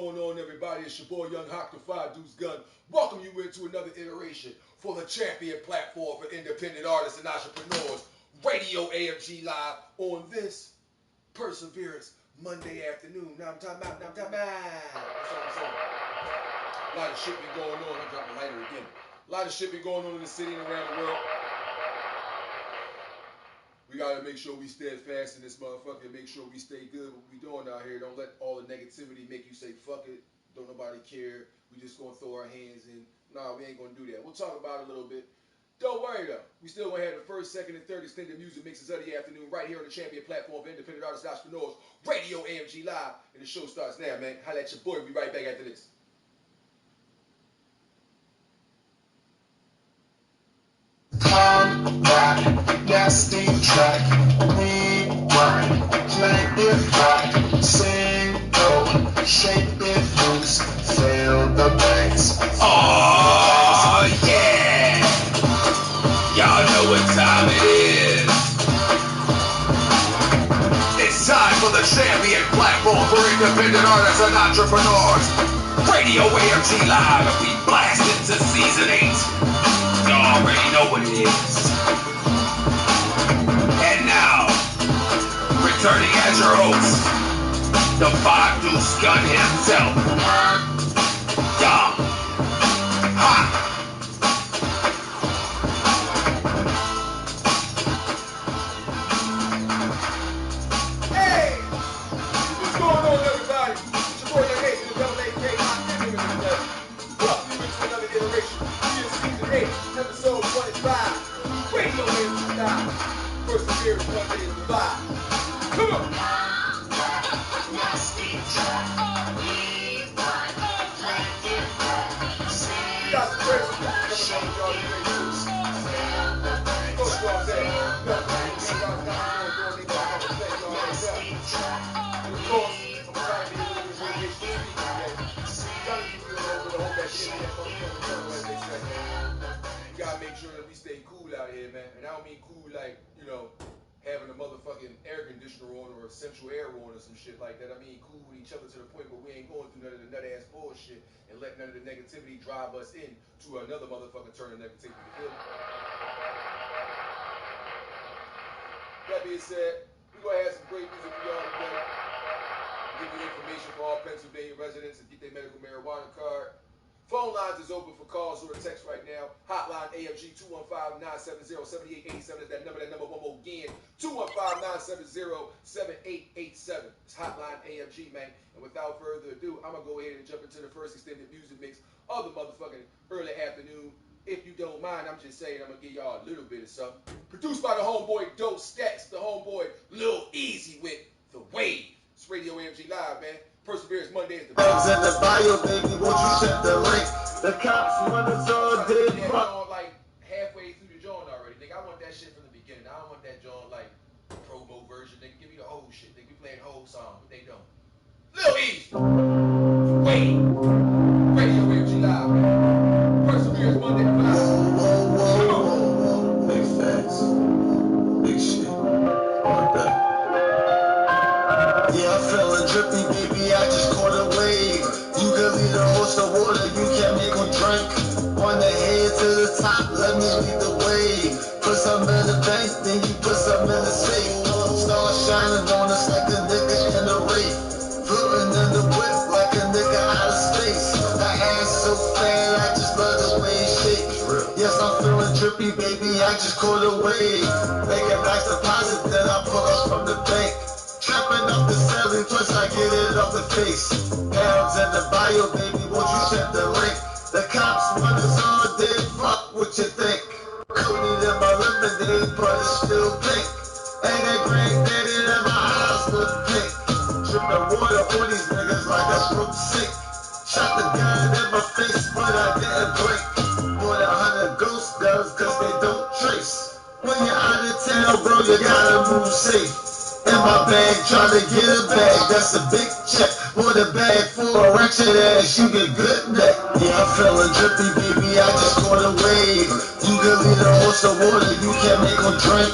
going on, everybody? It's your boy Young Hawk, the 5 Deuce Gun. Welcome you into another iteration for the champion platform for independent artists and entrepreneurs. Radio AFG Live on this Perseverance Monday afternoon. Now I'm talking about. That's what I'm saying. A lot of shit been going on. I'm dropping lighter again. A lot of shit been going on in the city and around the world. We gotta make sure we steadfast in this motherfucker, make sure we stay good what we doing out here. Don't let all the negativity make you say, fuck it, don't nobody care, we just gonna throw our hands in. Nah, we ain't gonna do that. We'll talk about it a little bit. Don't worry though, we still gonna have the first, second, and third extended music mixes of the afternoon right here on the champion platform for independent artists and entrepreneurs, Radio AFG Live, and the show starts now, man. Holla at your boy, we'll be right back after this. Nasty track, rewind, play it right, sing, go, shake it loose, fill the bass. Oh yeah, y'all know what time it is. It's time for the champion platform for independent artists and entrepreneurs. Radio AFG Live, and we blast into season 8. You already know what it is. And now, returning as your host, the 5 Deuce Gun himself, Young Hawk. Hey! What's going on, everybody? It's your boy Young Hawk, the double AK, my nigga today. Welcome you into another iteration. We in season 8, episode 25. Radio AFG Live. Perseverance Monday is the vibe. Come on! We got some crazy stuff coming on with y'all today. Go strong day. You gotta make sure that we stay cool out here, man. And I don't mean cool like, you know, having a motherfucking air conditioner on or a central air on or some shit like that. I mean cool with each other to the point where we ain't going through none of the nut-ass bullshit and let none of the negativity drive us in to another motherfucking turn of negativity. You feel me? That being said, we're going to have some great music for y'all today. Give you information for all Pennsylvania residents and get their medical marijuana card. Phone lines is open for calls or text right now. Hotline AFG 215-970-7887 is that number one more again. 215-970-7887. It's Hotline AFG, man. And without further ado, I'm going to go ahead and jump into the first extended music mix of the motherfucking early afternoon. If you don't mind, I'm just saying I'm going to give y'all a little bit of something. Produced by the homeboy Dope Stacks, the homeboy Lil Easy with The Wave. It's Radio AFG Live, man. Perseverance Monday is the Eggs in the bio, baby, won't you send the link? The cops want us all dead. Like halfway through the joint already. Nigga, I want that shit from the beginning. I don't want that joint like promo version. Nigga, give me the whole shit. Nigga, we playing whole song, but they don't. Lil Easy. Wait. Radio AFG Live, man. Perseverance Monday Live. Whoa. Big facts. Big shit. Like that. Yeah, I'm feeling drippy, baby, I just caught a wave. You can lead a horse to water, you can't make him drink. On the head to the top, let me lead the way. Put some in the bank, then you put some in the safe. Stars shining on us like a nigga in a wraith. Floating in the whip like a nigga out of space. The ass so fat, I just love the way it shakes. Yes, I'm feeling drippy, baby, I just caught a wave. Make a nice deposit, then I pull up from the bank. Trapping up the selling, plus I get it off the face. Pounds in the bio, baby, won't you send the link? The cops want us all dead, fuck what you think. Coated in my lemonade, but it's still pink. And that granddaddy in my eyes look pink. Dripping water on these niggas like a broke sick. Shot the gun in my face, but I didn't blink. More than 100 ghost guns, cause they don't trace. When you're out of town, bro, you gotta move safe. In my bag, trying to get a bag, that's a big check. Want a bag for a ratchet ass, you get good neck. Yeah, I'm feeling drippy, baby, I just caught a wave. You can lead a horse to water, you can't make him drink.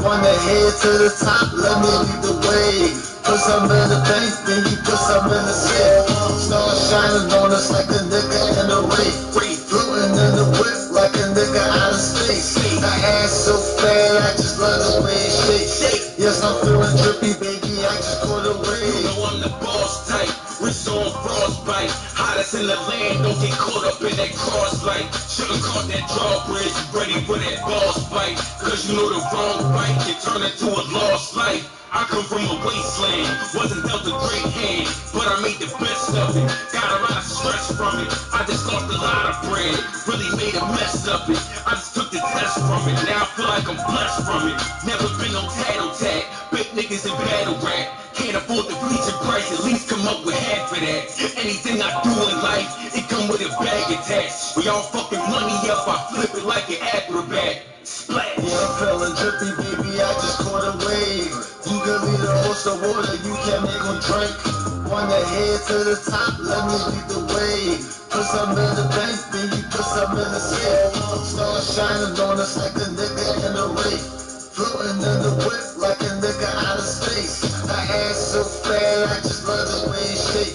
On the head to the top, let me lead the way. Put some in the bank, then you put some in the safe. Stars shining on us like a nigga in a race. Floating in the whip like a nigga out of space. Her ass so fat, I just love the way it shakes. Yes, I'm feeling drippy, baby, I just caught a wave. You know I'm the boss type, wrist on frostbite. Hottest in the land, don't get caught up in that crosslight. Should've caught that drawbridge, ready for that boss fight. Cause you know the wrong fight can turn into a lost life. I come from a wasteland, wasn't dealt a great hand, but I made the best of it. Got a lot of stress from it, I just lost a lot of bread, really made a mess of it. I just took the test from it, now I feel like I'm blessed from it. Never been no tattle tag, big niggas in battle rap. Can't afford the feature price, at least come up with half of that. Anything I do in life, it come with a bag attached. We all fucking money up, I flip it like an acrobat. Splash! Yeah, I'm feeling drippy, baby, I just caught a wave. You can lead a horse to water, you can't make him drink. Wanna head to the top, let me lead the way. Put some in the bank, baby, put some in the safe. Stars shining on us like a nigga in a race. Floating in the whip like a nigga out of space. Her ass so fat, I just love the way it shake.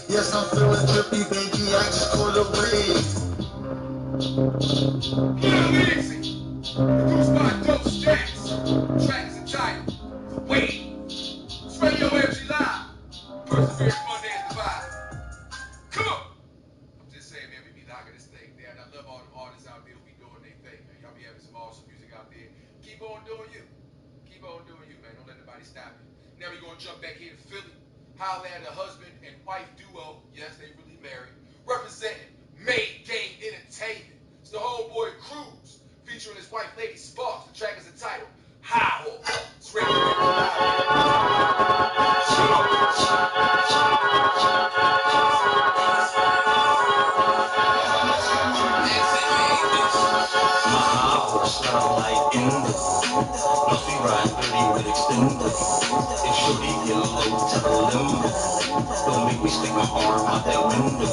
Yes, I'm feeling drippy, baby, I just caught a wave. Yeah, easy. Produced by Dope Stacks. Track is entitled Wait. It's Radio AFG Live. Perseverance Monday is the vibe. Come on. I'm just saying, man, we be knocking this thing down. I love all the artists out there who be doing their thing, man. Y'all be having some awesome music out there. Keep on doing you. Keep on doing you, man. Don't let nobody stop you. Now we're going to jump back here to Philly. Holla at a husband and wife duo. Yes, they really married. Representing Made Game Entertainment. It's the homeboy Cruz featuring his wife, Lady Sparks. The track is entitled High Horse. It's Radio Smell like Indus. Must be ride dirty with extenders. If shorty get low, tell the limbus. Don't make me stick my arm out that window.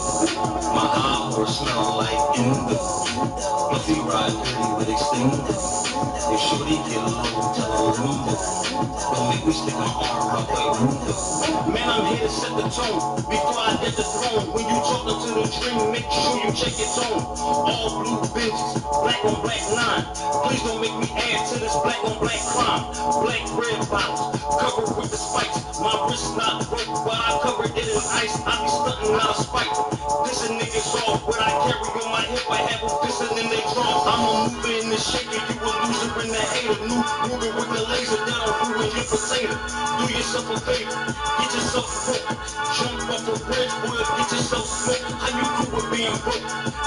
My high horse smell like Indus. Must be ride dirty with extenders. If shorty get low, tell the limbus. Don't make me stick my arm out that window. Man, I'm here to set the tone before I get the throne. When you talking to the dream, make sure you check your tone. All blue benches, black on black 9. Please don't make me add to this black on black crime. Black red bottles, covered with the spikes. My wrist not broke, but I covered it in ice. I be stunting out of spite. Pissing niggas off, what I carry on my hip, I have them pissing in their drawers. I'm a mover in the shaker, you a loser in the hater. Moving with the laser, that'll ruin your potato. Do yourself a favor, get yourself broke. Jump off a bridge, boy, get yourself smoked. How you cool with being broke?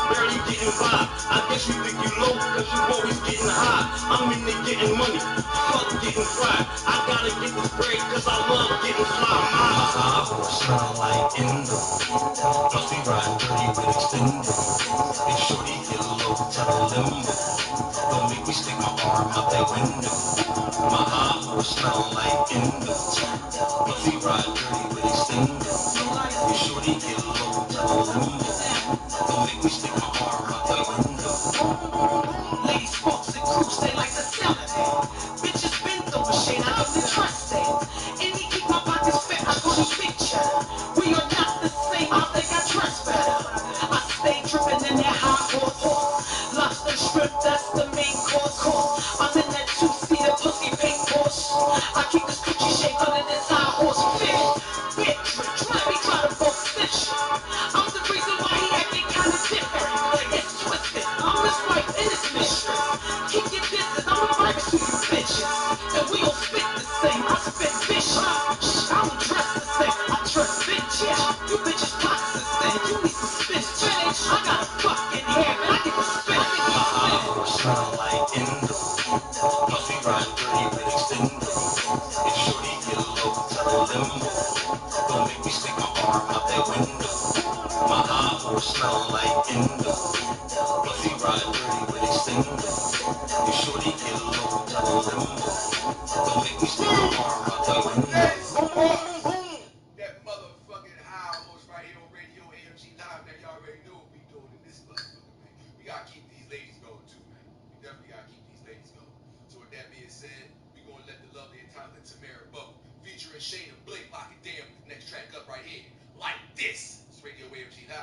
Barely getting by. I guess you think you low, cause you always getting high. I'm in there getting money, fuck getting fried. I gotta get this bread, cause I love getting fly. My high horse smell like Indus. Must be riding dirty with extenders. If shorty get low, tell the limbus. Don't make me stick my arm out that window. My high horse smell like Indus. Must be riding dirty with extenders. If shorty get low, tell the limbus. Don't make me stick my arm out that window. Lady Sparks and Cruz, they like to sell it. Bitches been through shit, I don't trust it. And he keep my pockets fat, I go to picture. We are not the same, I think I trust better. I stay dripping in that high horse. Lobster strip, that's the main course. I'm in that two-seater pussy pink Porsche. I keep this coochie shaped under this high horse fit. Bitch, let me try to both stitch. I'm the reason why he acting kinda different. It's twisted, I'm his wife and his mistress. Keep your distance, I'm a virus to you bitches. And we don't spit the same, I spit vicious. I don't dress the same, I dress bitches. You bitches toxic, then you need some spinach. I got a fucking hair, man, I get the spin. Smell like Indus. Must be riding dirty with extenders. If shorty get low, tell the limbus. Don't make me stick my arm out that window. My high horse smell like Indus. Must be riding dirty with extenders. If shorty get low, tell the limbus. Don't make me stick my arm out that window. That motherfucking high horse right here on Radio AFG Live. Now y'all already know what we doing in this motherfucker, man. We gotta keep these ladies going too, man. We definitely gotta keep these ladies going. So with that being said, we gonna let the lovely and talented Tamara Bubble featuring Shayna Blake lock it down with the next track up right here. Like this. It's Radio AFG Live.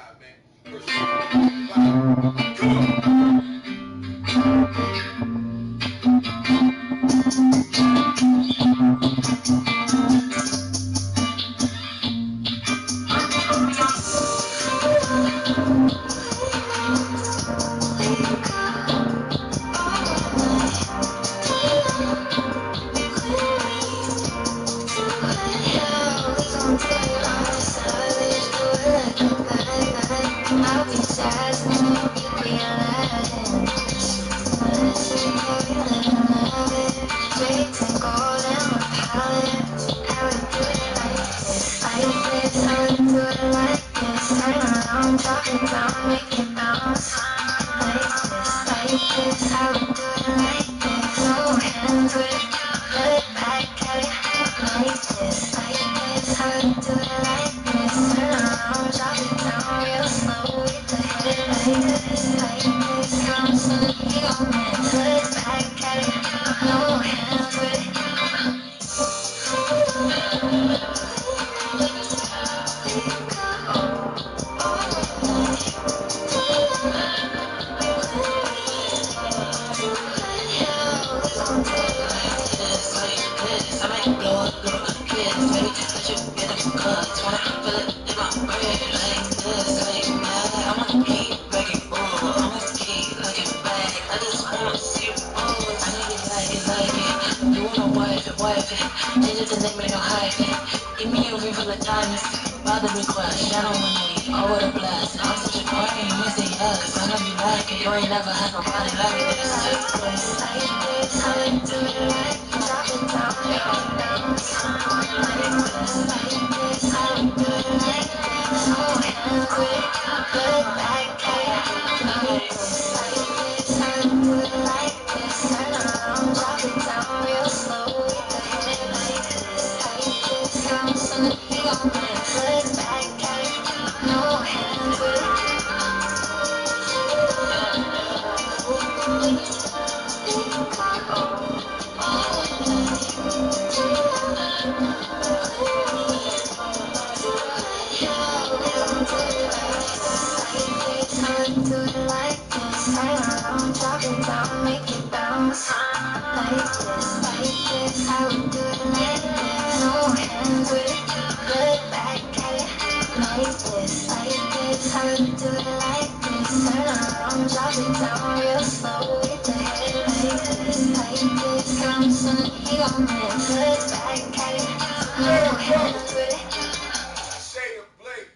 Shade of Blake.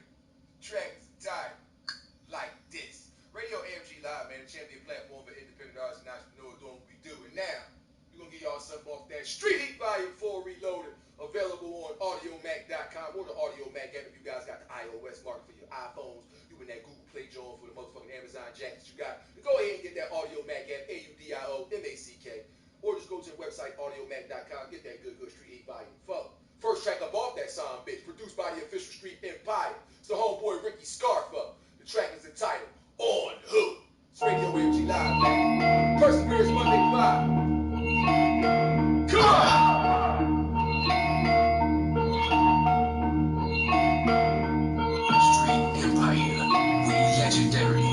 Track is tied like this. Radio AFG Live, man, the champion platform for independent artists and entrepreneurs doing what we do. And now, we're going to get y'all something off that Street Heat Volume 4 Reloaded, available on audiomac.com or the Audio Mac app if you guys got the iOS market for your iPhones. You in that Google Play joint for the motherfucking Amazon jackets you got. Go ahead and get that Audio Mac app, AUDIOMACK. Or just go to the website, audiomac.com, get that good Street Heat Volume 4. First track up off that song, bitch, produced by the official Street Empire. It's the homeboy Ricky Scarfa. The track is entitled On Who. It's Radio AFG Live, man. Perseverance Monday to 5. Come on! Street Empire, we legendary.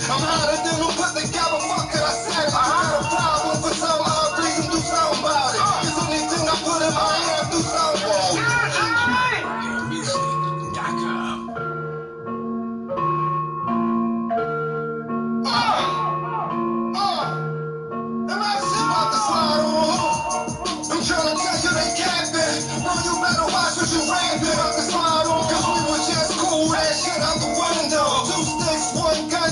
I'm hotter than who put together, fuck it, I said it. I got a problem for some odd reason, do something about it. Cause anything I put in my hand, do something about it. Music.com. Am I shit about to slide on who? I'm trying to tell you they capping. Bro, you better watch what you rapping. About to slide on, cause we was just cool, that shit out the window. 2 sticks, 1 gun.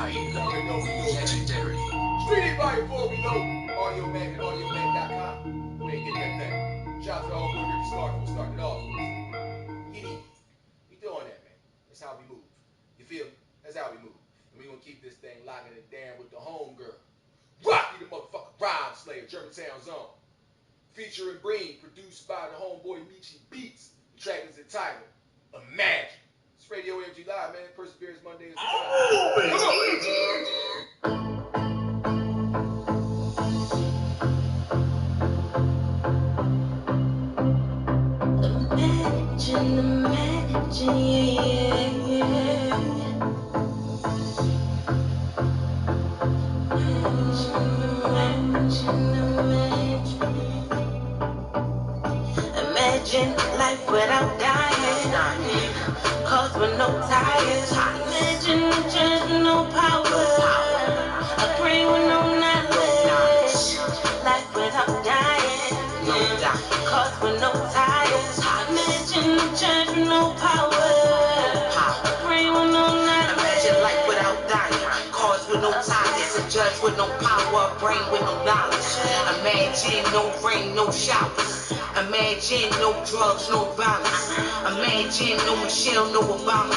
Right. You already know we do it. Legendary. Street Invite before we load. AudioMac and AudioMac.com. We ain't get that thing. Shout out to the homeboy Ricky Stark for starting it off. We doing that, man. That's how we move. You feel me? That's how we move. And we gonna keep this thing locking it down with the homegirl. Rocky the motherfucker Rhyme Slayer, Germantown Zone. Featuring Breen, produced by the homeboy Michi Beats. The track is entitled Imagine. It's Radio AFG Live, man. Perseverance Monday is the Imagine, yeah. Imagine life without dying, cause we're no tires. Imagine the judge with no power, a brain with no knowledge. Life without dying, cause we're no tires. Imagine the judge with no power, a brain with no knowledge. Imagine life without dying, cause with no tires. A judge with no power, a brain with no knowledge. Imagine no rain, no showers. Imagine no drugs, no violence. Imagine no Michelle, no Obama.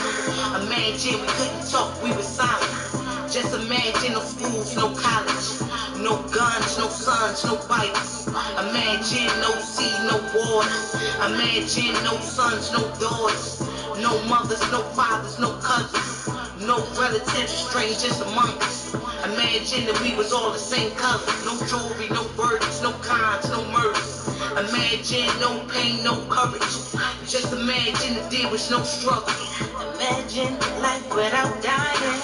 Imagine we couldn't talk, we were silent. Just imagine no schools, no college. No guns, no sons, no Bibles. Imagine no sea, no water. Imagine no sons, no daughters. No mothers, no fathers, no cousins. No relatives, strangers among us. Imagine that we was all the same color. No jewelry, no burdens, no cons, no murders. Imagine no pain, no courage. Just imagine that there was no struggle. Imagine life without dying,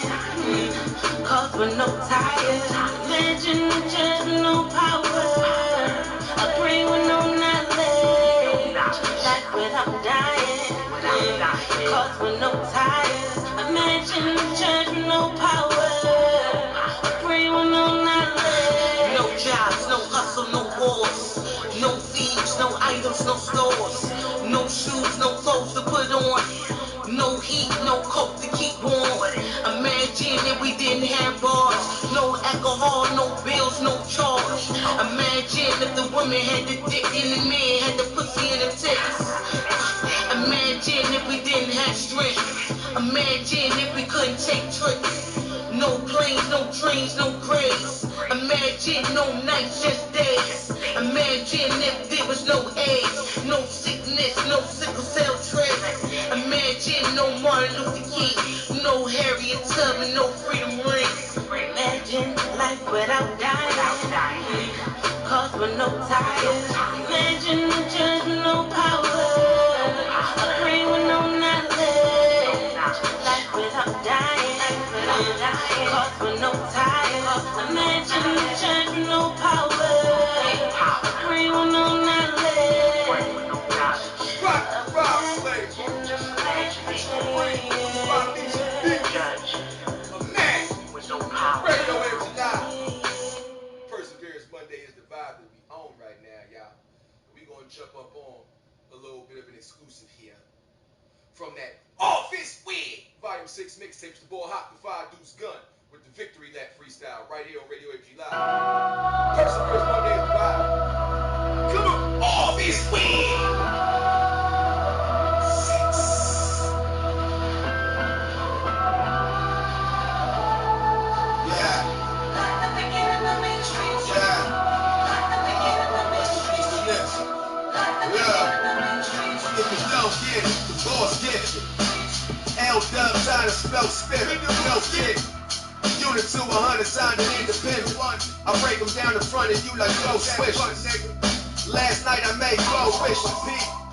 cause we're no tires. Imagine the judge with no power, a brain with no knowledge. Life without dying, cause we're no tires. Imagine the judge with no power, a brain with no knowledge. No jobs, no hustle, no wars. No thieves, no items, no stores. No shoes, no clothes to put on. No heat, no coke to keep warm. Imagine if we didn't have bars. No alcohol, no bills, no charge. Imagine if the woman had the dick and the man had the pussy and the tits. Imagine if we didn't have strength. Imagine if we couldn't take trips. No planes, no trains, no grades. Imagine no nights, just days. Imagine if there was no AIDS, no sickness, no sickle cell trait. Imagine no Martin Luther King, no Harriet Tubman, no freedom ring. Imagine life without dying, cause we're no tires. Imagine the judge with no power, a brain with no knowledge. Life without dying, cause we're no tires. Imagine the judge with no power, a brain with no knowledge. Rock Slave. Radio AFG Live. Perseverance Monday is the vibe that we own right now, y'all. We gonna jump up on a little bit of an exclusive here from that Office Wig Volume 6 mixtapes. The boy Hot the 5 Deuce Gun with the Victory Lap freestyle right here on Radio AFG Live. Perseverance Monday is the vibe. Come on, Office Wig. Get it, the boss get it. L-Dub trying to spell spirit, no kid. Unit to 100, signed an independent. I break them down in front of you like Joe Swisher. Last night I made Joe wishes,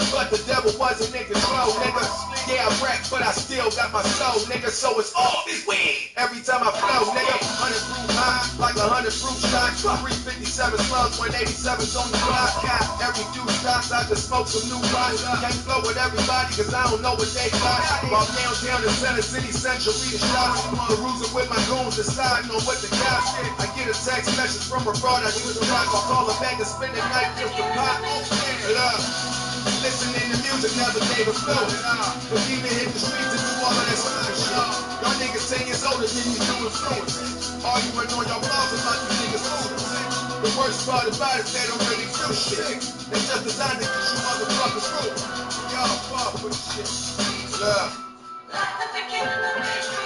but the devil wasn't in control, nigga. Yeah, I rap, but I still got my soul, nigga. So it's Office Wig. Every time I flow, nigga, 100 proof high, like 100 proof shots. 357 slugs, 187's on the block. Every dude stops, I just smoke some new rocks. Can't flow with everybody, cause I don't know what they got. While downtown in Center City Central, we the shots. Perusing with my goons, deciding on what the guys get. I get a text message from a broad, I use a rock. I call her back and spend the night just to pop. Listening to music never gave a clue. But even hit the streets and do all of that stupid shit. Y'all niggas 10 years older than you do influence. Arguing on your blogs about these niggas fools. The worst part about it, they don't really do shit. They just designed to get you motherfuckers through. Y'all fuck with the shit. Love.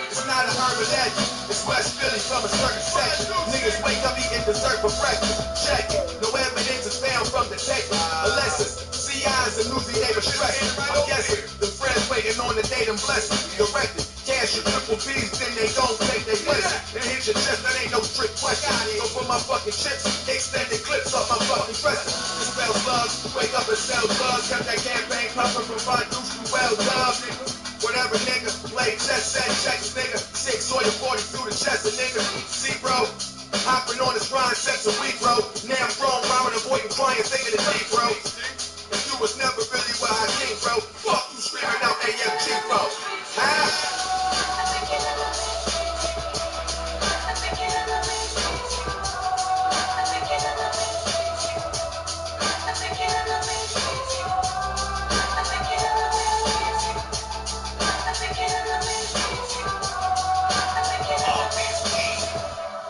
It's not a urban legend. It's West Philly from a certain section. Niggas wake up eating dessert for breakfast. Check it. No evidence is found from detectives. Unless it's CIs and Lucy neighbor stressing. I'm guessing the friends waiting on the date and blessing. Directed. Cash your triple B's, then they gon' take their blessing. And hit your chest, that ain't no trick question. So put my fucking chips, extended clips off my fucking dresser. Dispel slugs, wake up and sell drugs. Kept that campaign pumping from Von Deuce to well dubs, nigga. Whatever, nigga. Play chess, set, checks, nigga. 6 or 40 through the chest, a nigga. See, bro. Hopping on this grind since a week, bro. Now I'm grown, rhyming, avoiding crying, thinking of deep, bro. If you was never really what I think, bro. Fuck you screaming out AFG, bro. Huh?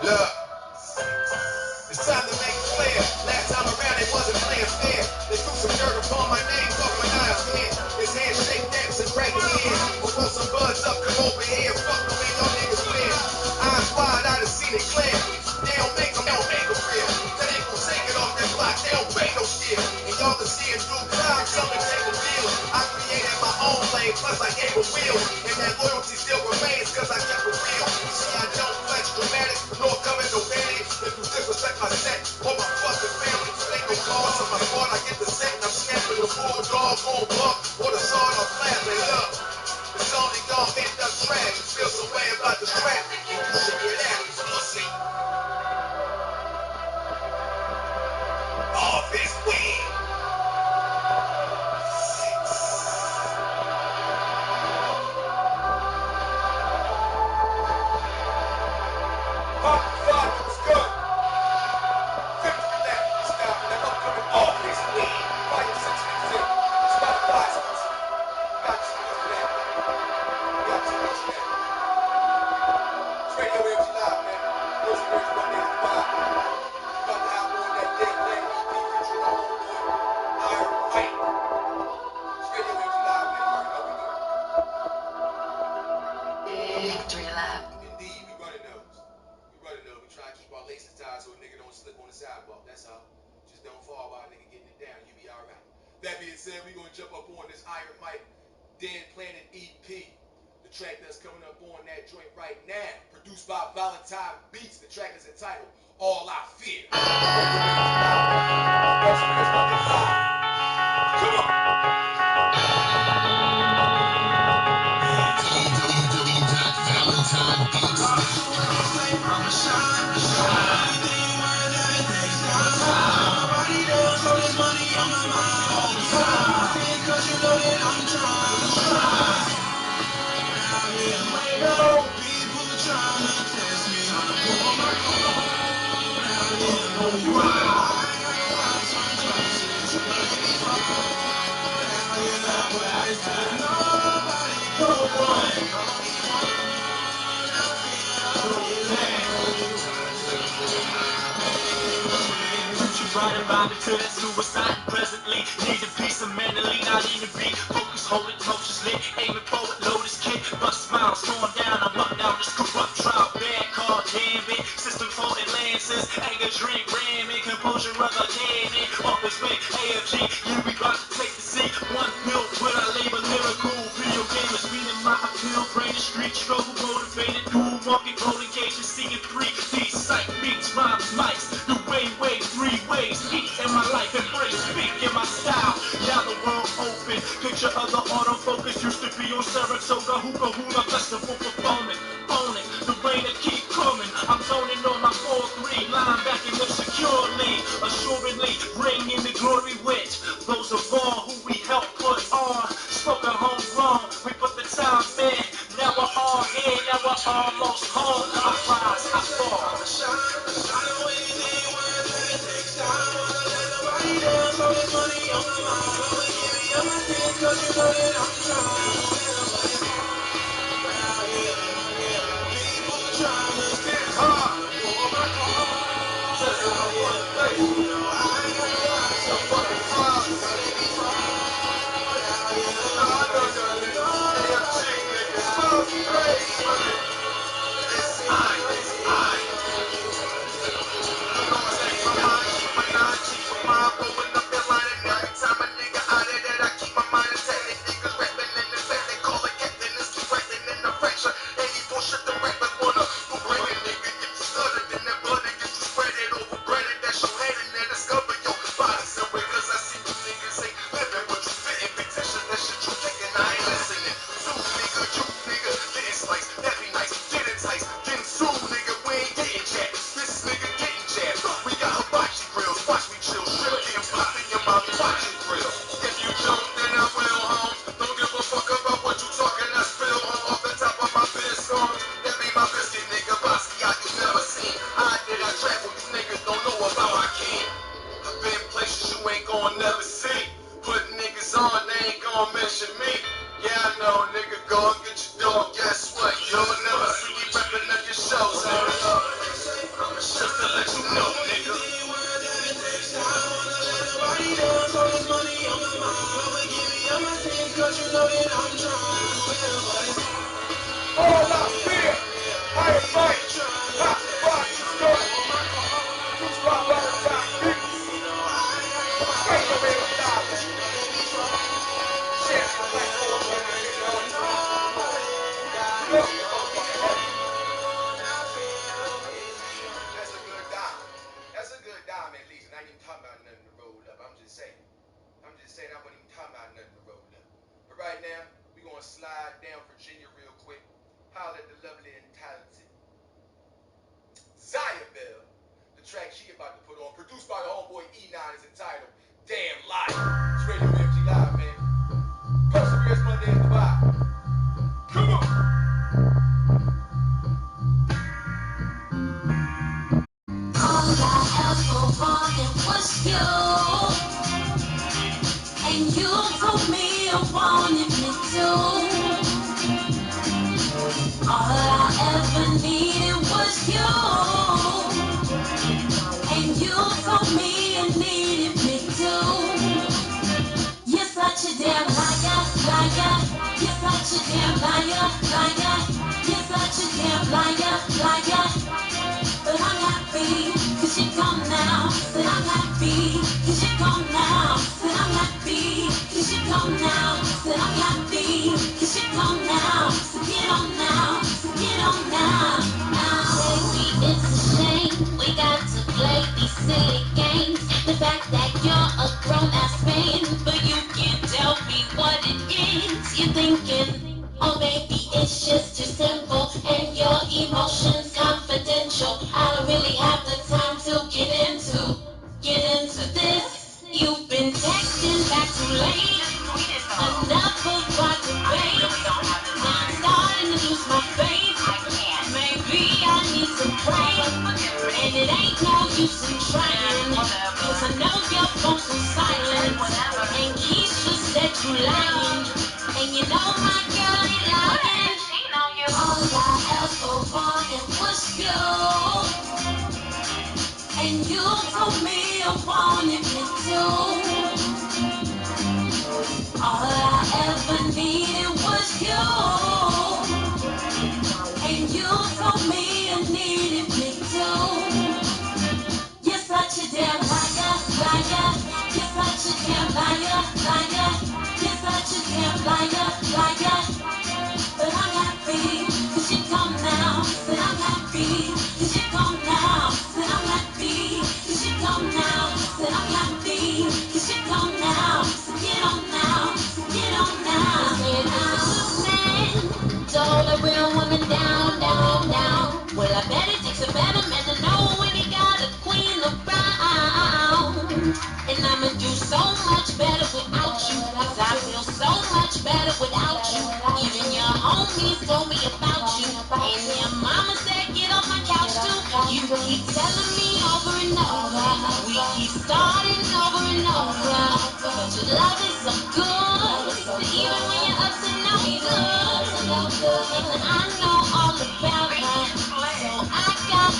Look, it's time to make it clear. Last time around, it wasn't playing fair. They threw some dirt upon my name, fuck my knives here. His handshake dance and cracking in. We'll roll some buds up, come over here. Fuck the way y'all niggas win. Eyes wide, I done seen it clear. They don't make them real. They ain't gon' take it off their block, they don't pay no shit. And y'all can see in due time, something take the deal. I created my own lane, plus I gave a wheel. And that loyalty still remains, cause I kept it real. See, I don't flex dramatic, nor coming no vanity. If you disrespect my set, or my fucking family, ain't no cause to my squad. I get the set and I'm snapping the bulldog on buck, or the sword on flat, they up. It's only gon' end up trash. You feel some way about the track, you should get out, pussy. Office weed. Fuck, it was good. 50 left. Stop that upcoming Office weed. Volume 6 music. It's about the bicycles. Got too much for that. Got too much for that. It's Radio AFG Live, man. Those words Monday to 5. About to have more of that dead thing. Be featuring our homeboy, Iron White. It's Radio AFG Live, man. You already know we do. Victory Lab. Indeed, we running those. We try to keep our laces tied so a nigga don't slip on the sidewalk. That's all. Just don't fall while a nigga getting it down. You be alright. That being said, we gonna jump up on this Iron Mike Dead Planet EP. The track that's coming up on that joint right now, produced by Valentine Beats. The track is entitled All I Fear. Come on. Riding by me to that suicide presently. Need a piece of mentally, not in the beat. Focus, hold it, coaches lit. Aiming forward, load this kid. Bust smiles, storm down, I'm up down this corrupt trial. Bad car, damn it. System folded lances. Anger, drink, ramming. Composure, other cannon. Office way, AFG. Yeah, we about to take the seat. One pill, but I labor lyrical. Video gamers, reading my appeal. Brain the street, struggle, motivated. Dual market, golden cages, seeing 3D. Sight, beats, rhymes, mics. The way, 3 ways. Eat in my life, embrace, speak in my style. Now the world open. Picture of the autofocus. Used to be on Saratoga, hookah, hula festival performing. Owning the rain that keep coming. I'm zoning on my 4-3. Line backing up securely. Assuredly, bringing the glory with those of all who we help put on. Spoken homegrown. We put the time in. Now we're all here. Now we're almost home. I rise, I fall.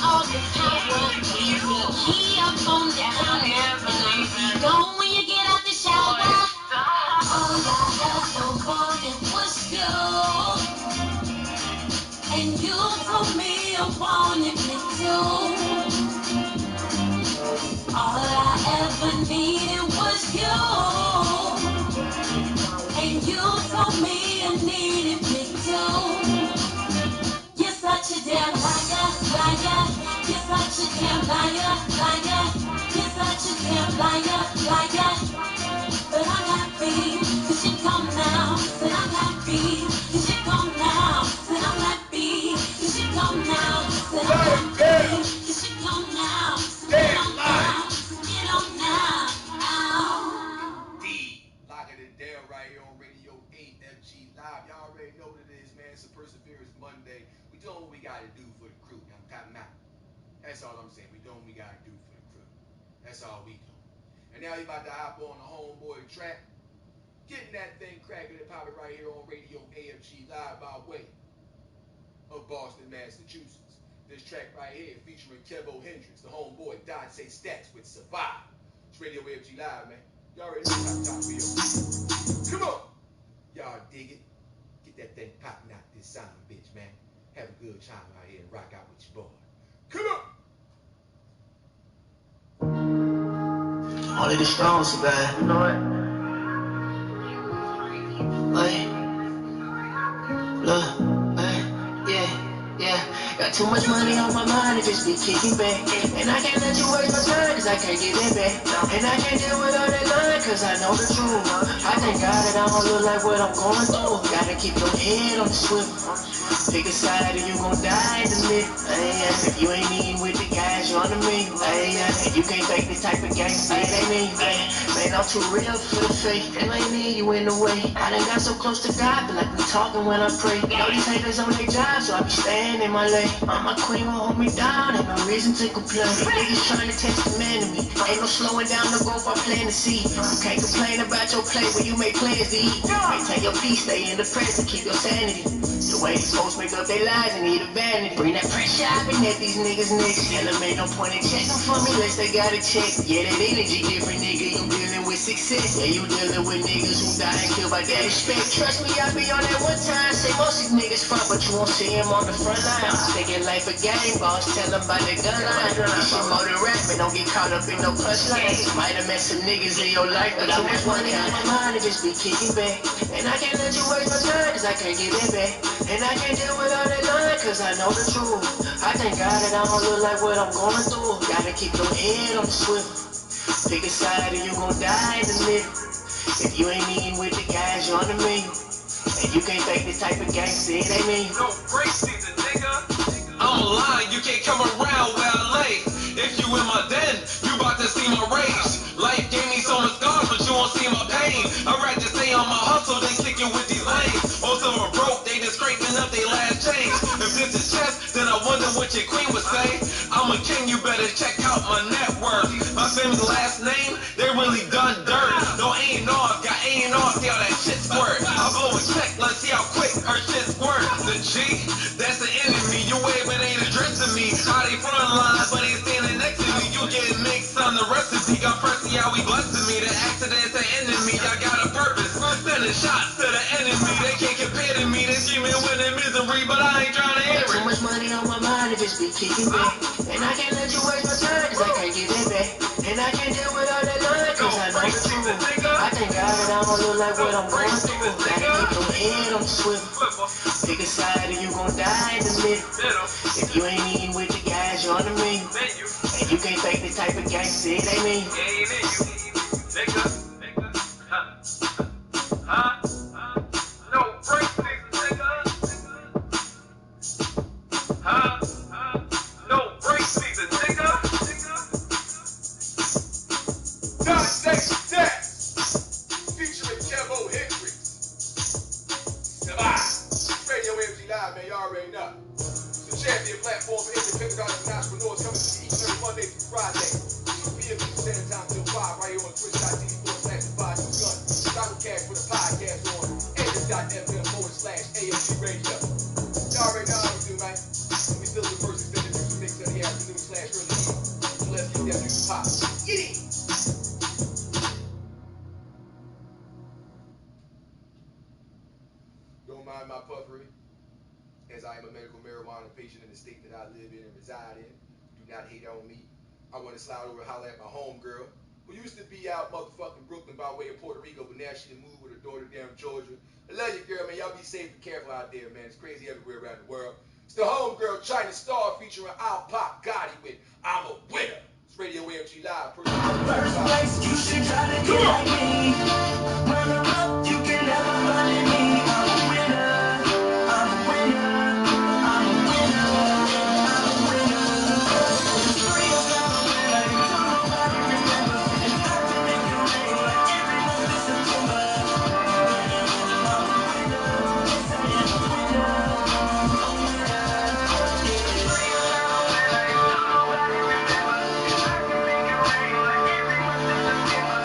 All the power, leave me here. wanted me to. All I ever needed was you. And you told me you needed me too. You're such a damn liar, liar. You're such a damn liar, liar. You're such a damn liar, liar. But I'm happy, cause you come now. Said I'm happy, cause you come now. Said I'm happy, cause you come now. Said I'm happy, cause you come now. Said I'm now, get on now. D, locking it down right here on Radio AFG Live. Y'all already know what it is, man. It's a Perseverance Monday. We doing what we gotta do for the crew. I'm tapping out. That's all I'm saying. We doing what we gotta do for the crew. That's all we do. And now he about to hop on the homeboy track. Getting that thing cracking and popping right here on Radio AFG Live by way of Boston, Massachusetts. This track right here featuring Kevo Hendrix, the homeboy Dante Stats with Survive. It's Radio AFG Live, man. Y'all already know what time we on. Come on. Y'all dig it? Get that thing popping out this sound, bitch, man. Have a good time out here and rock out with your boy. Come on. Only the strong survive, you know what? Like, look, yeah. Got too much money on my mind, it just be kicking back. And I can't let you waste my time, cause I can't get it back. And I can't deal with all that lying, cause I know the truth. I thank God that I don't look like what I'm going through. Gotta keep your head on the swivel. Pick a side or you gon' die in the middle. If you ain't eating with the guys, you're on the menu. If you can't fake this type of game, say they mean. Man, I'm too real for the fake. And I ain't need you in the way. I done got so close to God, but like we talking when I pray. Know these haters on their job, so I be staying in my lane. My queen won't hold me down, ain't no reason to complain. Niggas trying to test the man to me. Ain't no slowing down the goal if I plan to see. You can't complain about your play when you make plans to eat. Maintain your peace, stay in the present, keep your sanity. The way these folks make up their lives and need a vanity. Bring that pressure up and let these niggas next. Tell them ain't no point in checking for me unless they got a check. Yeah, that energy different, nigga. You dealing with success. Yeah, you dealing with niggas who die and killed by their respect. Trust me, I be on that one time. Say most these niggas front, but you won't see him on the front line. I'm thinking life a game, boss. Tell them about the gun line. This shit more than rapping. Don't get caught up in no punchlines. Might have met some niggas in your life, but too much money on my mind and just be kicking back. And I can't let you waste my time, cause I can't get it back. And I can't deal with all that lying, cause I know the truth. I thank God that I don't look like what I'm going through. Gotta keep your head on the swivel. Pick a side or you gon' die in the middle. If you ain't eating with the guys, you're on the menu. And you can't fake this type of gangster, it ain't me. No break season, nigga. I'm a lie, you can't come around where I lay. If you in my den, you about to see my rage. Life gave me so much scars, but you won't see my pain. I'd rather stay on my hustle than sticking with these lanes. Most of them broke, they just scraping up their last change. If this is chess, then I wonder what your queen would say. I'm a king, you better check out my net worth. My family's last name, they really done dirt. No A&R, got A&R, see how that shit squirt. I'll blow a check, let's see how quick her shit squirt. The G, that's the enemy, you wave but ain't addressing me. How they front line, but they standing next to me. You getting mixed on the recipe, got Percy how he blessing me. The accident's an enemy, I got a purpose. Sending shots to the enemy, they can't compare to me. They screaming with their misery, but I ain't trying to hear it. Too much money on my mind, it just be kicking back. And I can't let you waste my time, cause I can't get it back. And I can't deal with all that lying, cause I know the truth. I thank God that I don't look like what I'm going through. Gotta keep your head on the swivel. Pick a side or you gon' die in the middle. If you ain't eating with the guys, you're on the menu. And you can't fake this type of gangster, it ain't me. No break season, nigga. No break season, nigga. Dante Stats featuring Kevo Hendrix. Survive. Radio AFG Live, man. Y'all already know. It's the champion platform for independent artists and entrepreneurs coming to you each and every Monday through Friday. 2 p.m. Eastern Standard Time till 5 right here on twitch.tv/521. Simulcast for the podcast on anchor.fm/AFG Radio. Y'all already know how we do, man. And we still the first extended music mix of the afternoon/early evening. So let's get that music pop. Get it! Don't mind my puffery, as I am a medical marijuana marijuana patient in the state that I live in and reside in. Do not hate on me. I want to slide over and holler at my homegirl, who used to be out motherfucking Brooklyn by way of Puerto Rico, but now she done moved with her daughter down Georgia. I love you, girl, man. Y'all be safe and careful out there, man. It's crazy everywhere around the world. It's the homegirl China Star featuring Al Pop Gotti with I'm a Winner. It's Radio AFG Live. First place, you should try to get like me. Runner up, you can never run in me. I'm a winner. I'm a winner. I'm a winner. I'm a winner. It's free, I'm a winner. You don't nobody remember. And I can make it rain like every month in September. I'm a winner. Yes, I am a winner. A winner. Yeah. It's free, I'm a winner. You don't nobody remember. And I can make it rain like every month in September.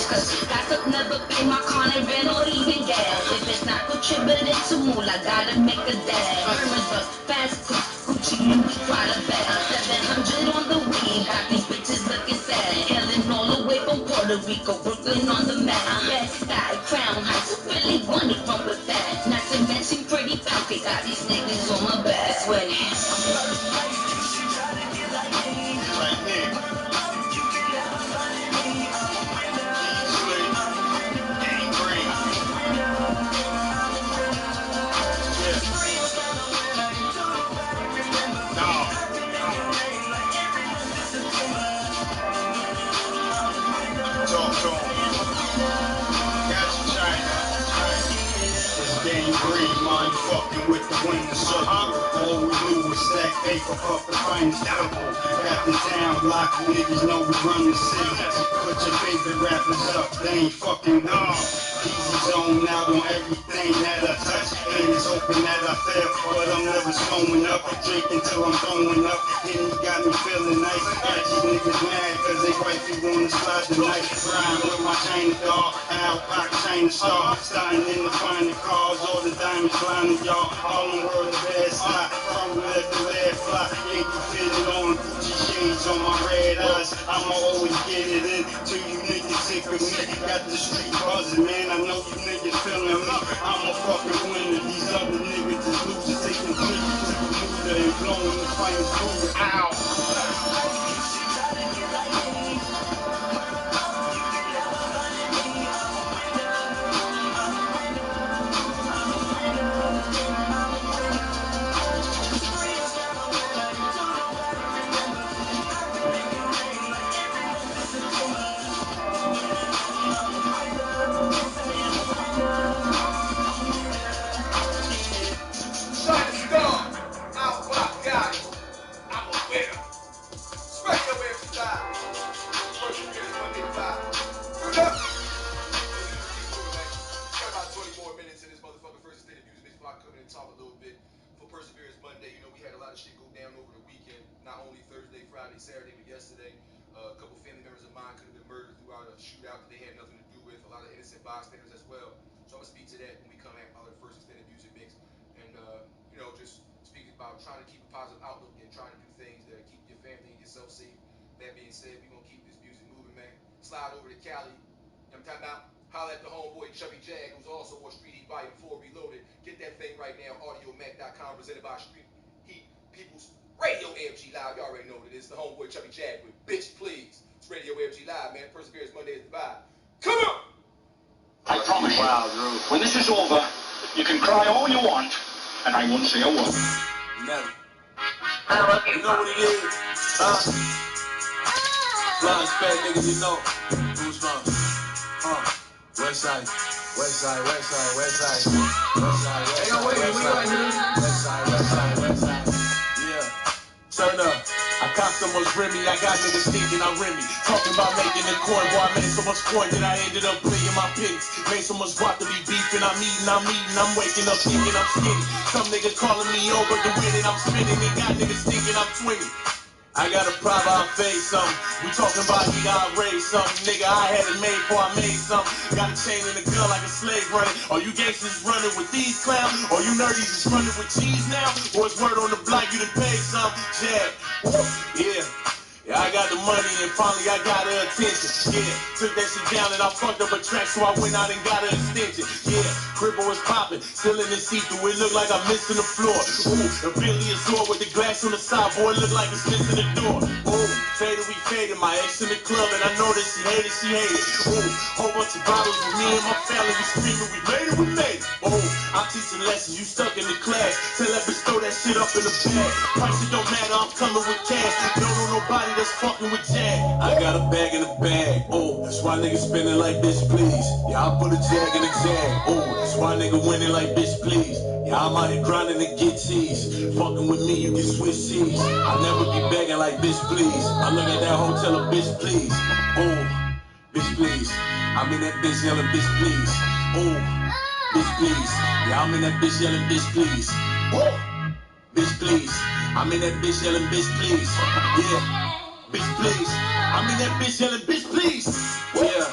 Cause gossip never pay my car and rent or even gas. If it's not contributed to moolah, gotta make a dash. Herman drugs, fast cooks, Gucci, Louis, Prada bags. 700 on the weed, got these bitches looking sad. Hailing all the way from Puerto Rico, Brooklyn on the map. Best side, Crown Heights, who really want it from with that? Not to mention pretty pocket, got these niggas on my back. Sweaty. Fucking with the winner circle. All we do is stack paper, puff the finest purple. Got the town block, niggas know we run the city. Put your favorite rappers up, they ain't fucking with. Easy zone out on everything that I touch. And it's hoping that I fail, but I'm never slowing up. Drinking till I'm throwing up. And you got me feeling nice. Got these niggas mad cause they wifey wanna slide tonight. Rhyme with my China dog, Al Pop China Star. Starting in the finer cars, all the diamonds blinding y'all. All in the world of bad slot. Probably let the lead fly. Yankee fitted on, Gucci shades on my red eyes. I'ma always get it in till you niggas sick of me. Got the street buzzing, man. I know you niggas feeling me. I'm a fucking winner. These other niggas is losers. Taking trips to Bermuda and blowing the finest food. Ow. Saturday, but yesterday, a couple family members of mine could have been murdered throughout a shootout that they had nothing to do with. A lot of innocent bystanders as well. So I'm gonna speak to that when we come at our first extended music mix, and just speaking about trying to keep a positive outlook and trying to do things that keep your family and yourself safe. That being said, we're gonna keep this music moving, man. Slide over to Cali. I'm talking about. Holla at the homeboy Chubby Jag, who's also on Street Heat Volume 4 Reloaded. Get that thing right now. AudioMac.com, presented by Street Heat People's Radio AFG Live. You already know what it is. The homeboy Chubby Jag with Bitch Please. It's Radio AFG Live, man. Perseverance Monday is the vibe. Come on! I promise you, when this is over, you can cry all you want, and I won't say a word. Never. You know what it is? Blind spec, niggas, you know. Who's from? West side. West side, west side, west side. West side, west side, west side. West side, west side, west side. Yeah. Turn up. I caught so much Remy, I got niggas thinking I'm Remy. Talking about making a coin, boy, I made so much coin that I ended up playing my pennies. Made so much broccoli beef and I'm eating, I'm waking up thinking I'm skinny. Some niggas calling me over the way that I'm spinning, and got niggas thinking I'm 20. I got a private, I'll face something. We talking about nigga, I raised something. Nigga, I had it made before I made something. Got a chain and a gun like a slave running. Are you gangsters running with these clowns? Or you nerdies is running with cheese now? Or it's word on the block, you done paid something? Yeah. Yeah. Yeah, I got the money and finally I got her attention. Yeah, took that shit down and I fucked up a track, so I went out and got her extension. Yeah, cripple was popping, still in the see-through. It looked like I'm missing the floor. Ooh, the Billy is Lord with the glass on the side, boy, it looked like it's missing the door. Ooh, faded, we faded. My ex in the club and I know that she hated, Ooh, whole bunch of bottles with me and my family, we screaming, we made it, we made it. Ooh, I'm teaching lessons, you stuck in the class. Tell that bitch throw that shit up in the bag. Price it don't matter, I'm coming with cash. Don't know nobody that's fucking with Jag. I got a bag in the bag. Oh, that's why niggas spending like bitch, please. Yeah, I put a Jag in the Jag. Oh, that's why nigga winning like bitch, please. Yeah, I'm out here grinding to get cheese. Fucking with me, you can switch cheese. I'll never be begging like bitch, please. I look at that hotel, a bitch, please. Oh, bitch, please. I'm in that bitch yelling, bitch, please. Oh, bitch, please. Yeah, I'm in that bitch yelling, bitch, please. Oh, bitch, please. I'm in that bitch yelling, bitch, please. Yeah, bitch, please. I'm in that bitch yelling, bitch, please. Yeah,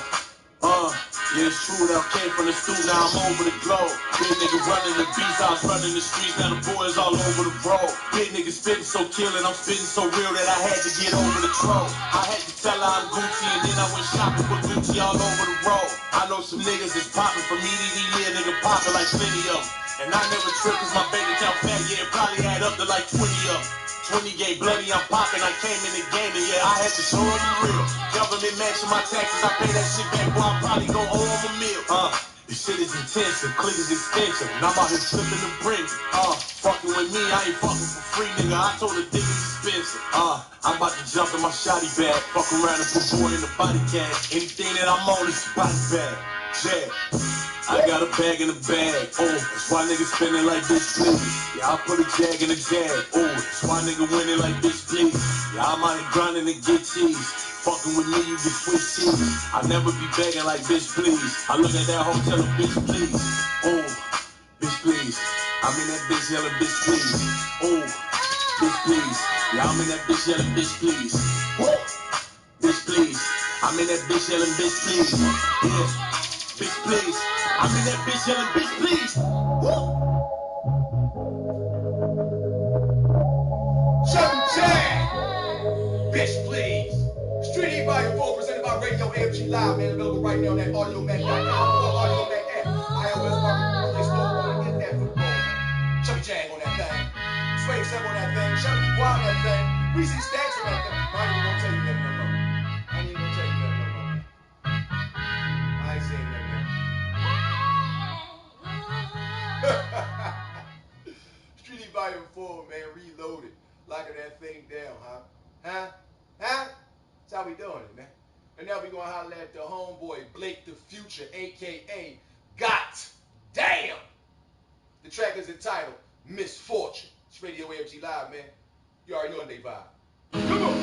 yeah, it's true that I came from the stool, now I'm over the globe. Big nigga running the beats, I was running the streets, now the boys all over the road. Big nigga spitting so killing, I'm spitting so real that I had to get over the troll. I had to tell her I'm Gucci and then I went shopping for Gucci all over the road. I know some niggas is popping from year to year, nigga popping like plenty of them. And I never trip cause my bank account fat, yeah, it probably add up to like 20 of them. 20 gay bloody, I'm popping, I came in the game and yeah, I had to show them the real. Government matching my taxes, I pay that shit back, boy, I probably go owe them a meal. This shit is intensive, click is expensive, and I'm out here flipping the bricks. Fucking with me, I ain't fucking for free, nigga, I told the dick it's expensive. I'm about to jump in my shotty bag, fuck around and put boy in the body cag. Anything that I'm on is body bag, yeah. I got a bag in the bag, oh, that's why niggas spending like bitch, please. Yeah, I put a Jag in a Jag, oh, that's why nigga winning like bitch, please. Yeah, I'm out here grinding to get cheese. Fucking with me, you get switch cheese. I never be begging like bitch, please. I look at that hotel, bitch, please. Oh, bitch, please. I'm in that bitch yelling, bitch, please. Oh, bitch, please. Yeah, I'm in that bitch yelling, bitch, please. Woo! Bitch, please. I'm in that bitch yelling, bitch, please. Yeah, bitch, please. I'm in that bitch yelling, bitch, please. Woo! Chevy Jag, bitch, please. Street E Volume 4 presented by Radio AFG Live, man. Available right now on that AudioMac.com or AudioMac app. iOS market, Play Store, go and get that for the phone, man. Chevy Jag on that thing. Sway 7 on that thing. Chevy Wild on that thing. Reese Stacks on that thing. I ain't even gonna tell you nothing no more. I ain't even gonna tell you nothing no more. I ain't saying nothing now. Street E Volume 4, man, reloaded. Locking that thing down, huh? Huh? That's how we doing it, man. And now we gonna holler at the homeboy, Blake the Future, a.k.a. Got Damn. The track is entitled Misfortune. It's Radio AFG Live, man. You already know they vibe. Come on.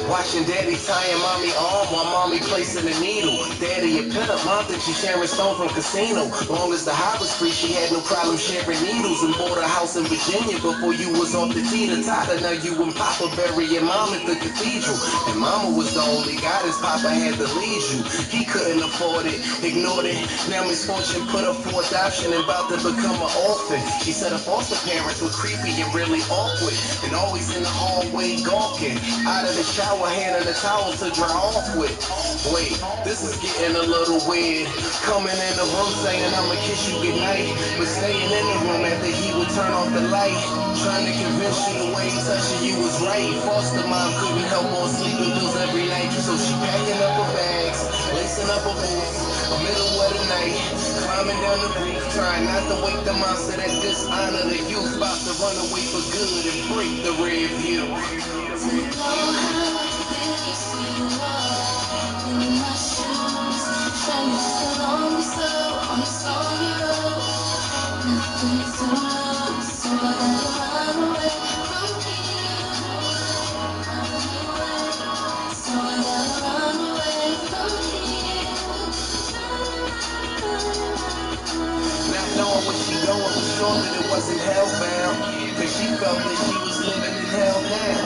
Watching daddy tying mommy arm while mommy placing the needle. Daddy a pimp, mom think she sharing stone from casino. Long as the high was free, she had no problem sharing needles. And bought a house in Virginia before you was off the teeter-totter. Now you and Papa burying mom at the cathedral. And mama was the only guidance Papa had to lead you. He couldn't afford it, ignored it. Now misfortune put up for adoption and about to become an orphan. She said her foster parents were creepy and really awkward. And always in the hallway gawking. Out of the shower, handing the towel to dry off with. Wait, this is getting a little weird. Coming in the room saying I'ma kiss you goodnight, but staying in the room after he would turn off the light. Trying to convince you the way he touching you was right. Foster mom couldn't help on sleeping pills every night, so she packing up her bags, lacing up her boots. Middle of the night, climbing down the roof, trying not to wake the monster that dishonor the youth. About to run away for good and break the rear view. Not knowing where she going, sure that it wasn't hellbound, cause she felt that she was living in hell now.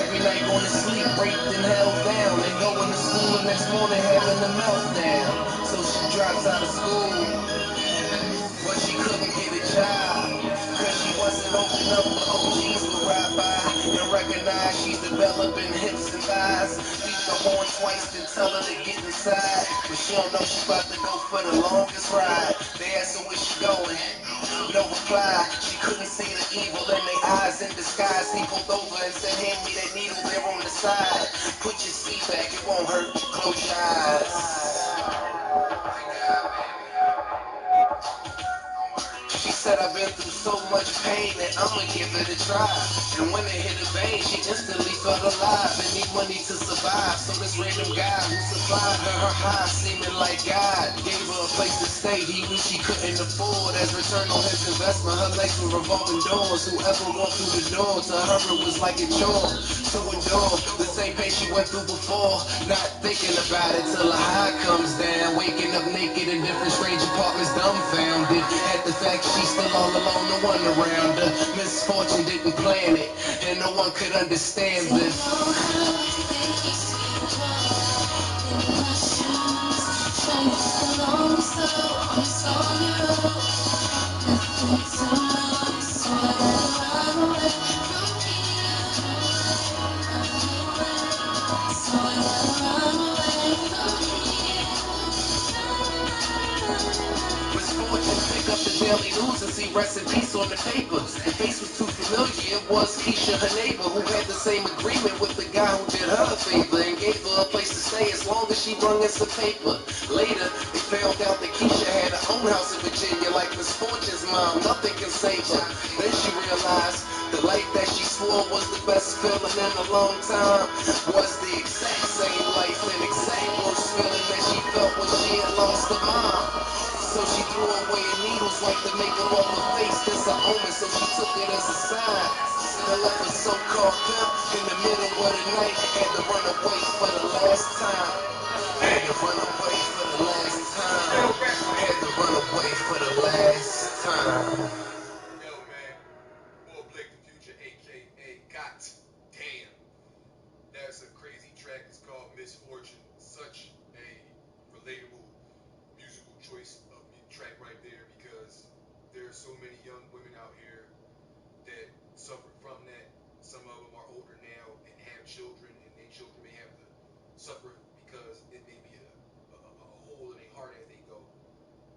Every night going to sleep, raped and held down, and going to school the next morning having a meltdown. So she drops out of school, but she couldn't get a job, cause she wasn't old enough for OGs to ride by and recognize she's developing hips and thighs. Beat the horn twice, then tell her to get inside, but she don't know she's about to go for the longest ride. They asked her where she going, no reply. She couldn't see the evil in their eyes in disguise. He pulled over and said, hand me that needle there on the side. Put your seat back, it won't hurt, close your eyes. She said, I've been through so much pain that I'ma give it a try. And when it hit her vein, she instantly felt alive and need money to survive. So this random guy who supplied her high, seeming like God, gave her a place to stay he knew she couldn't afford. As return on his investment, her legs were revolving doors. Whoever walked through the door, to her it was like a chore to endure the same pain she went through before. Not thinking about it till a high comes down. Waking up naked in different strange apartments, dumbfounded at the fact she's still all alone, no one around her. Misfortune didn't plan it, and no one could understand this. Misfortune pick up the daily news and see rest in peace on the paper. The face was too familiar, it was Keisha, her neighbor, who had the same agreement with the guy who did her a favor and gave her a place to stay as long as she brung in some paper. Later, they found out that Keisha had her own house in Virginia like Misfortune's mom, nothing can save her. Then she realized the life that she swore was the best feeling in a long time was the exact same life and exact worst feeling that she felt when she had lost her mom. So she threw away her needles like the makeup off her face. This a omen, so she took it as a sign. They left her so-called pimp in the middle of the night. Had to run away for the last time. Had to run away for the last time. Had to run away for the last time. Yo, man. Boy Blake the Future, a.k.a. God Damn. That's a crazy track. It's called Misfortune. Such a relatable musical choice of track right there, because there are so many young women out here that suffer from that. Some of them are older now and have children, and their children may have to suffer because it may be a hole in their heart as they go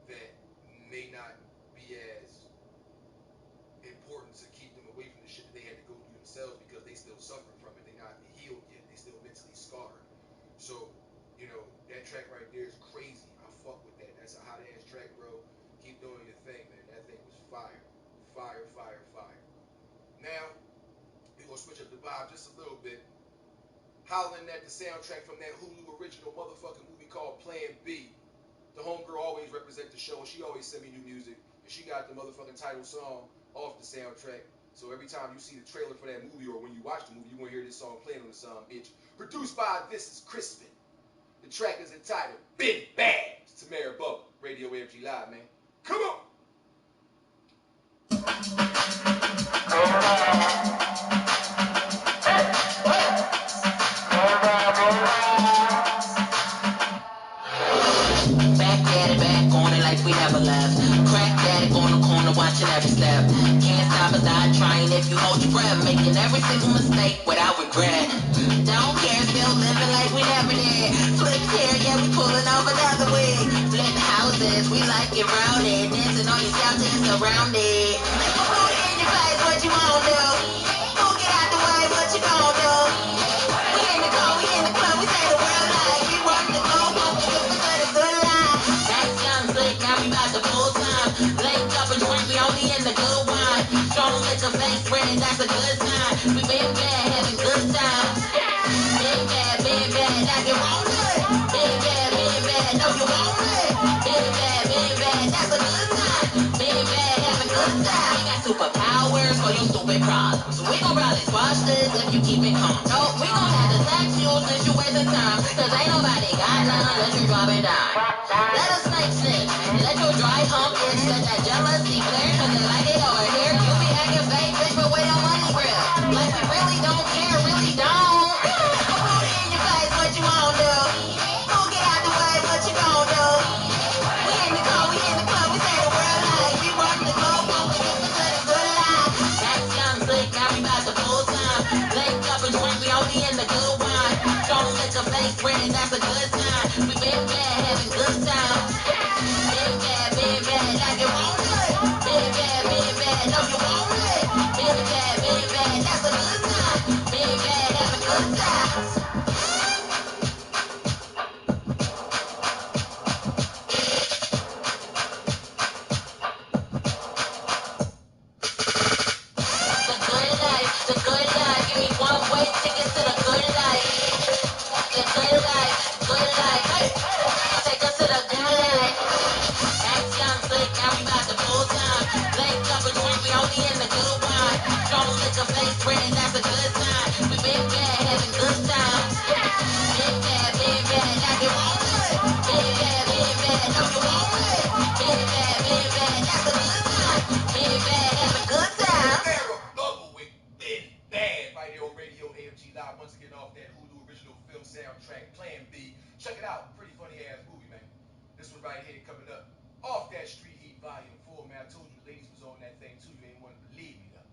that may not be as important to keep them away from the shit that they had to go through themselves, because they still suffer from it. They're not healed yet. They still mentally scarred. So, you know, that track right there is crazy. I fuck with that. That's a hot ass track, bro. Keep doing your thing, man. That thing was fire. Fire, fire, fire. Now, we're gonna switch up the vibe just a little bit. Hollering at the soundtrack from that Hulu original motherfucking movie called Plan B. The homegirl always represent the show, and she always send me new music. And she got the motherfucking title song off the soundtrack. So every time you see the trailer for that movie, or when you watch the movie, you gonna hear this song playing on the song, bitch. Produced by This Is Crispin. The track is entitled Been Bad. It's Tamara Bubba, Radio AFG Live, man. Come on! Back at it, back on it like we never left. Crack addict on the corner, watching every step. Can't stop us, not trying if you hold your breath. Making every single mistake without regret. Don't care, still living like we never did. Flip here, yeah, we pulling over the other way. Flip houses, we like it rounded. Dancing on your couch and surrounded. Who in your face, what you wanna do? Who get out the way, what you gonna do? We in the car, we in the club, we say the world like we run the globe, hope you for the good life. That's young slick, now we about to full time. Link up and drink, we only in the good wine. Strong liquor, face red, that's a good sign. We been bad, having good times. Been bad, now you want it. Been bad, know you want it. Been bad, that's a good sign. Been bad, having good times. We got superpowers for your stupid problems. We gon' probably squash this if you keep it calm. No, we gon' have to tax you since you wasting time. Cause ain't nobody got none unless you drop it down. Let a snake snitch, let your dry hump itch, let that jealousy flare, cause they like it face red, that's a good sign. We been bad, having good times. Been bad, like you want it. Been bad, know you want it. Been bad, that's a good sign. Been bad, having good times. The good life, give me one-way tickets to the good life. The good life, hey. Take us to the good life. Ask young slick, now we about to full time. Late couple drink, we only in the good wine. Don't lick a face red, that's a good sign. We been bad, having good times. Been bad, like you want it. Been bad, know you want it. Been bad, that's a good sign. Been bad, having good times. Bubble with Been Bad right here on Radio AFG Live. Once again off that Hulu original film soundtrack, Plan B. Check it out. Pretty funny ass movie, man. This one right here coming up off that Street Heat Volume 4, man. I told you the ladies was on that thing too. You ain't want to believe me though.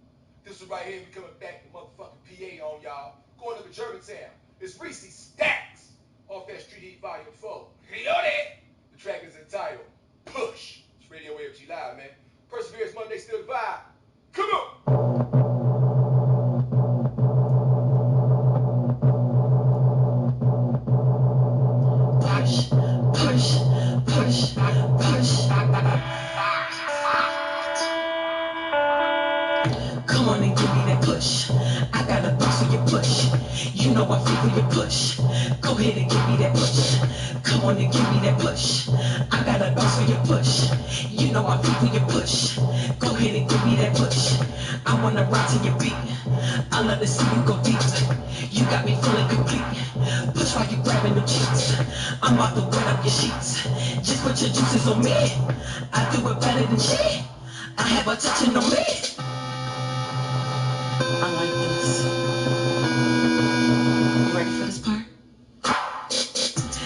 This one right here, we coming back to motherfucking PA on y'all. Going up to Germantown. It's Reese Stacks off that Street Heat Volume 4. Reloaded. The track is entitled Push. It's Radio AFG Live, man. Perseverance Monday, still the vibe. Come on. Come on and give me that push. I got a box for your push. You know I feel for your push. Go ahead and give me that push. Come on and give me that push. I got a box for your push. You know I feel for your push. Go ahead and give me that push. I wanna ride to your beat. I love to see you go deep. You got me feeling complete. Push while you grabbing the cheeks. I'm about to wet up your sheets. Just put your juices on me. I do it better than shit. I have a touching on me. I like this. You ready for this part?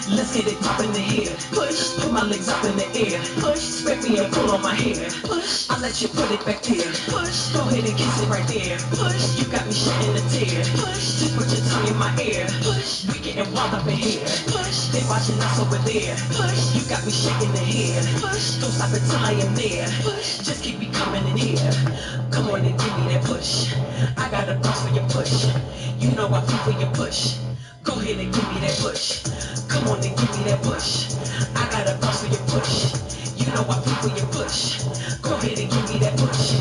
Let's get it poppin' in here. Push, put my legs up in the air. Push, spread me and pull on my hair. Push, I'll let you put it back there. Push, go ahead and kiss it right there. Push, you got me shedding a tear. Push, just put your tongue in my ear. Push, we getting wild up in here. Push, they watching us over there. Push, you got me shaking the head. Push, don't stop until I am there. Push, just keep me coming in here. Come on and give me that push. I got a box for your push. You know I feel for your push. Go ahead and give me that push. Come on and give me that push. I got a box for your push. You know I feel for your push. Go ahead and give me that push.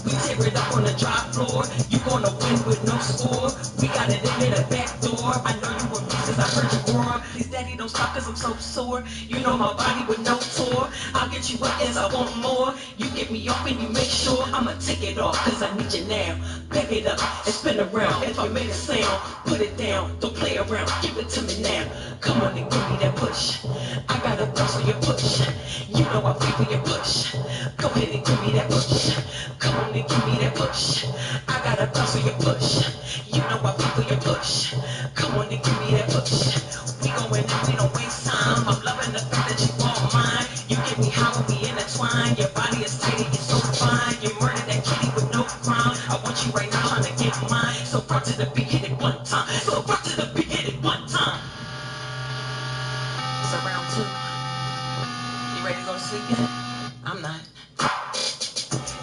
We tear it up on the drop floor. You gonna win with no score. We got it in the back door. I know you were me since I heard you roar. Please daddy don't stop cause I'm so sore. You know my body with no tour. I'll get you up as I want more. You get me off and you make sure I'ma take it off cause I need you now. Back it up and spin around. If I make a sound, put it down. Don't play around. Give it to me now. Come on and give me that push. I got a box for your push. You know I feel for your push. Go ahead and give me that push. Come on and give me that push. I got a box for your push. You know I feel for your push. Come on and give me that push. We going in, we don't waste time. I'm loving the fact that you all mine. You get me how we intertwine. Your body is tight, it's so fine. You murder that kitty with no crime. I want you right now trying to get mine. So rock to the beat, hit it one time. So rock to the beat, hit it one time. It's a round two. You ready to go to sleep yet? I'm not.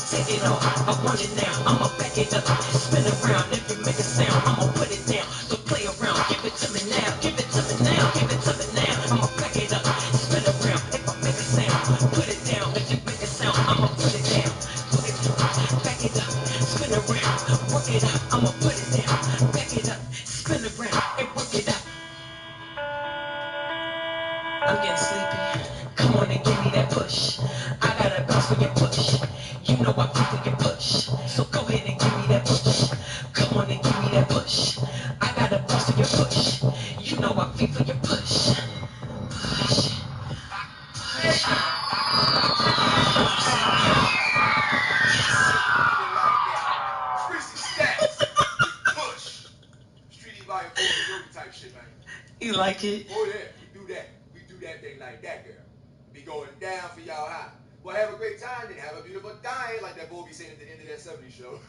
Take it off, I want it now. I'ma back it up, spin around. If you make a sound, I'ma put it down. So play around, give it to me now. Give it to me now, give it to me now. I'ma back it up, spin around. If I make a sound, put it down. If you make a sound, I'ma put it down. Put it down, back it up, spin around. Work it up, I'ma put it down. Back it up, spin around, and work it up. I'm getting sleepy. Come on and give me that push. I got a bounce for your push. You know I feel for your push. So go ahead and give me that push. Come on and give me that push. I got a bounce for your push. You know I feel for your push. Push. Push. Reese Stacks. Push. Street Heat Volume 4 type shit, man. You like it? Oh yeah, we do that. We do that thing like that, girl. Be going down for y'all high. Well, have a great time then. Have a beautiful time, like that boy be saying at the end of that 70s show.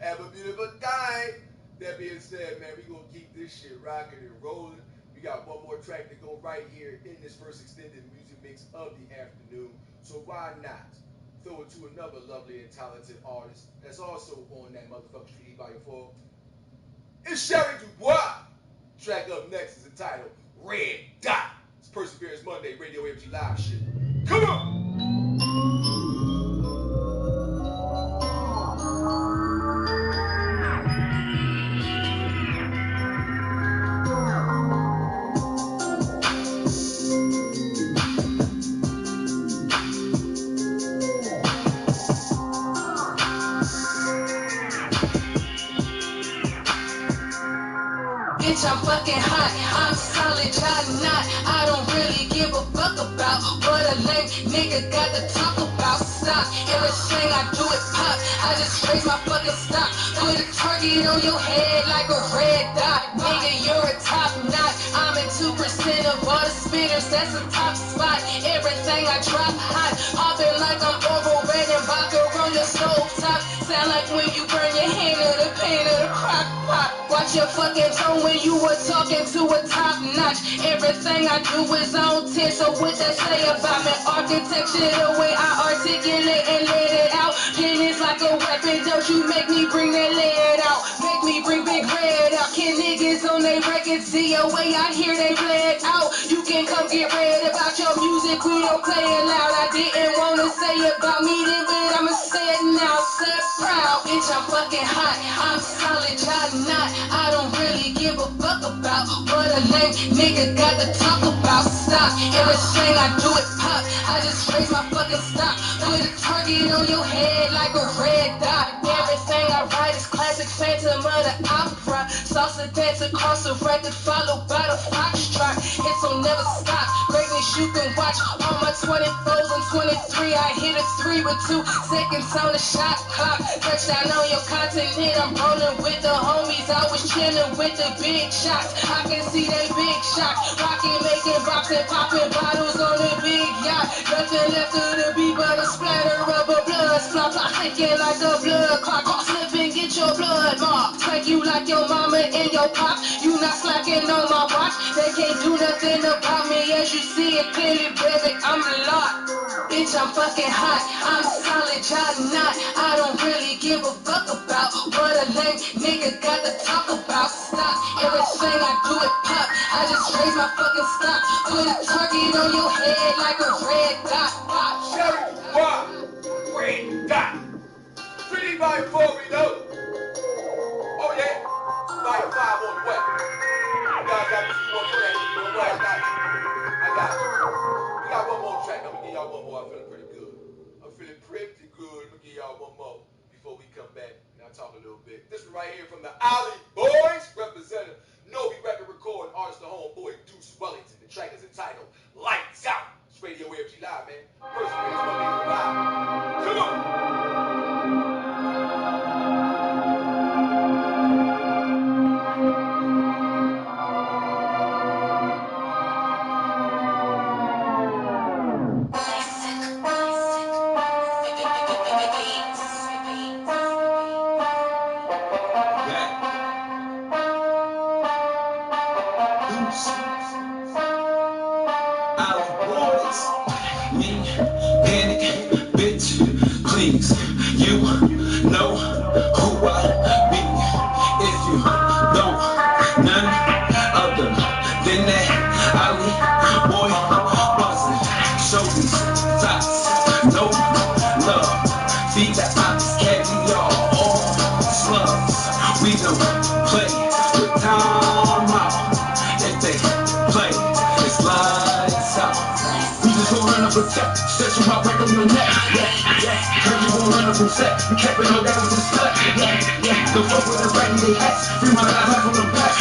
Have a beautiful time. That being said, man, we gonna keep this shit rocking and rolling. We got one more track to go right here in this first extended music mix of the afternoon. So why not throw it to another lovely and talented artist that's also on that motherfucking Street Volume 4. It's Sherry Dubois. Track up next is entitled Red Dot. It's Perseverance Monday, Radio AFG Live shit. Come on! Bitch, I'm fucking hot, I'm solid, y'all not. I don't really give a fuck about what a lame nigga got to talk about. Stop, everything I do it pop. I just raise my fucking stock. Put a target on your head like a red dot. Nigga, you're a top knot. I'm in 2% of all the spinners, that's a top spot. Everything I drop hot, popping like I'm over red and vodka on your stove top. Sound like when you burn your hand or the pain of the crock pot. Watch your fucking tone when you were talking to a top notch. Everything I do is on 10, so what that say about me? Architecture, the way I articulate and let it out. Pen is like a weapon, don't you make me bring that lead out. Make me bring big red out. Can niggas on they records see your way I hear they bled out? You can come get read about your music, we don't play it loud. I didn't wanna say about me then, but I'ma say it now. Say it proud, bitch, I'm fucking hot. I'm solid, y'all not. I don't really give a fuck about what a lame nigga got to talk about. Stop, everything I do it pop. I just raise my fucking stock. Put a target on your head like a red dot. Everything I write is classic, Phantom of the Opera. Salsa dance across the record, followed by the foxtrot. Hits will never stop. Greatness you can watch on my 24s and 23. I hit a 3 with 2 seconds on the shot clock. Touchdown on your continent. I'm rolling with the homies. I was chilling with the big shots. I can see they big shots. Rockin', making box and popping bottles on the big yacht. Nothing left of the beat but a splatter of a blood splot. Ticking like a blood clock. Slip and get your blood marked. Spank you like your mama and your pop. You not slacking on my watch. They can't do nothing about me as you see it clearly, baby. I'm locked. Bitch, I'm fucking hot. I'm solid, y'all not. I don't really give a fuck about what a lame nigga got to talk about. Stop, everything I do it pop. I just raise my fucking stock. Put a target on your head like a red dot. Sherry Dubois, Red Dot. Street Volume 4 reload. Oh yeah, Volume 5 on the way. You guys got this one track. I got it. We got one more track. I'm gonna give y'all one more. I'm feeling pretty good. I'm feeling pretty good. I'm gonna give y'all one more before we come back and I'll talk a little bit. This one right here from the Alley Boys, representative Novi Record Recording artist, the homeboy Deuce Wellington. The track is entitled Lights Out. It's Radio AFG Live, man. Perseverance Monday live. Come on. Please, you know who I be. If you don't, none other than that alley boy buzzing. Show these thoughts, no love. Feed the ops, caviar, all slugs. We don't play with time out. If they play, it's lights out. We just gon' run up a set, set you out right on your neck. Heard you gon' run up from set, you kept it on that was a slut. Don't fuck with the right in they hats, free my guys out from the back.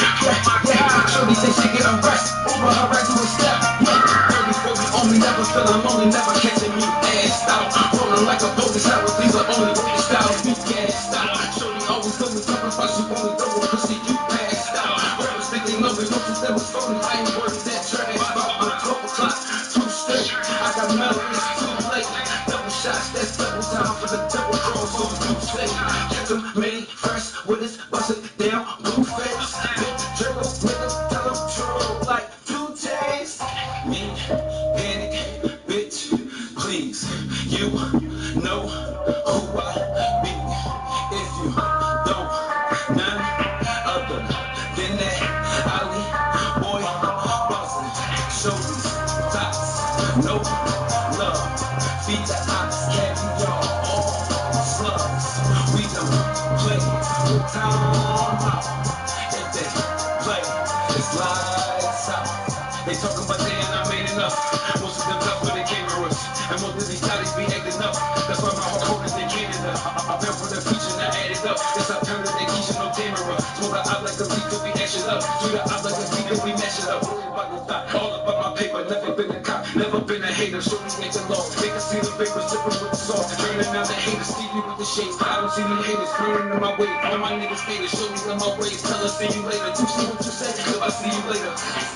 Shorty say she get undressed, over her right to a step. 30-40 on me, never feeling lonely, never catching me assed out. Rolling like a boat, this hours, these are only way styles, we gassed out. Shorty always go with something, but she only go with pussy, you passed out. Rappers think they know me, don't you never phony, I ain't worth that trash. About 12 o'clock, too straight, I got melodies too late. Double shots, that's double time for the double draw, so you say. Get them made fresh with his bust it down, blue face. Big dribble, nigga, tell him troll like Been that alley, boy, buzzing, shoulders, thoughts, no love. Feed the ox, caviar, all slugs. We don't play with time out. If they play, it's lights out. They talking about they and I made enough. Most of them tough with the cameras, and most of these thotties be acting up. That's why my whole is in Canada. I been for the feature, now add it up. It's a turn that they keep no camera. Smoke it out like a beat, could be action up. Shoot it out like a beat, could we mash it up. Worry about the thought, all about my paper. Never been a cop, never been a hater. Show me ain't the law. They can see the paper slipping with the salt. Turning out the haters, see me with the shades. I don't see them haters burning in my way. All my niggas haters, show me on my ways. Tell us see you later. You see what you say, cause I see you later.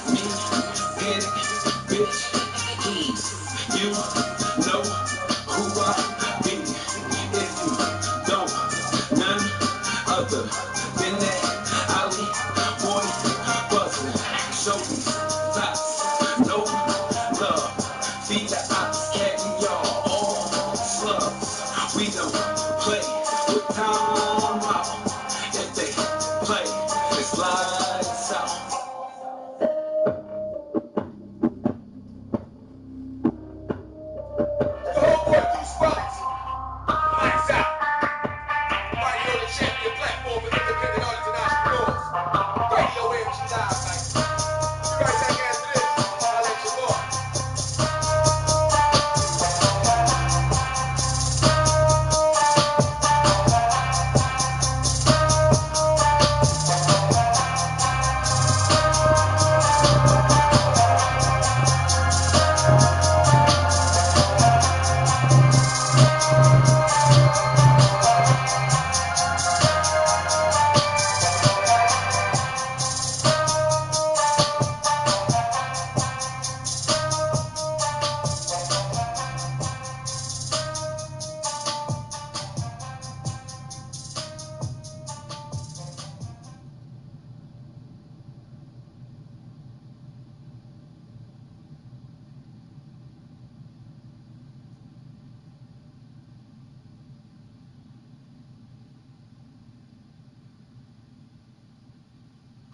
Me, panic, bitch, please. You know who I be. If you don't, none other than that alley boy buzzing. Shoulders, thoughts, no love. Feed the ox, caviar, all slugs. We don't play with time out. If they play, it's lights out. The whole boy Goose Rollins. Lights out. Right here on the champion platform for independent artists and entrepreneurs. Radio AFG Live, man. You guys back after this. I'll let you go.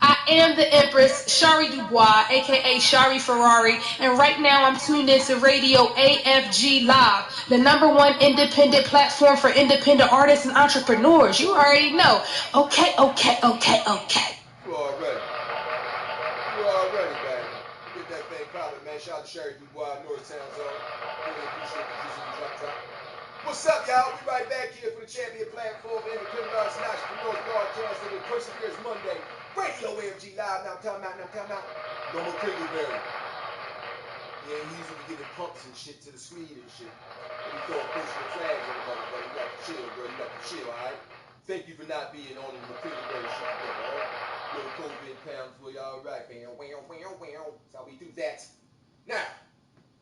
I am the Empress, Shari Dubois, aka Shari Ferrari, and right now I'm tuned into Radio AFG Live, the #1 independent platform for independent artists and entrepreneurs. You already know. Okay. You already. You already, man. Get that thing poppin', man. Shout out to Sherry Dubois, Norristown Zone. Really appreciate the juicy drop. What's up, y'all? We right back here for the champion platform for independent artists and entrepreneurs broadcasting with Perseverance Monday. Radio AFG Live. Now I'm coming out. No more Kringleberry. Yeah, he usually be giving pumps and shit to the screen and shit. And he throwing personal flags on the motherfucker. You got to chill, bro. You got to chill, alright? Thank you for not being on the Kringleberry shit today, alright? Little COVID pounds for y'all, right, man? That's how we do that. Now,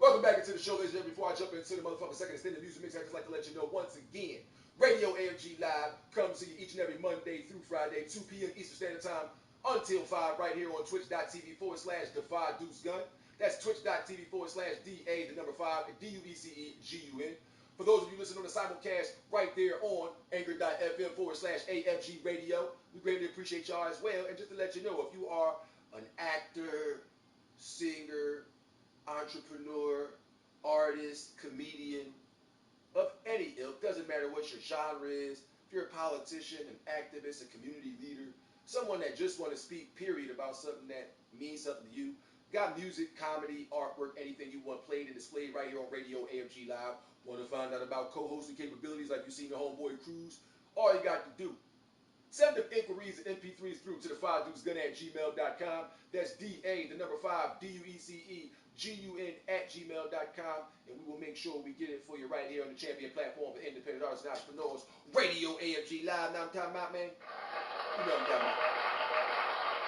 welcome back into the show, ladies and gentlemen. Before I jump into the motherfucking second extended music mix, I'd just like to let you know once again, Radio AFG Live comes to you each and every Monday through Friday, 2 p.m. Eastern Standard Time until 5, right here on twitch.tv/Defy Deuce Gun. That's twitch.tv/DA, the number 5, DUECEGUN. For those of you listening on the simulcast right there on anchor.fm/AFG Radio, we greatly appreciate y'all as well. And just to let you know, if you are an actor, singer, entrepreneur, artist, comedian, of any ilk, doesn't matter what your genre is, if you're a politician, an activist, a community leader, someone that just want to speak, period, about something that means something to you, got music, comedy, artwork, anything you want played and displayed right here on Radio AFG Live, want to find out about co-hosting capabilities like you've seen the Homeboy Cruise, all you got to do, send them inquiries and MP3s through to the 5deucegun@gmail.com. That's DA, the number 5, DUECEGUN@gmail.com. And we will make sure we get it for you right here on the champion platform for independent artists and entrepreneurs, Radio AFG Live. Now I'm talking about, man. You know what I'm talking about.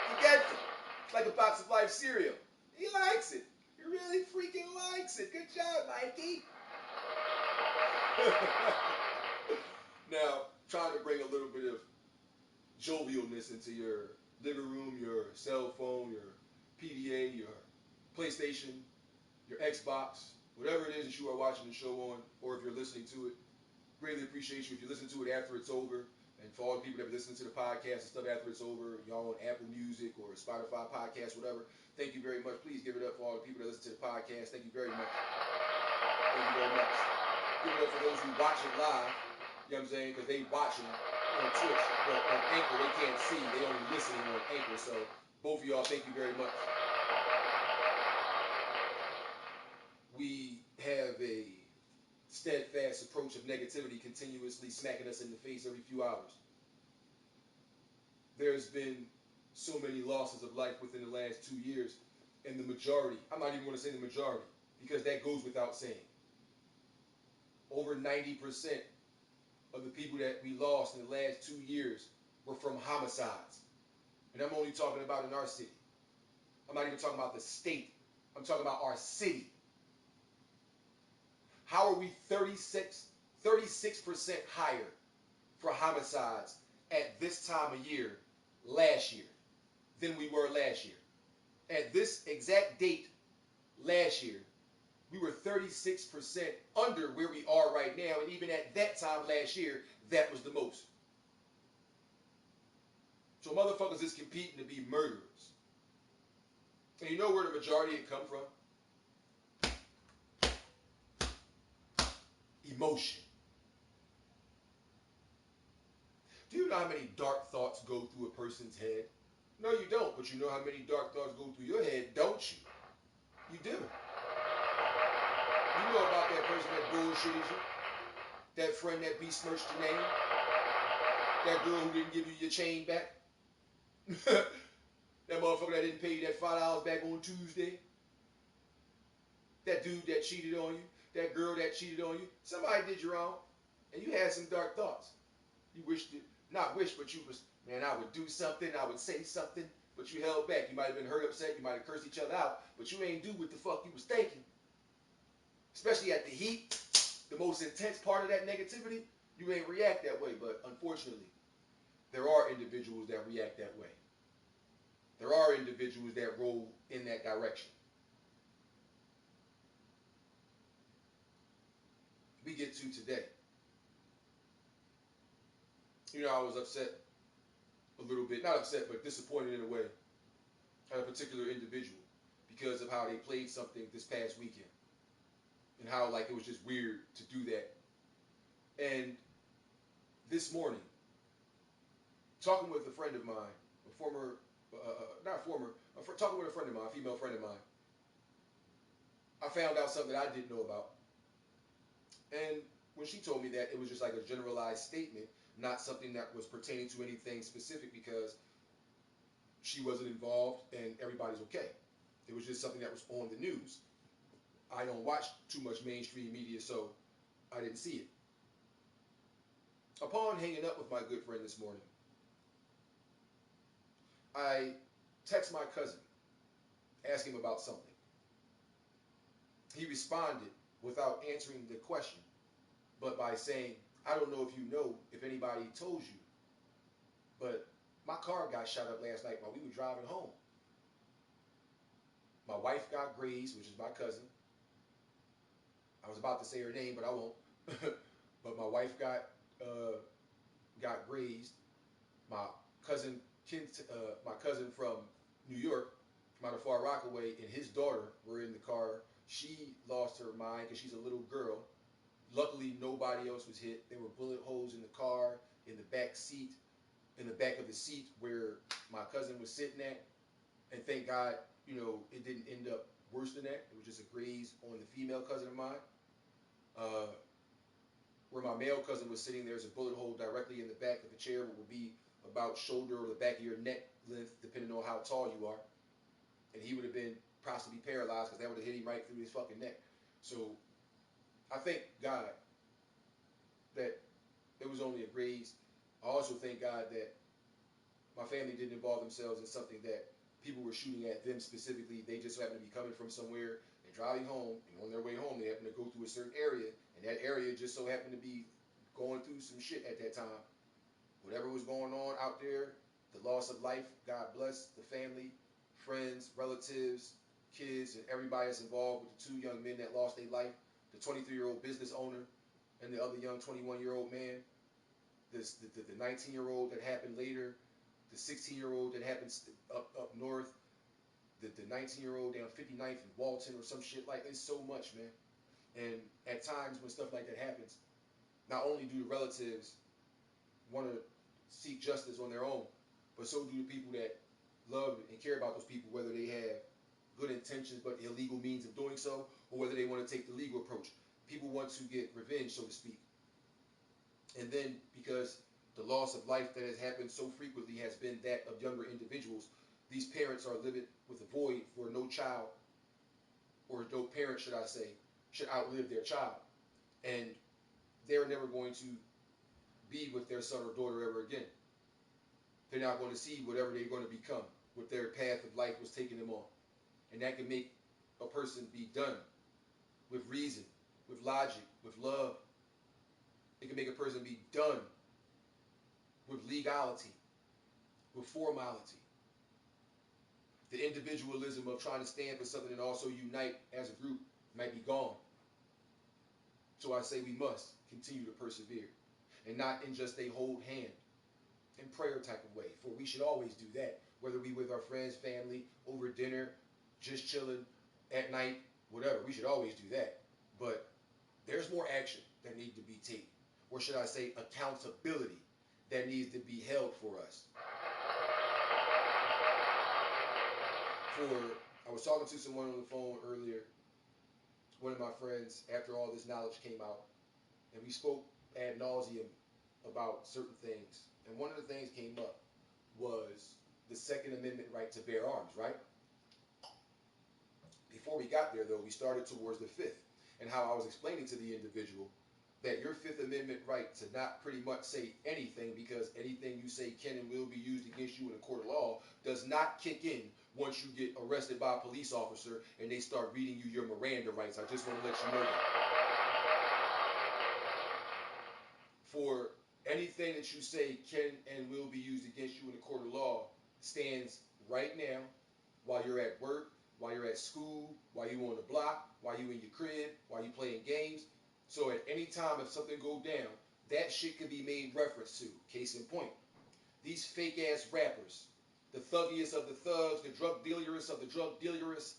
He gets it. It's like a box of life cereal. He likes it. He really freaking likes it. Good job, Mikey. Now, trying to bring a little bit of jovialness into your living room, your cell phone, your PDA, your PlayStation, your Xbox, whatever it is that you are watching the show on, or if you're listening to it. Greatly appreciate you if you listen to it after it's over And for all the people that listen to the podcast and stuff after it's over, y'all on Apple Music or Spotify podcast, whatever, thank you very much. Please give it up for all the people that listen to the podcast. Thank you very much. Thank you very much. Give it up for those who watch it live. You know what I'm saying? Because they watching on Twitch, but on Anchor they can't see. They only listening on Anchor. So both of y'all, thank you very much. We have a steadfast approach of negativity continuously smacking us in the face every few hours. There's been so many losses of life within the last 2 years, and the majority, I'm not even going to say the majority, because that goes without saying. Over 90% of the people that we lost in the last 2 years were from homicides. And I'm only talking about in our city. I'm not even talking about the state. I'm talking about our city. How are we 36% higher for homicides at this time of year last year than we were last year? At this exact date last year, we were 36% under where we are right now, and even at that time last year, that was the most. So motherfuckers is competing to be murderers. And you know where the majority had come from? Emotion. Do you know how many dark thoughts go through a person's head? No, you don't, but you know how many dark thoughts go through your head, don't you? You do. You know about that person that bullshitted you, that friend that besmirched your name, that girl who didn't give you your chain back, that motherfucker that didn't pay you that $5 back on Tuesday, that dude that cheated on you, that girl that cheated on you. Somebody did you wrong, and you had some dark thoughts. You wished it, not wish, but you was, man, I would do something, I would say something, but you held back. You might have been hurt, upset, you might have cursed each other out, but you ain't do what the fuck you was thinking. Especially at the heat, the most intense part of that negativity, you ain't react that way. But unfortunately, there are individuals that react that way. There are individuals that roll in that direction. We get to today. You know, I was upset a little bit, not upset, but disappointed in a way at a particular individual because of how they played something this past weekend. And how, like, it was just weird to do that. And this morning, talking with a friend of mine, a former, talking with a friend of mine, a female friend of mine, I found out something that I didn't know about. And when she told me that, it was just like a generalized statement, not something that was pertaining to anything specific because she wasn't involved and everybody's okay. It was just something that was on the news. I don't watch too much mainstream media, so I didn't see it. Upon hanging up with my good friend this morning, I text my cousin, asking him about something. He responded without answering the question, but by saying, I don't know if you know, if anybody told you, but my car got shot up last night while we were driving home. My wife got grazed, which is my cousin. I was about to say her name, but I won't. But my wife got grazed. My cousin from New York, from out of Far Rockaway, and his daughter were in the car. She lost her mind because she's a little girl. Luckily, nobody else was hit. There were bullet holes in the car, in the back seat, in the back of the seat where my cousin was sitting at. And thank God, you know, it didn't end up worse than that. It was just a graze on the female cousin of mine. Where my male cousin was sitting, there's a bullet hole directly in the back of the chair, what would be about shoulder or the back of your neck length, depending on how tall you are. And he would have been possibly paralyzed because that would have hit him right through his fucking neck. So I thank God that it was only a graze. I also thank God that my family didn't involve themselves in something that people were shooting at them specifically. They just happened to be coming from somewhere and driving home, and on their way home they happened to go through a certain area, and that area just so happened to be going through some shit at that time. Whatever was going on out there, the loss of life, God bless the family, friends, relatives, kids, and everybody that's involved with the two young men that lost their life, the 23-year-old business owner and the other young 21-year-old man. the 19-year-old that happened later, the 16-year-old that happened up north, the 19-year-old down 59th in Walton or some shit like. It's so much, man. And at times when stuff like that happens, not only do the relatives want to seek justice on their own, but so do the people that love and care about those people, whether they have good intentions but illegal means of doing so, or whether they want to take the legal approach. People want to get revenge, so to speak. And then because the loss of life that has happened so frequently has been that of younger individuals, these parents are living with a void for no child, or no parent, should I say, should outlive their child. And they're never going to be with their son or daughter ever again. They're not going to see whatever they're going to become, what their path of life was taking them on. And that can make a person be done with reason, with logic, with love. It can make a person be done with legality, with formality. The individualism of trying to stand for something and also unite as a group might be gone. So I say we must continue to persevere, and not in just a hold hand in prayer type of way, for we should always do that, whether we with our friends, family, over dinner, just chilling at night, whatever. We should always do that. But there's more action that needs to be taken, or should I say accountability that needs to be held for us. I was talking to someone on the phone earlier, one of my friends, after all this knowledge came out, and we spoke ad nauseum about certain things. And one of the things came up was the Second Amendment right to bear arms, right? Before we got there, though, we started towards the Fifth, and how I was explaining to the individual that your Fifth Amendment right to not pretty much say anything, because anything you say can and will be used against you in a court of law, does not kick in once you get arrested by a police officer and they start reading you your Miranda rights. I just want to let you know that. For anything that you say can and will be used against you in a court of law stands right now, while you're at work, while you're at school, while you're on the block, while you're in your crib, while you're playing games. So at any time, if something go down, that shit can be made reference to. Case in point, these fake ass rappers, the thuggiest of the thugs, the drug dealerest of the drug dealerest,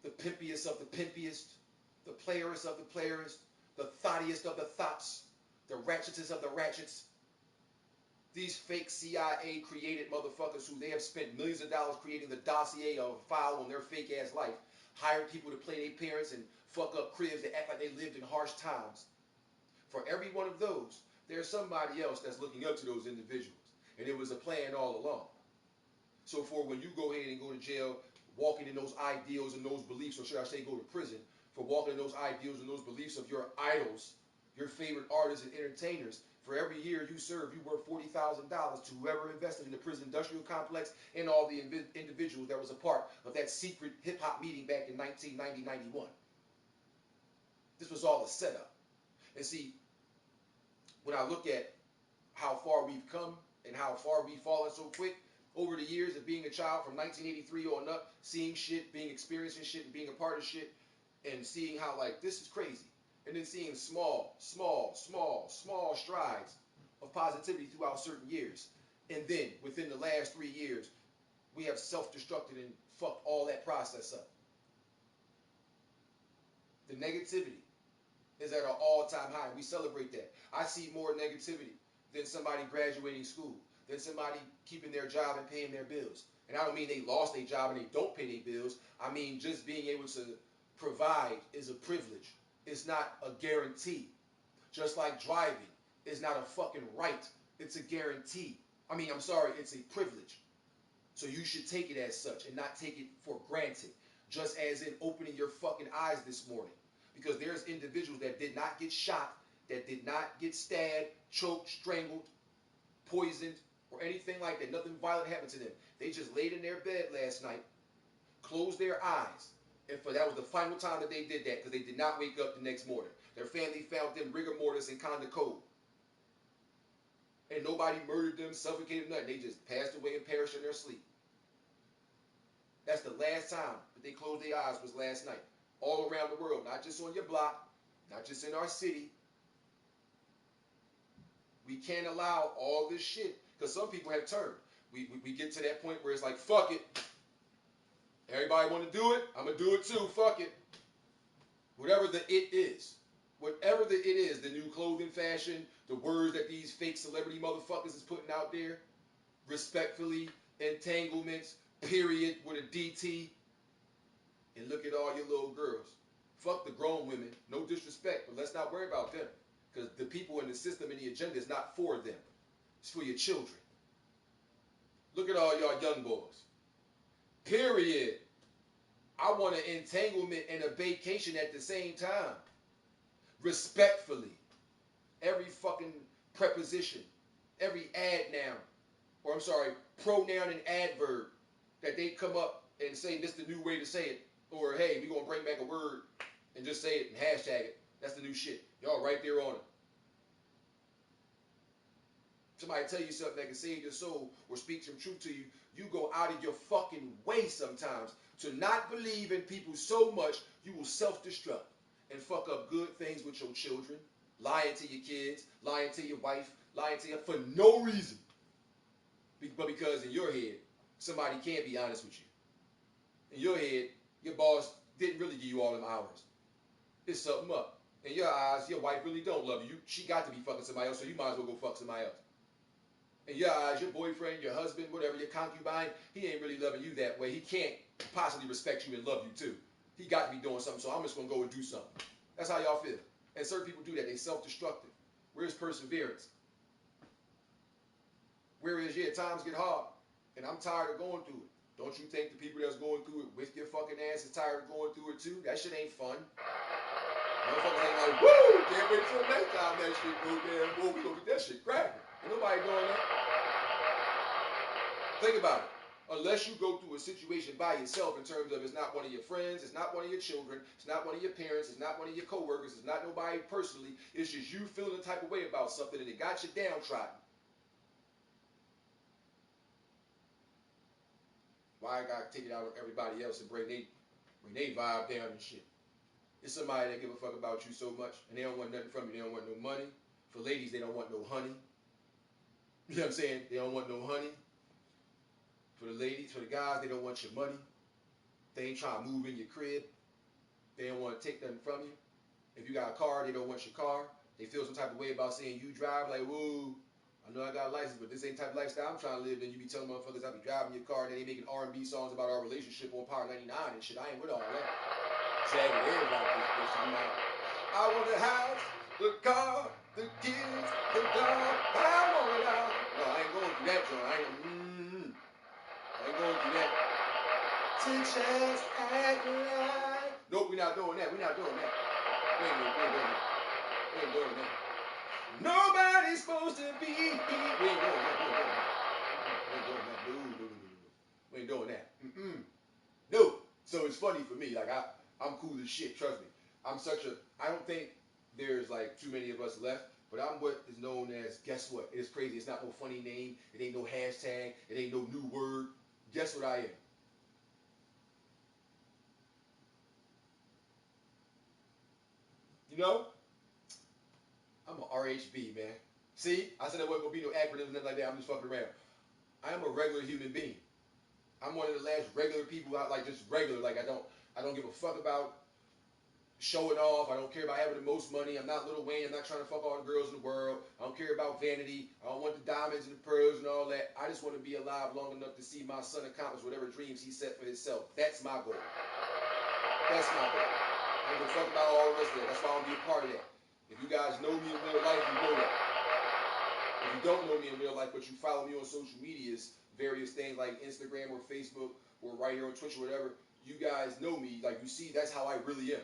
the pimpiest of the pimpiest, the playerest of the players, the thottiest of the thots, the ratchetest of the ratchets. These fake CIA created motherfuckers who they have spent millions of dollars creating the dossier of a file on their fake ass life, hired people to play their parents and fuck up cribs that act like they lived in harsh times. For every one of those, there's somebody else that's looking up to those individuals. And it was a plan all along. So for when you go ahead and go to jail, walking in those ideals and those beliefs, or should I say go to prison, for walking in those ideals and those beliefs of your idols, your favorite artists and entertainers, for every year you serve, you worth $40,000 to whoever invested in the prison industrial complex and all the individuals that was a part of that secret hip-hop meeting back in 1990-91. This was all a setup. And see, when I look at how far we've come and how far we've fallen so quick over the years of being a child from 1983 on up, seeing shit, being experiencing shit, and being a part of shit, and seeing how, like, this is crazy. And then seeing small strides of positivity throughout certain years. And then, within the last 3 years, we have self-destructed and fucked all that process up. The negativity is at an all-time high. We celebrate that. I see more negativity than somebody graduating school, than somebody keeping their job and paying their bills. And I don't mean they lost their job and they don't pay their bills. I mean just being able to provide is a privilege. It's not a guarantee. Just like driving is not a fucking right. It's a guarantee. It's a privilege. So you should take it as such and not take it for granted. Just as in opening your fucking eyes this morning. Because there's individuals that did not get shot, that did not get stabbed, choked, strangled, poisoned, or anything like that. Nothing violent happened to them. They just laid in their bed last night, closed their eyes, and that was the final time that they did that, because they did not wake up the next morning. Their family found them rigor mortis and kind of cold. And nobody murdered them, suffocated, nothing. They just passed away and perished in their sleep. That's the last time that they closed their eyes, was last night. All around the world, not just on your block, not just in our city. We can't allow all this shit, because some people have turned. We get to that point where it's like, fuck it. Everybody want to do it, I'm going to do it too, fuck it. Whatever the it is. Whatever the it is, the new clothing fashion, the words that these fake celebrity motherfuckers is putting out there, respectfully, entanglements, period, with a DT. And look at all your little girls. Fuck the grown women, no disrespect, but let's not worry about them. Because the people in the system and the agenda is not for them. It's for your children. Look at all y'all young boys. Period. I want an entanglement and a vacation at the same time. Respectfully. Every fucking preposition, every adnoun, or I'm sorry, pronoun and adverb that they come up and say this the new way to say it, or hey, we gonna bring back a word and just say it and hashtag it. That's the new shit. Y'all right there on it. Somebody tell you something that can save your soul or speak some truth to you, you go out of your fucking way sometimes to not believe in people so much you will self-destruct and fuck up good things with your children, lying to your kids, lying to your wife, lying to you for no reason. But because in your head, somebody can't be honest with you. In your head, your boss didn't really give you all them hours. It's something up. In your eyes, your wife really don't love you. She got to be fucking somebody else, so you might as well go fuck somebody else. In your eyes, your boyfriend, your husband, whatever, your concubine, he ain't really loving you that way. He can't possibly respect you and love you too. He got to be doing something, so I'm just going to go and do something. That's how y'all feel. And certain people do that. They self-destructive. Where's perseverance? Whereas, yeah, times get hard, and I'm tired of going through it. Don't you think the people that's going through it with your fucking ass is tired of going through it too? That shit ain't fun. Motherfuckers ain't like, woo, can't wait till next time that shit go down. Boy, we gonna get that shit cracking. Ain't nobody doing that. Think about it. Unless you go through a situation by yourself in terms of it's not one of your friends, it's not one of your children, it's not one of your parents, it's not one of your coworkers, it's not nobody personally, it's just you feeling the type of way about something and it got you downtrodden. Why I gotta take it out on everybody else and bring they vibe down and shit? It's somebody that give a fuck about you so much and they don't want nothing from you. They don't want no money. For ladies, they don't want no honey. You know what I'm saying? They don't want no honey. For the ladies, for the guys, they don't want your money. They ain't trying to move in your crib. They don't want to take nothing from you. If you got a car, they don't want your car. They feel some type of way about seeing you drive, like, whoa, I know I got a license, but this ain't the type of lifestyle I'm trying to live. Then you be telling motherfuckers I be driving your car, and then they making R&B songs about our relationship on Power 99 and shit. I ain't with all that. Sagging everybody this shit. I want the house, the car, the kids, the dog. I want it all. No, I ain't going through that, John. I ain't going through that. To just act like. Nope, we're not doing that. We're not doing that. We ain't doing that. We ain't doing that. Nobody's supposed to be here. We ain't doing that. We ain't doing that. We ain't doing that. No. We ain't doing that. No. So it's funny for me. Like I'm cool as shit. Trust me. I don't think there's like too many of us left. But I'm what is known as, guess what? It's crazy. It's not no funny name. It ain't no hashtag. It ain't no new word. Guess what I am? You know? I'm a RHB, man. See? I said there wasn't going to be no acronyms and nothing like that. I'm just fucking around. I am a regular human being. I'm one of the last regular people out, like just regular. Like I don't give a fuck about showing off. I don't care about having the most money. I'm not Lil Wayne. I'm not trying to fuck all the girls in the world. I don't care about vanity. I don't want the diamonds and the pearls and all that. I just want to be alive long enough to see my son accomplish whatever dreams he set for himself. That's my goal. That's my goal. I don't give a fuck about all the rest of that. That's why I want to be a part of that. If you guys know me in real life, you know that. If you don't know me in real life, but you follow me on social medias, various things like Instagram or Facebook or right here on Twitch or whatever, you guys know me. Like you see, that's how I really am.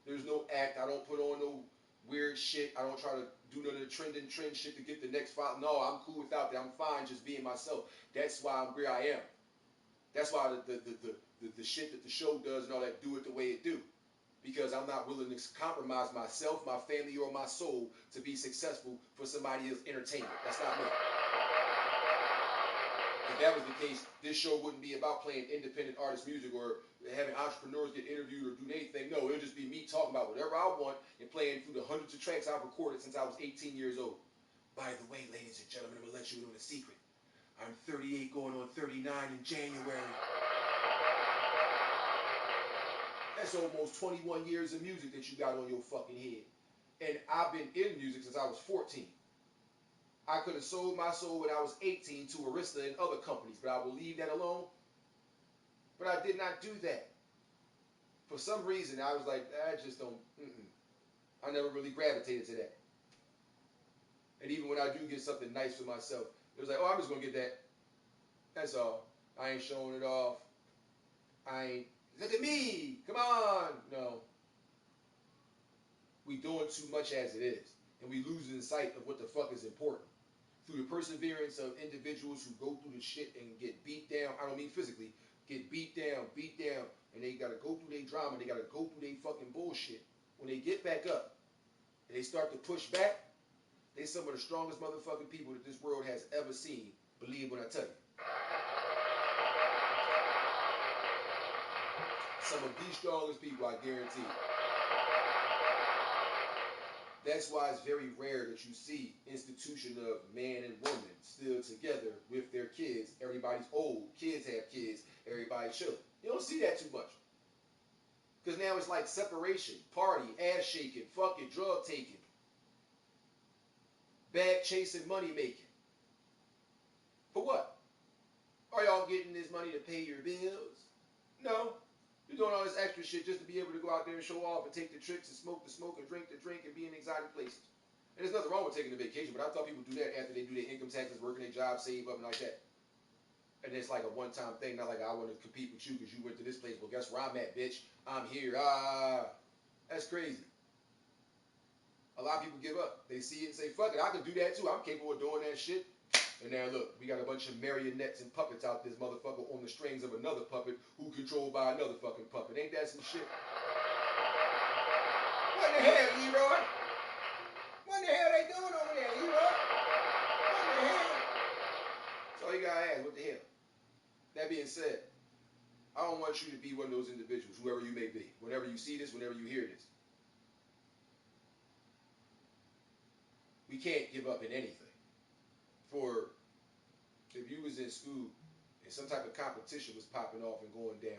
There's no act. I don't put on no weird shit. I don't try to do none of the trend shit to get the next follow. No, I'm cool without that. I'm fine just being myself. That's why I'm where I am. That's why the shit that the show does and all that, do it the way it do. Because I'm not willing to compromise myself, my family, or my soul to be successful for somebody else's entertainment. That's not me. If that was the case, this show wouldn't be about playing independent artist music or having entrepreneurs get interviewed or do anything. No, it would just be me talking about whatever I want and playing through the hundreds of tracks I've recorded since I was 18 years old. By the way, ladies and gentlemen, I'm going to let you in on a secret. I'm 38 going on 39 in January. That's almost 21 years of music that you got on your fucking head. And I've been in music since I was 14. I could have sold my soul when I was 18 to Arista and other companies, but I will leave that alone. But I did not do that. For some reason, I was like, I just don't, I never really gravitated to that. And even when I do get something nice for myself, it was like, oh, I'm just going to get that. That's all. I ain't showing it off. I ain't, look at me, come on. No. We doing too much as it is. And we losing sight of what the fuck is important. Through the perseverance of individuals who go through the shit and get beat down, I don't mean physically, get beat down, and they gotta go through their drama, they gotta go through their fucking bullshit. When they get back up and they start to push back, they some of the strongest motherfucking people that this world has ever seen. Believe when I tell you. Some of the strongest people, I guarantee. That's why it's very rare that you see institution of man and woman still together with their kids. Everybody's old. Kids have kids. Everybody's children. You don't see that too much. Because now it's like separation, party, ass shaking, fucking drug taking, bag chasing, money making. For what? Are y'all getting this money to pay your bills? No. You're doing all this extra shit just to be able to go out there and show off and take the tricks and smoke the smoke and drink the drink and be in exotic places. And there's nothing wrong with taking a vacation, but I thought people do that after they do their income taxes, working their job, save up and like that. And it's like a one-time thing, not like I want to compete with you because you went to this place. Well, guess where I'm at, bitch? I'm here. That's crazy. A lot of people give up. They see it and say, fuck it, I can do that too. I'm capable of doing that shit. And now look, we got a bunch of marionettes and puppets out this motherfucker on the strings of another puppet who controlled by another fucking puppet. Ain't that some shit? What in the hell, Leroy? What in the hell they doing over there, Leroy? What in the hell? That's all you gotta ask, what the hell? That being said, I don't want you to be one of those individuals, whoever you may be, whenever you see this, whenever you hear this. We can't give up in anything. For if you was in school and some type of competition was popping off and going down,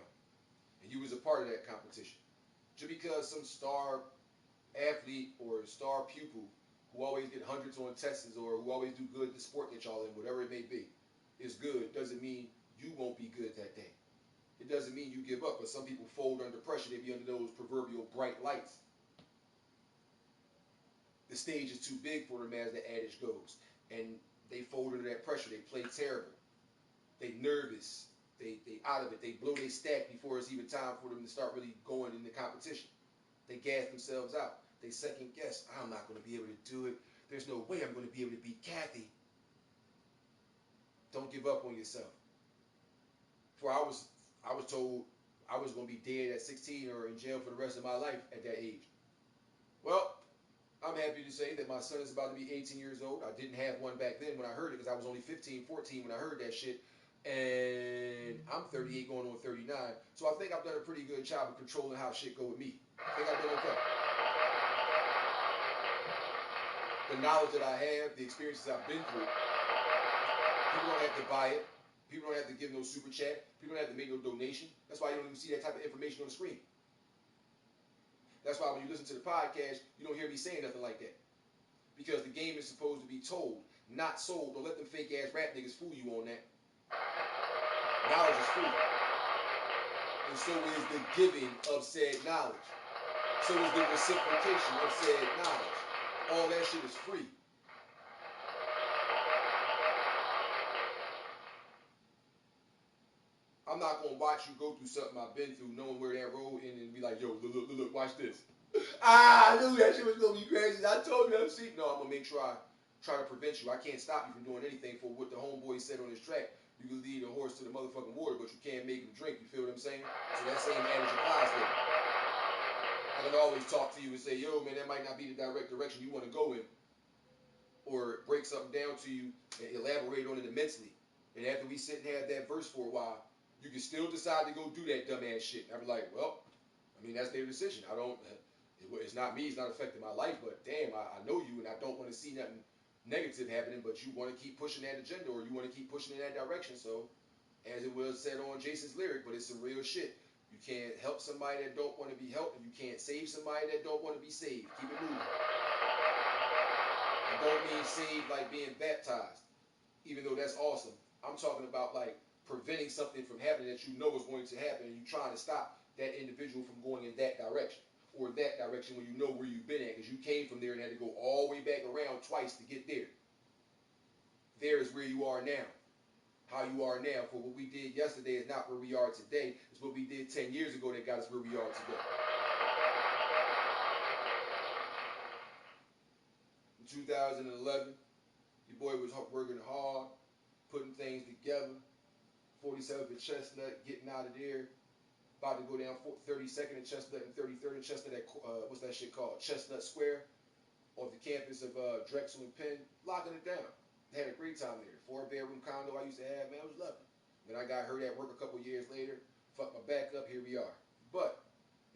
and you was a part of that competition, just because some star athlete or star pupil who always get hundreds on tests or who always do good at the sport that y'all in, whatever it may be, is good, doesn't mean you won't be good that day. It doesn't mean you give up, but some people fold under pressure. They be under those proverbial bright lights. The stage is too big for them, as the adage goes. And they fold under that pressure. They play terrible. They nervous. They out of it. They blow their stack before it's even time for them to start really going in the competition. They gas themselves out. They second guess. I'm not going to be able to do it. There's no way I'm going to be able to beat Kathy. Don't give up on yourself. For I was told I was going to be dead at 16 or in jail for the rest of my life at that age. Well, I'm happy to say that my son is about to be 18 years old. I didn't have one back then when I heard it because I was only 15, 14 when I heard that shit. And I'm 38 going on 39. So I think I've done a pretty good job of controlling how shit go with me. I think I've done okay. The knowledge that I have, the experiences I've been through, people don't have to buy it. People don't have to give no super chat. People don't have to make no donation. That's why you don't even see that type of information on the screen. That's why when you listen to the podcast, you don't hear me saying nothing like that. Because the game is supposed to be told, not sold. Don't let them fake ass rap niggas fool you on that. Knowledge is free. And so is the giving of said knowledge. So is the reciprocation of said knowledge. All that shit is free. I'm not going to watch you go through something I've been through, knowing where that road ended, and be like, yo, look, watch this. I knew that shit was going to be crazy. I told you I'm sick. No, I'm going to make sure I try to prevent you. I can't stop you from doing anything for what the homeboy said on his track. You can lead a horse to the motherfucking water, but you can't make him drink. You feel what I'm saying? So that same adage applies there. I can always talk to you and say, yo, man, that might not be the direct direction you want to go in. Or break something down to you and elaborate on it immensely. And after we sit and have that verse for a while, you can still decide to go do that dumbass shit. And I'd be like, well, I mean, that's their decision. It's not me, it's not affecting my life, but damn, I know you and I don't want to see nothing negative happening, but you want to keep pushing that agenda or you want to keep pushing in that direction. So, as it was said on Jason's lyric, but it's some real shit. You can't help somebody that don't want to be helped, and you can't save somebody that don't want to be saved. Keep it moving. I don't mean saved like being baptized, even though that's awesome. I'm talking about like preventing something from happening that you know is going to happen, and you trying to stop that individual from going in that direction or that direction when you know where you've been at, because you came from there and had to go all the way back around twice to get there. There is where you are now. How you are now. For what we did yesterday is not where we are today. It's what we did 10 years ago that got us where we are today. In 2011, your boy was working hard, putting things together. 47th and Chestnut, getting out of there. About to go down 32nd and Chestnut and 33rd and Chestnut at, what's that shit called? Chestnut Square, off the campus of Drexel and Penn, locking it down. Had a great time there. 4-bedroom condo I used to have, man, it was lovely. Then I got hurt at work a couple years later, fucked my back up, here we are. But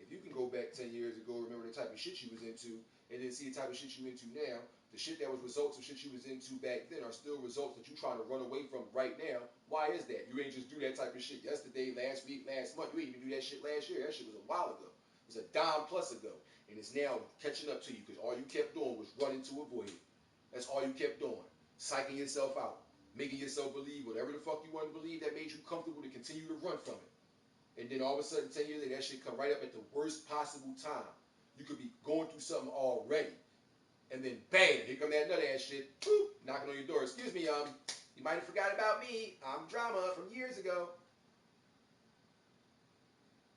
if you can go back 10 years ago, remember the type of shit you was into, and then see the type of shit you into now, the shit that was results of shit you was into back then are still results that you trying to run away from right now. Why is that? You ain't just do that type of shit yesterday, last week, last month. You ain't even do that shit last year. That shit was a while ago. It was a dime plus ago. And it's now catching up to you because all you kept doing was running to avoid it. That's all you kept doing. Psyching yourself out. Making yourself believe whatever the fuck you want to believe that made you comfortable to continue to run from it. And then all of a sudden, 10 years later, that shit come right up at the worst possible time. You could be going through something already. And then, bam, here come that nut ass shit, boop, knocking on your door. Excuse me, you might have forgot about me. I'm Drama from years ago.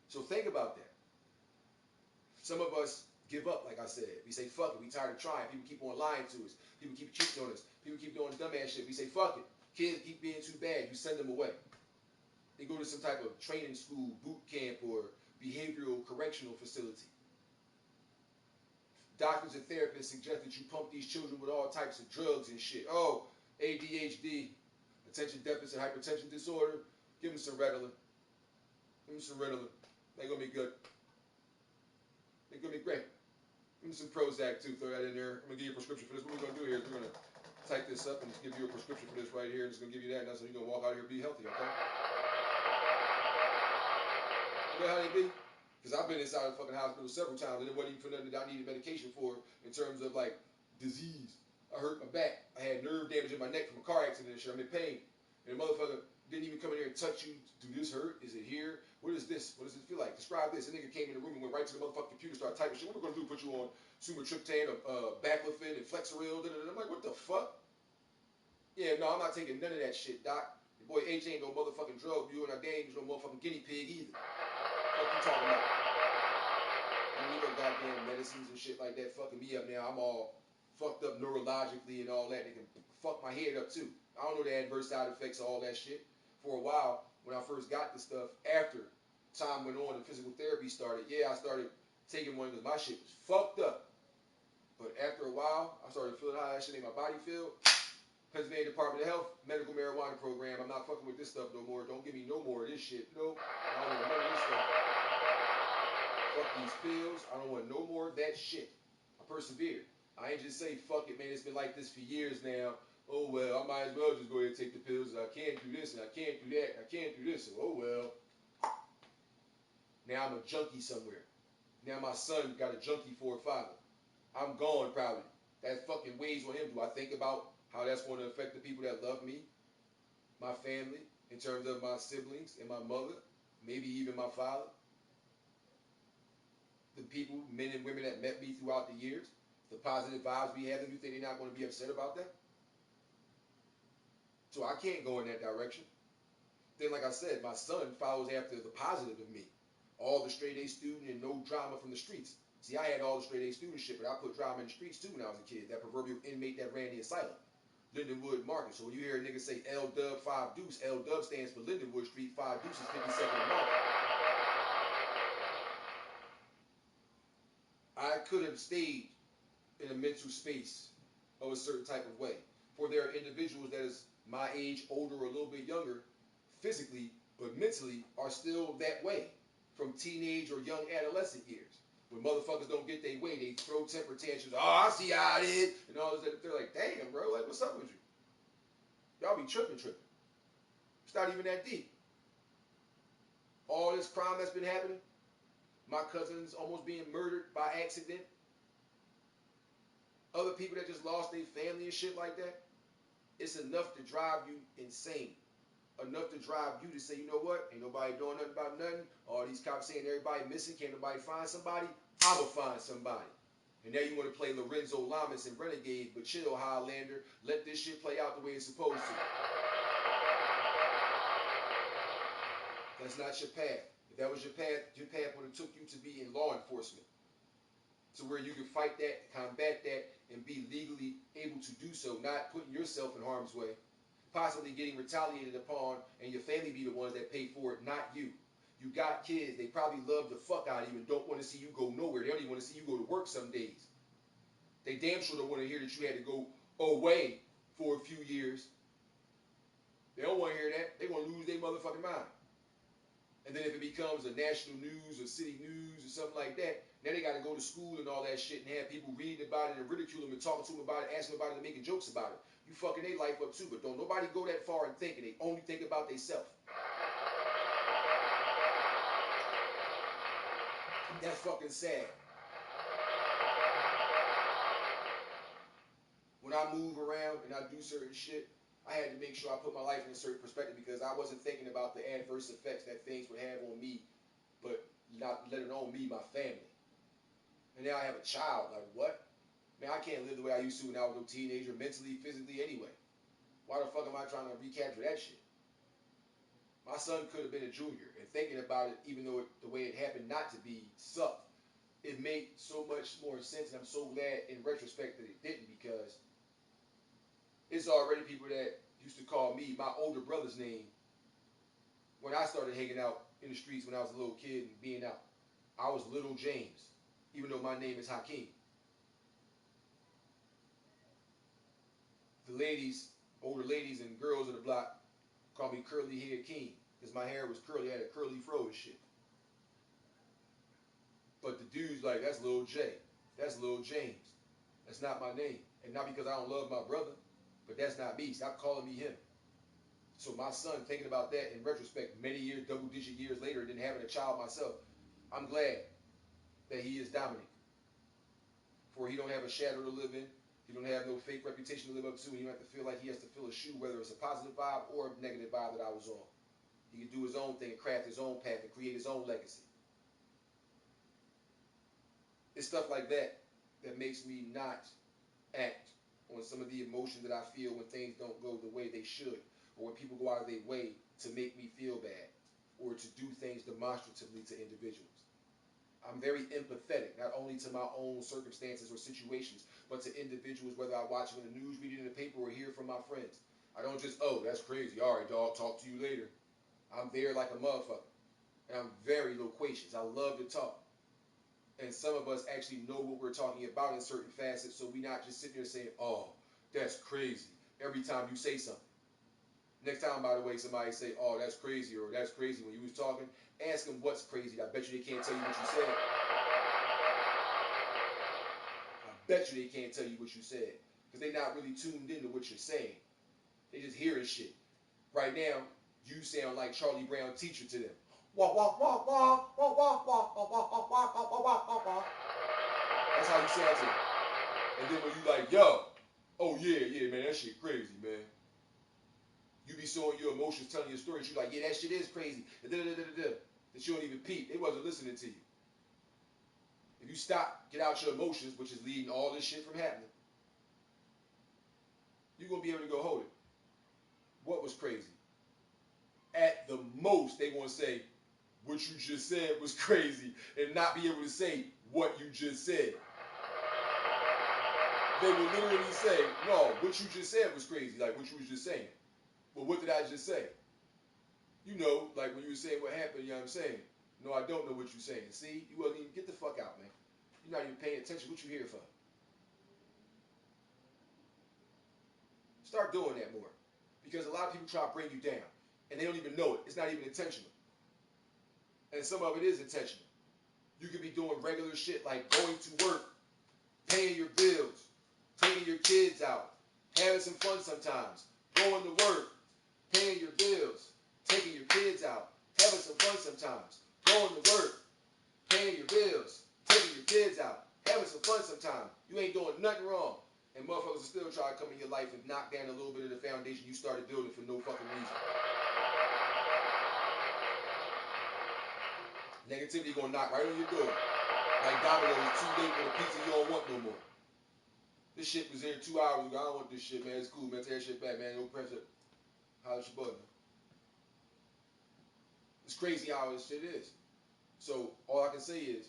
So think about that. Some of us give up, like I said. We say, fuck it, we tired of trying. People keep on lying to us. People keep cheating on us. People keep doing dumbass shit. We say, fuck it. Kids keep being too bad. You send them away. They go to some type of training school, boot camp, or behavioral correctional facility. Doctors and therapists suggest that you pump these children with all types of drugs and shit. Oh, ADHD, attention deficit hypertension disorder. Give them some Ritalin. Give them some Ritalin. They're going to be good. They're going to be great. Give them some Prozac too. Throw that in there. I'm going to give you a prescription for this. What we're going to do here is we're going to type this up and just give you a prescription for this right here. It's going to give you that, and that's how you're going to walk out of here and be healthy, okay? You know how they be? Because I've been inside the fucking hospital several times, and it wasn't even for nothing that I needed medication for in terms of like disease. I hurt my back. I had nerve damage in my neck from a car accident and shit. I'm in pain. And the motherfucker didn't even come in here and touch you. Do this hurt? Is it here? What is this? What does it feel like? Describe this. A nigga came in the room and went right to the motherfucking computer, started typing shit. What we're gonna do? Put you on sumatriptan, baclofen, and Flexeril. I'm like, what the fuck? Yeah, no, I'm not taking none of that shit, doc. Your boy H ain't no motherfucking drug mule, and I ain't no motherfucking guinea pig either. What you talking about? I need no goddamn medicines and shit like that fucking me up now. I'm all fucked up neurologically and all that. They can fuck my head up too. I don't know the adverse side effects of all that shit. For a while, when I first got the stuff, after time went on and physical therapy started, yeah, I started taking one because my shit was fucked up. But after a while, I started feeling how that shit made my body feel. Pennsylvania Department of Health, medical marijuana program. I'm not fucking with this stuff no more. Don't give me no more of this shit. Nope. I don't want none of this stuff. Fuck these pills. I don't want no more of that shit. I persevered. I ain't just say, fuck it, man, it's been like this for years now. Oh, well, I might as well just go ahead and take the pills. I can't do this, and I can't do that, and I can't do this. So, oh, well. Now I'm a junkie somewhere. Now my son got a junkie for a father. I'm gone, probably. That fucking weighs on him. Do I think about how that's going to affect the people that love me, my family, in terms of my siblings and my mother, maybe even my father? The people, men and women that met me throughout the years, the positive vibes we have, and you think they're not going to be upset about that? So I can't go in that direction. Then, like I said, my son follows after the positive of me. All the straight A student and no drama from the streets. See, I had all the straight A student shit, but I put drama in the streets too when I was a kid. That proverbial inmate that ran the asylum. Lindenwood Market. So when you hear a nigga say L-Dub 5 Deuce, L-Dub stands for Lindenwood Street, 5 Deuce is 52nd Market. I could have stayed in a mental space of a certain type of way. For there are individuals that is my age, older, or a little bit younger, physically, but mentally are still that way from teenage or young adolescent years. When motherfuckers don't get their way, they throw temper tantrums. Oh, I see how it is. And all this. They're like, damn, bro, like, what's up with you? Y'all be tripping. It's not even that deep. All this crime that's been happening, my cousins almost being murdered by accident, other people that just lost their family and shit like that, it's enough to drive you insane. Enough to drive you to say, you know what, ain't nobody doing nothing about nothing. All these cops saying everybody missing, can't nobody find somebody? I'ma find somebody. And now you want to play Lorenzo Lamas and Renegade, but chill, Highlander. Let this shit play out the way it's supposed to. That's not your path. If that was your path would have took you to be in law enforcement. To where you can fight that, combat that, and be legally able to do so, not putting yourself in harm's way, possibly getting retaliated upon, and your family be the ones that pay for it, not you. You got kids, they probably love the fuck out of you and don't want to see you go nowhere. They don't even want to see you go to work some days. They damn sure don't want to hear that you had to go away for a few years. They don't want to hear that. They're going to lose their motherfucking mind. And then if it becomes a national news or city news or something like that, then they got to go to school and all that shit and have people reading about it and ridiculing them and talking to them about it, asking about it and making jokes about it. You fucking their life up too, but don't nobody go that far and thinking. They only think about themselves. That's fucking sad. When I move around and I do certain shit, I had to make sure I put my life in a certain perspective because I wasn't thinking about the adverse effects that things would have on me, but not let alone me, my family. And now I have a child. Like, what? Man, I can't live the way I used to when I was a teenager, mentally, physically, anyway. Why the fuck am I trying to recapture that shit? My son could have been a junior, and thinking about it, even though the way it happened not to be sucked, it made so much more sense, and I'm so glad in retrospect that it didn't, because it's already people that used to call me my older brother's name when I started hanging out in the streets when I was a little kid and being out. I was Little James, even though my name is Hakeem. The ladies, older ladies and girls of the block call me Curly Hair King because my hair was curly, I had a curly fro and shit. But the dudes like, that's Lil J, that's Lil James. That's not my name. And not because I don't love my brother, but that's not me. Stop calling me him. So my son, thinking about that in retrospect, many years, double-digit years later, and then having a child myself, I'm glad that he is Dominic. For he don't have a shadow to live in. He don't have no fake reputation to live up to. And he don't have to feel like he has to fill a shoe, whether it's a positive vibe or a negative vibe that I was on. He can do his own thing, craft his own path, and create his own legacy. It's stuff like that that makes me not act on some of the emotion that I feel when things don't go the way they should, or when people go out of their way to make me feel bad, or to do things demonstratively to individuals. I'm very empathetic, not only to my own circumstances or situations, but to individuals, whether I watch them in the news, read it in the paper, or hear from my friends. I don't just, oh, that's crazy. All right, dog, talk to you later. I'm there like a motherfucker. And I'm very loquacious. I love to talk. And some of us actually know what we're talking about in certain facets, so we're not just sitting there saying, oh, that's crazy, every time you say something. Next time, by the way, somebody say, oh, that's crazy, or that's crazy when you was talking, ask them what's crazy. I bet you they can't tell you what you said. I bet you they can't tell you what you said, because they're not really tuned into what you're saying. They just hearing shit. Right now, you sound like Charlie Brown teacher to them. Wah, wah, wah, wah, wah, wah, wah, wah, wah, wah, wah, wah, wah, wah, wah. That's how you sound to them. And then when you like, yo, oh yeah, man, that shit crazy, man. You be showing your emotions, telling your stories. You like, yeah, that shit is crazy. That you don't even peep. They wasn't listening to you. If you stop, get out your emotions, which is leading all this shit from happening, you're going to be able to go hold it. What was crazy? At the most, they going to say, what you just said was crazy, and not be able to say what you just said. They will literally say, no, what you just said was crazy, like what you was just saying. Well, what did I just say? You know, like when you were saying what happened, you know what I'm saying? No, I don't know what you're saying. See, you wasn't even, get the fuck out, man. You're not even paying attention. What you here for? Start doing that more. Because a lot of people try to bring you down, and they don't even know it. It's not even intentional. And some of it is intentional. You could be doing regular shit like going to work, paying your bills, taking your kids out, having some fun sometimes, going to work, paying your bills, taking your kids out, having some fun sometimes, going to work, paying your bills, taking your kids out, having some fun sometimes. You ain't doing nothing wrong. And motherfuckers will still try to come in your life and knock down a little bit of the foundation you started building for no fucking reason. Negativity gonna knock right on your door. Like Domino's, too late for the pizza you don't want no more. This shit was here 2 hours ago. I don't want this shit, man. It's cool, man. Take that shit back, man. No pressure. Holla at your button. It's crazy how this shit is. So all I can say is,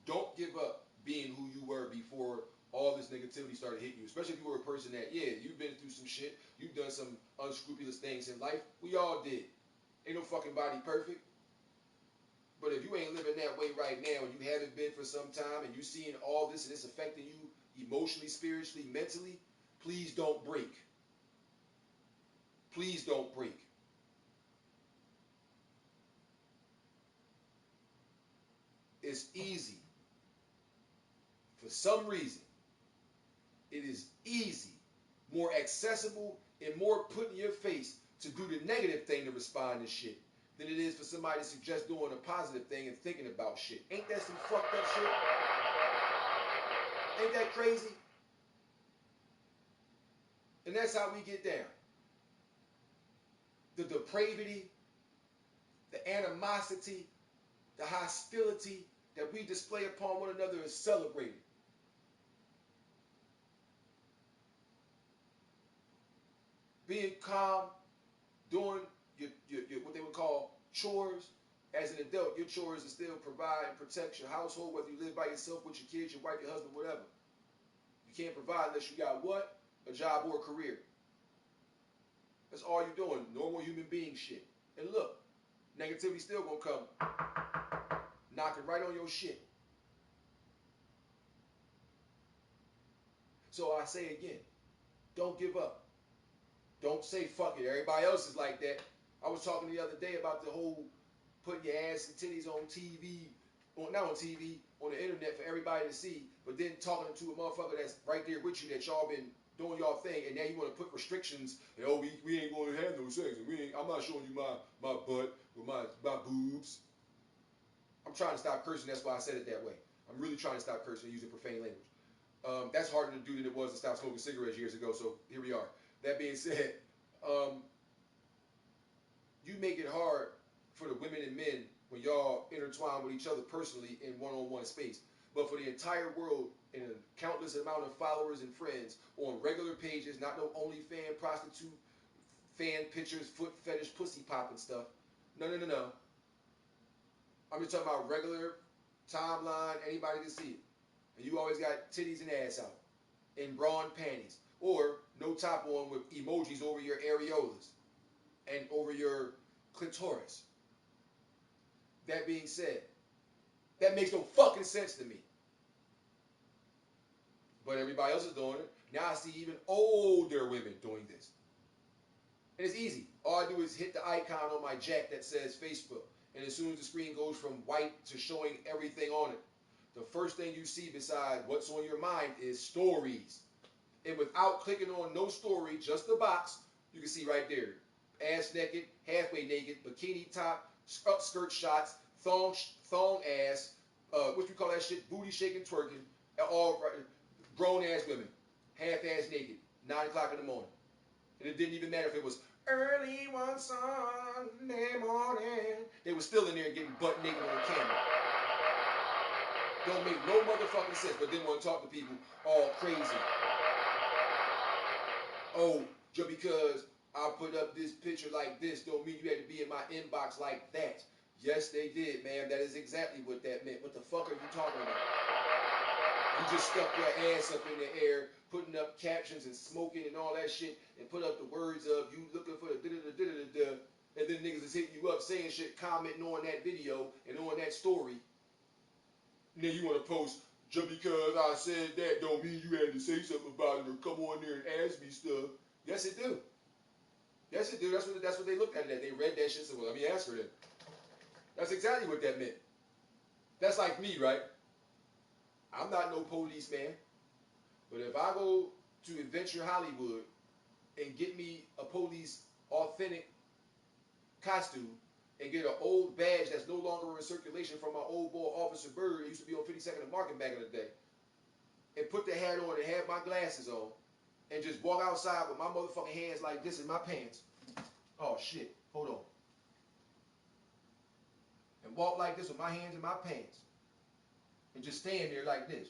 don't give up being who you were before all this negativity started hitting you. Especially if you were a person that, yeah, you've been through some shit. You've done some unscrupulous things in life. We all did. Ain't no fucking body perfect. But if you ain't living that way right now and you haven't been for some time and you seeing all this and it's affecting you emotionally, spiritually, mentally, please don't break. Please don't break. It's easy. For some reason, it is easy, more accessible, and more put in your face to do the negative thing to respond to shit than it is for somebody to suggest doing a positive thing and thinking about shit. Ain't that some fucked up shit? Ain't that crazy? And that's how we get down. The depravity, the animosity, the hostility that we display upon one another is celebrated. Being calm, doing your what they would call chores. As an adult, your chores is still provide and protect your household, whether you live by yourself with your kids, your wife, your husband, whatever. You can't provide unless you got what? A job or a career. That's all you're doing. Normal human being shit. And look, negativity still gonna come knocking right on your shit. So I say again, don't give up. Don't say fuck it. Everybody else is like that. I was talking the other day about the whole putting your ass and titties on TV, not on TV, on the internet for everybody to see, but then talking to a motherfucker that's right there with you that y'all been doing y'all thing, and now you want to put restrictions, and oh, we ain't going to have no sex, and I'm not showing you my butt or my boobs. I'm trying to stop cursing, that's why I said it that way. I'm really trying to stop cursing and using profane language. That's harder to do than it was to stop smoking cigarettes years ago, so here we are. That being said, you make it hard for the women and men when y'all intertwine with each other personally in one-on-one space. But for the entire world, in a countless amount of followers and friends on regular pages, not no OnlyFans, prostitute, fan pictures, foot fetish, pussy popping stuff. No. I'm just talking about regular timeline, anybody can see it. And you always got titties and ass out in bra and panties. Or no top on with emojis over your areolas and over your clitoris. That being said, that makes no fucking sense to me. But everybody else is doing it. Now I see even older women doing this. And it's easy. All I do is hit the icon on my jack that says Facebook. And as soon as the screen goes from white to showing everything on it, the first thing you see beside what's on your mind is stories. And without clicking on no story, just the box, you can see right there. Ass naked, halfway naked, bikini top, skirt shots, thong ass, what you call that shit, booty shaking, twerking, all grown ass women, half ass naked, 9 o'clock in the morning. And it didn't even matter if it was early one Sunday morning. They were still in there getting butt naked on camera. Don't make no motherfucking sense, but then want to talk to people all crazy. Oh, just because I put up this picture like this don't mean you had to be in my inbox like that. Yes, they did, man. That is exactly what that meant. What the fuck are you talking about? You just stuck your ass up in the air, putting up captions and smoking and all that shit, and put up the words of you looking for the da-da-da-da-da-da, and then niggas is hitting you up saying shit, commenting on that video and on that story. And then you want to post, just because I said that don't mean you had to say something about it or come on there and ask me stuff. Yes, it do. Yes, it do. That's what they looked at it. They read that shit. So well, let me ask her then. That's exactly what that meant. That's like me, right? I'm not no policeman, but if I go to Adventure Hollywood and get me a police authentic costume and get an old badge that's no longer in circulation from my old boy Officer Bird, who used to be on 52nd and Market back in the day, and put the hat on and have my glasses on, and just walk outside with my motherfucking hands like this in my pants. Oh shit, hold on. And walk like this with my hands in my pants. And just stand there like this.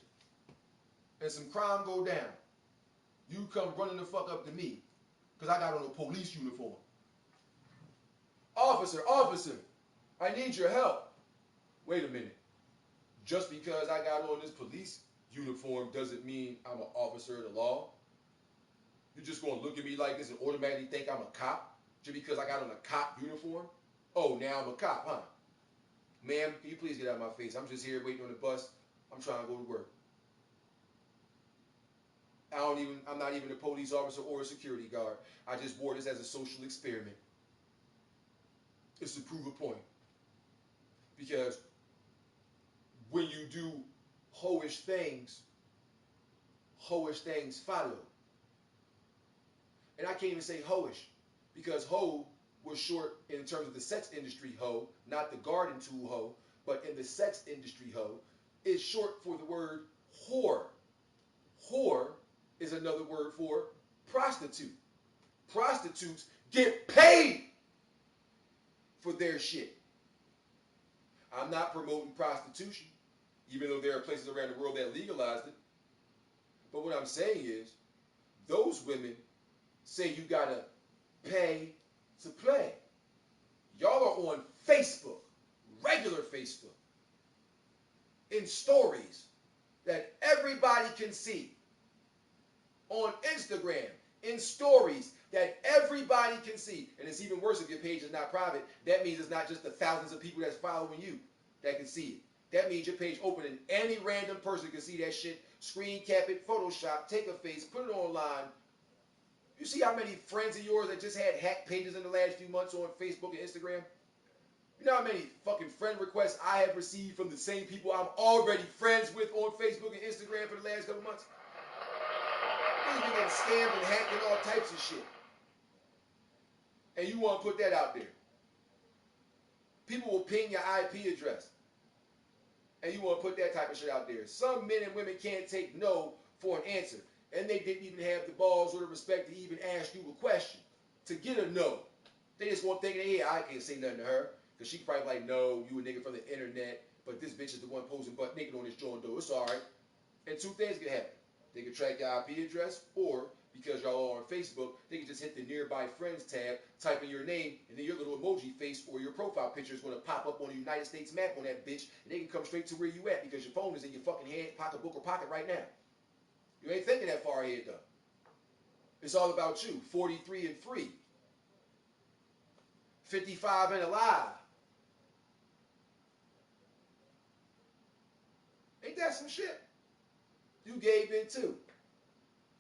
And some crime go down. You come running the fuck up to me because I got on a police uniform. Officer, I need your help. Wait a minute. Just because I got on this police uniform doesn't mean I'm an officer of the law. You're just going to look at me like this and automatically think I'm a cop just because I got on a cop uniform? Oh, now I'm a cop, huh? Ma'am, can you please get out of my face? I'm just here waiting on the bus. I'm trying to go to work. I'm not even a police officer or a security guard. I just wore this as a social experiment. It's to prove a point. Because when you do hoish things follow. And I can't even say hoish, because hoe was short in terms of the sex industry hoe, not the garden tool hoe, but in the sex industry hoe, is short for the word whore. Whore is another word for prostitute. Prostitutes get paid for their shit. I'm not promoting prostitution, even though there are places around the world that legalized it. But what I'm saying is, those women say you gotta pay to play. Y'all are on Facebook, regular Facebook, in stories that everybody can see. On Instagram, in stories that everybody can see. And it's even worse if your page is not private. That means it's not just the thousands of people that's following you that can see it. That means your page open and any random person can see that shit, screen cap it, Photoshop, take a face, put it online. You see how many friends of yours that just had hacked pages in the last few months on Facebook and Instagram? You know how many fucking friend requests I have received from the same people I'm already friends with on Facebook and Instagram for the last couple months? They've been getting scammed and hacked and all types of shit. And you want to put that out there. People will ping your IP address. And you want to put that type of shit out there. Some men and women can't take no for an answer. And they didn't even have the balls or the respect to even ask you a question. To get a no. They just want to think, yeah, I can't say nothing to her. Because she probably like, no, you a nigga from the internet. But this bitch is the one posing butt naked on this joint though. It's alright. And two things can happen. They can track your IP address, or because y'all are on Facebook, they can just hit the nearby friends tab, type in your name, and then your little emoji face or your profile picture is going to pop up on the United States map on that bitch, and they can come straight to where you at because your phone is in your fucking hand, pocketbook, or pocket right now. You ain't thinking that far ahead though. It's all about you. 43 and free. 55 and alive. Ain't that some shit? You gave in too.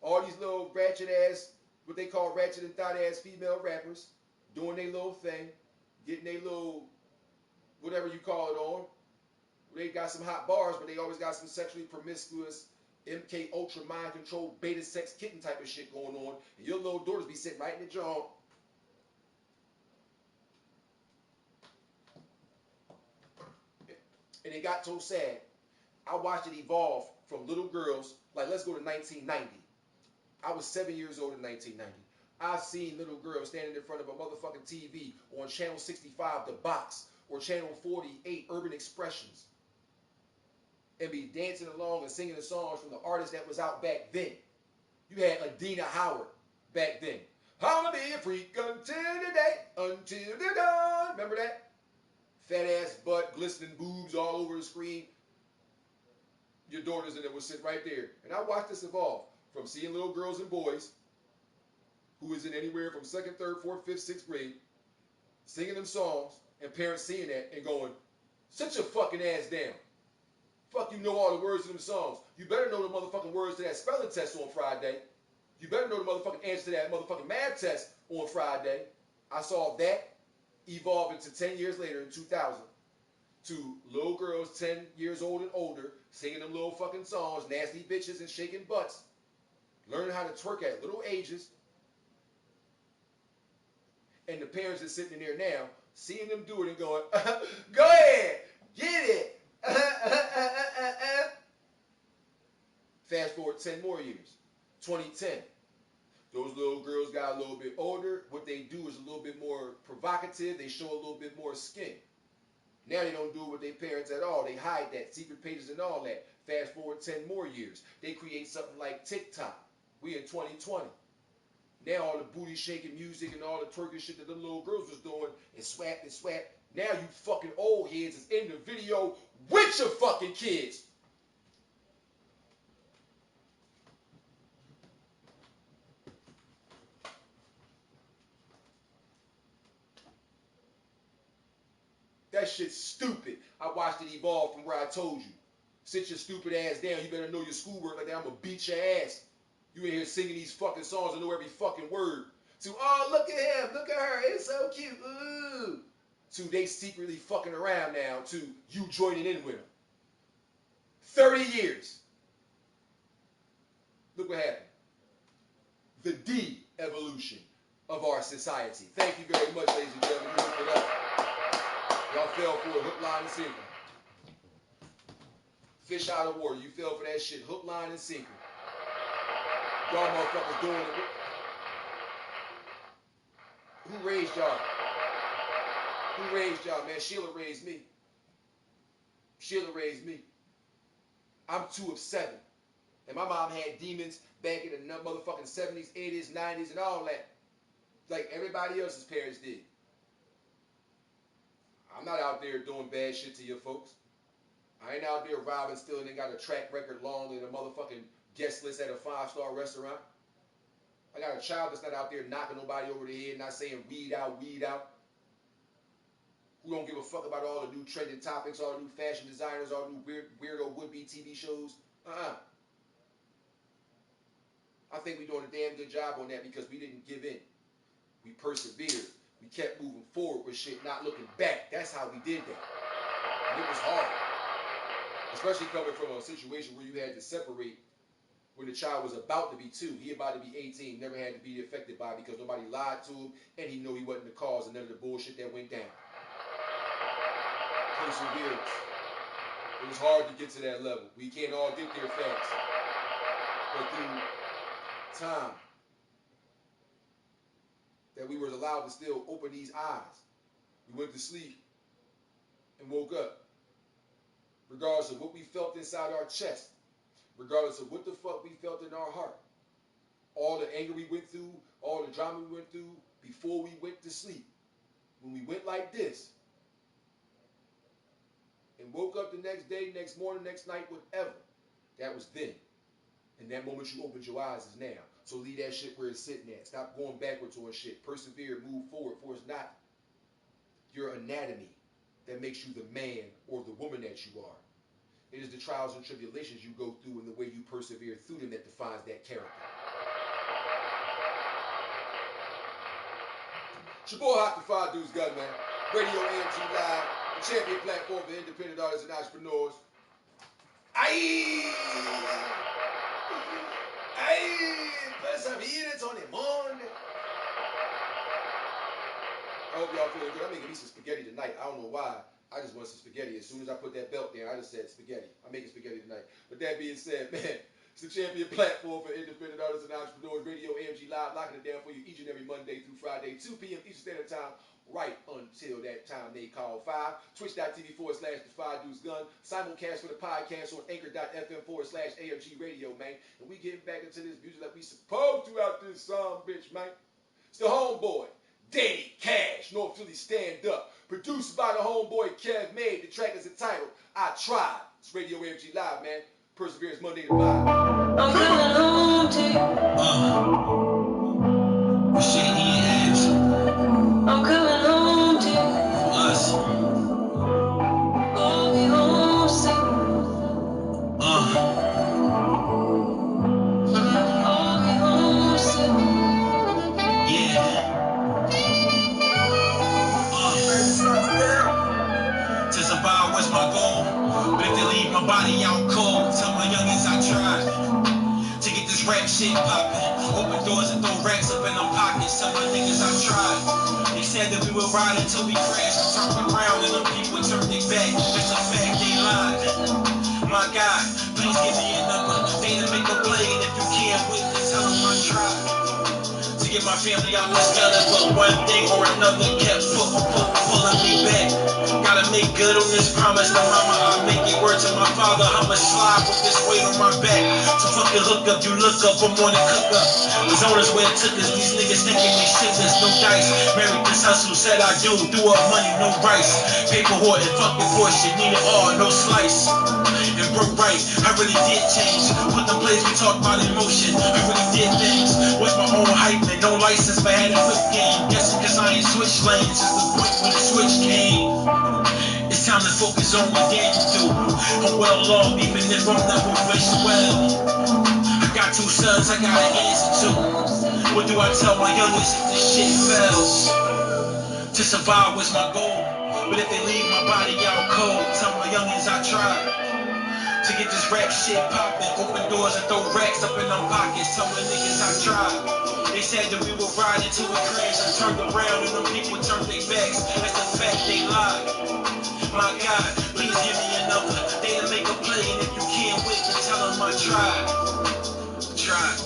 All these little ratchet ass, what they call ratchet and thought ass female rappers, doing their little thing, getting their little, whatever you call it on. They got some hot bars, but they always got some sexually promiscuous, MK Ultra mind control, beta sex kitten type of shit going on. And your little daughters be sitting right in the jaw. And it got so sad. I watched it evolve from little girls, like let's go to 1990. I was 7 years old in 1990. I've seen little girls standing in front of a motherfucking TV on Channel 65, The Box, or Channel 48, Urban Expressions, and be dancing along and singing the songs from the artist that was out back then. You had Adina Howard back then. I'ma be a freak until the day, until the dawn. Remember that? Fat ass butt, glistening boobs all over the screen. Your daughters in there would sit right there. And I watched this evolve from seeing little girls and boys who is in anywhere from 2nd, 3rd, 4th, 5th, 6th grade singing them songs, and parents seeing that and going, sit your fucking ass down. Fuck, you know all the words to them songs. You better know the motherfucking words to that spelling test on Friday. You better know the motherfucking answer to that motherfucking math test on Friday. I saw that evolve into 10 years later in 2000. to little girls 10 years old and older singing them little fucking songs, nasty bitches and shaking butts, learning how to twerk at little ages. And the parents are sitting in there now, seeing them do it and going, go ahead, get it. Fast forward 10 more years, 2010. Those little girls got a little bit older. What they do is a little bit more provocative. They show a little bit more skin. Now they don't do it with their parents at all. They hide that, secret pages and all that. Fast forward 10 more years. They create something like TikTok. We in 2020. Now all the booty shaking music and all the twerking shit that the little girls was doing and swap and swap. Now you fucking old heads is in the video with your fucking kids. That shit's stupid. I watched it evolve from where I told you. Sit your stupid ass down. You better know your schoolwork like that. I'm gonna beat your ass. You in here singing these fucking songs and know every fucking word. To, oh, look at him, look at her, it's so cute, ooh. To, they secretly fucking around now. To, you joining in with them. 30 years. Look what happened. The de-evolution of our society. Thank you very much, ladies and gentlemen. You hooked it up. Y'all fell for it, hook, line, and sinker. Fish out of water. You fell for that shit, hook, line, and sinker. Y'all motherfuckers doing it. Who raised y'all? Who raised y'all, man? Sheila raised me. Sheila raised me. I'm 2 of 7. And my mom had demons back in the motherfucking 70s, 80s, 90s, and all that. Like everybody else's parents did. I'm not out there doing bad shit to your folks. I ain't out there robbing, stealing, and got a track record longer than a motherfucking guest list at a 5-star restaurant. I got a child that's not out there knocking nobody over the head, not saying weed out, weed out. Who don't give a fuck about all the new trending topics, all the new fashion designers, all the new weirdo would-be TV shows. I think we're doing a damn good job on that because we didn't give in. We persevered. We kept moving forward with shit, not looking back. That's how we did that. And it was hard. Especially coming from a situation where you had to separate when the child was about to be 2. He about to be 18, never had to be affected by it because nobody lied to him and he knew he wasn't the cause of none of the bullshit that went down. Perseverance. It was hard to get to that level. We can't all get there fast. But through time, that we were allowed to still open these eyes. We went to sleep and woke up. Regardless of what we felt inside our chest. Regardless of what the fuck we felt in our heart. All the anger we went through, all the drama we went through before we went to sleep. When we went like this. And woke up the next day, next morning, next night, whatever. That was then. And that moment you opened your eyes is now. So leave that shit where it's sitting at. Stop going backwards on shit. Persevere, move forward. For it's not your anatomy that makes you the man or the woman that you are. It is the trials and tribulations you go through and the way you persevere through them that defines that character. It's your boy Hot the 5 Dudes Gun, man. Radio AFG Live, the champion platform for independent artists and entrepreneurs. Aye! Perseverance on the morning. I hope y'all feeling good. I'm making me some spaghetti tonight. I don't know why. I just want some spaghetti. As soon as I put that belt down, I just said spaghetti. I'm making spaghetti tonight. But that being said, man, it's the champion platform for independent artists and entrepreneurs. Radio AFG Live, locking it down for you each and every Monday through Friday, 2 p.m. Eastern Standard Time, right until that time they call 5. Twitch.tv/the 5 Dudes Gun. Simulcast for the podcast on anchor.fm/AFG Radio, man. And we getting back into this music like we supposed to out this song, bitch, man. It's the homeboy, Danny Cash, North Philly Stand Up. Produced by the homeboy Kev Made. The track is entitled I Tried. It's Radio AFG Live, man. Perseverance Monday to Friday. I'm coming home to you. Shit, he ass. I'm coming home to you. Us. I'll be home soon. I'll be home soon. Yeah. To survive my body out cold. Tell my youngins I tried to get this rap shit poppin'. Open doors and throw racks up in them pockets. Tell my niggas I tried. They said that we would ride until we crashed. Turned around and them people turned their back. It's a fact, they lied. My God, please give me a number. They to make a play, and if you can't witness, tell them I tried to get my family out this gutter, but one thing or another kept pulling me back. Gotta make good on this promise to mama. I make it work to my father. I'ma slide with this weight on my back. So fucking hook up, you look up, I'm on the cook up. The zone is where it took us. These niggas thinking they shit, there's no dice. Married this hustle, said I do. Threw up money, no rice. Paper hoarding, fucking portion, need it all, no slice. And broke right, I really did change. Put the plays we talk about in motion. I really did things. Was my own hype and no license, but had a quick game. Guessing cause I ain't switch lanes. It's the point where the switch came. It's time to focus on what Daniel do. I'm well off, even if I'm never wish well. I got two sons, I got an answer to. What do I tell my youngest if this shit fails? To survive was my goal. But if they leave my body out cold, tell my youngins I tried to get this rap shit poppin'. Open doors and throw racks up in them pockets. Tell my niggas I tried. They said that we would ride until we crashed. I turned around and them people turned their backs. That's a fact, they lied. My God, please give me a number. They to make a play, and if you can't witness, tell them I tried. Tried.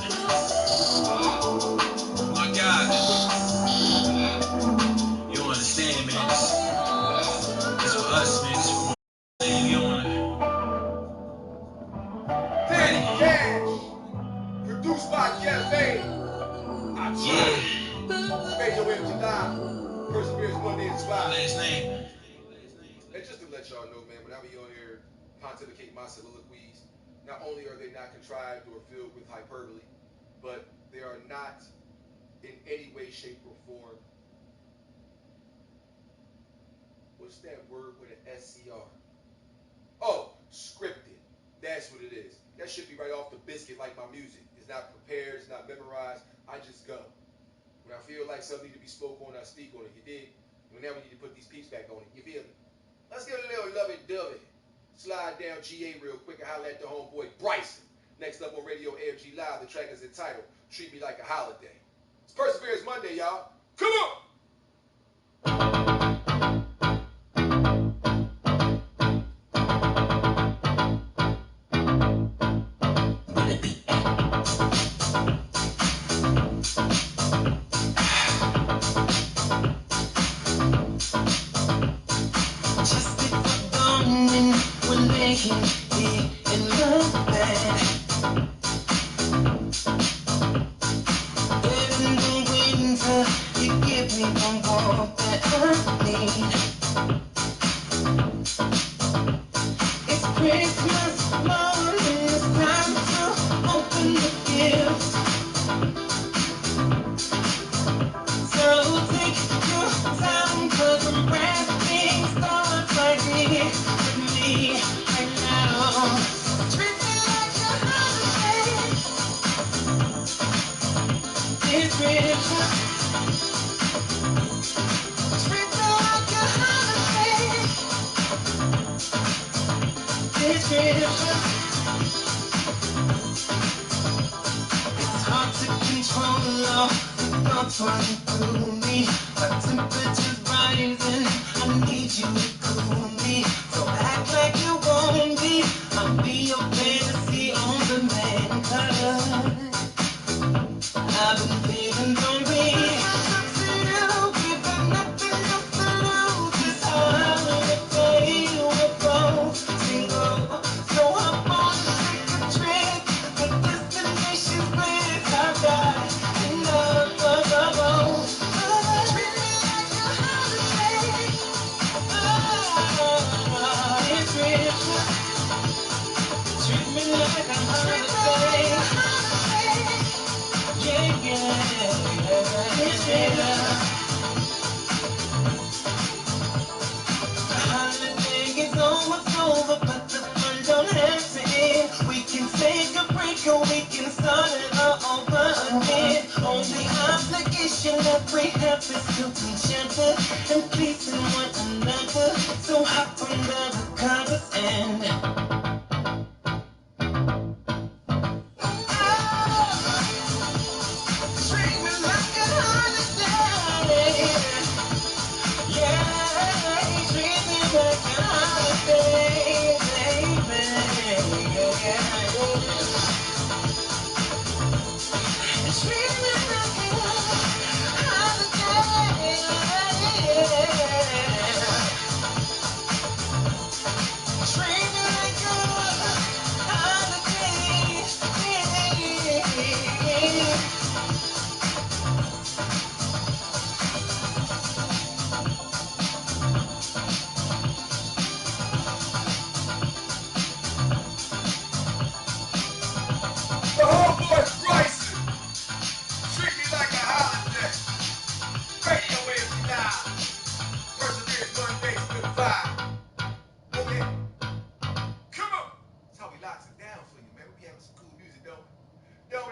My God. You don't understand, man. It's for us, man. It's for my you on it. Danny Cash, produced by Cafe. Yeah. Radio AFG Live. Perseverance Monday is live. Last name. And just to let y'all know, man, when I be on here pontificate my soliloquies, not only are they not contrived or filled with hyperbole, but they are not in any way, shape, or form. What's that word with an SCR? Oh, scripted. That's what it is. That should be right off the biscuit like my music. It's not prepared, it's not memorized. I just go. When I feel like something needs to be spoke on, I speak on it. You dig? Well, now we need to put these peeps back on it. You feel me? Let's get a little lovey-dovey. Slide down GA real quick and holler at the homeboy Bryson. Next up on Radio AFG Live, the track is entitled Treat Me Like a Holiday. It's Perseverance Monday, y'all. Come on! And pleasing one another, so hot from the covers and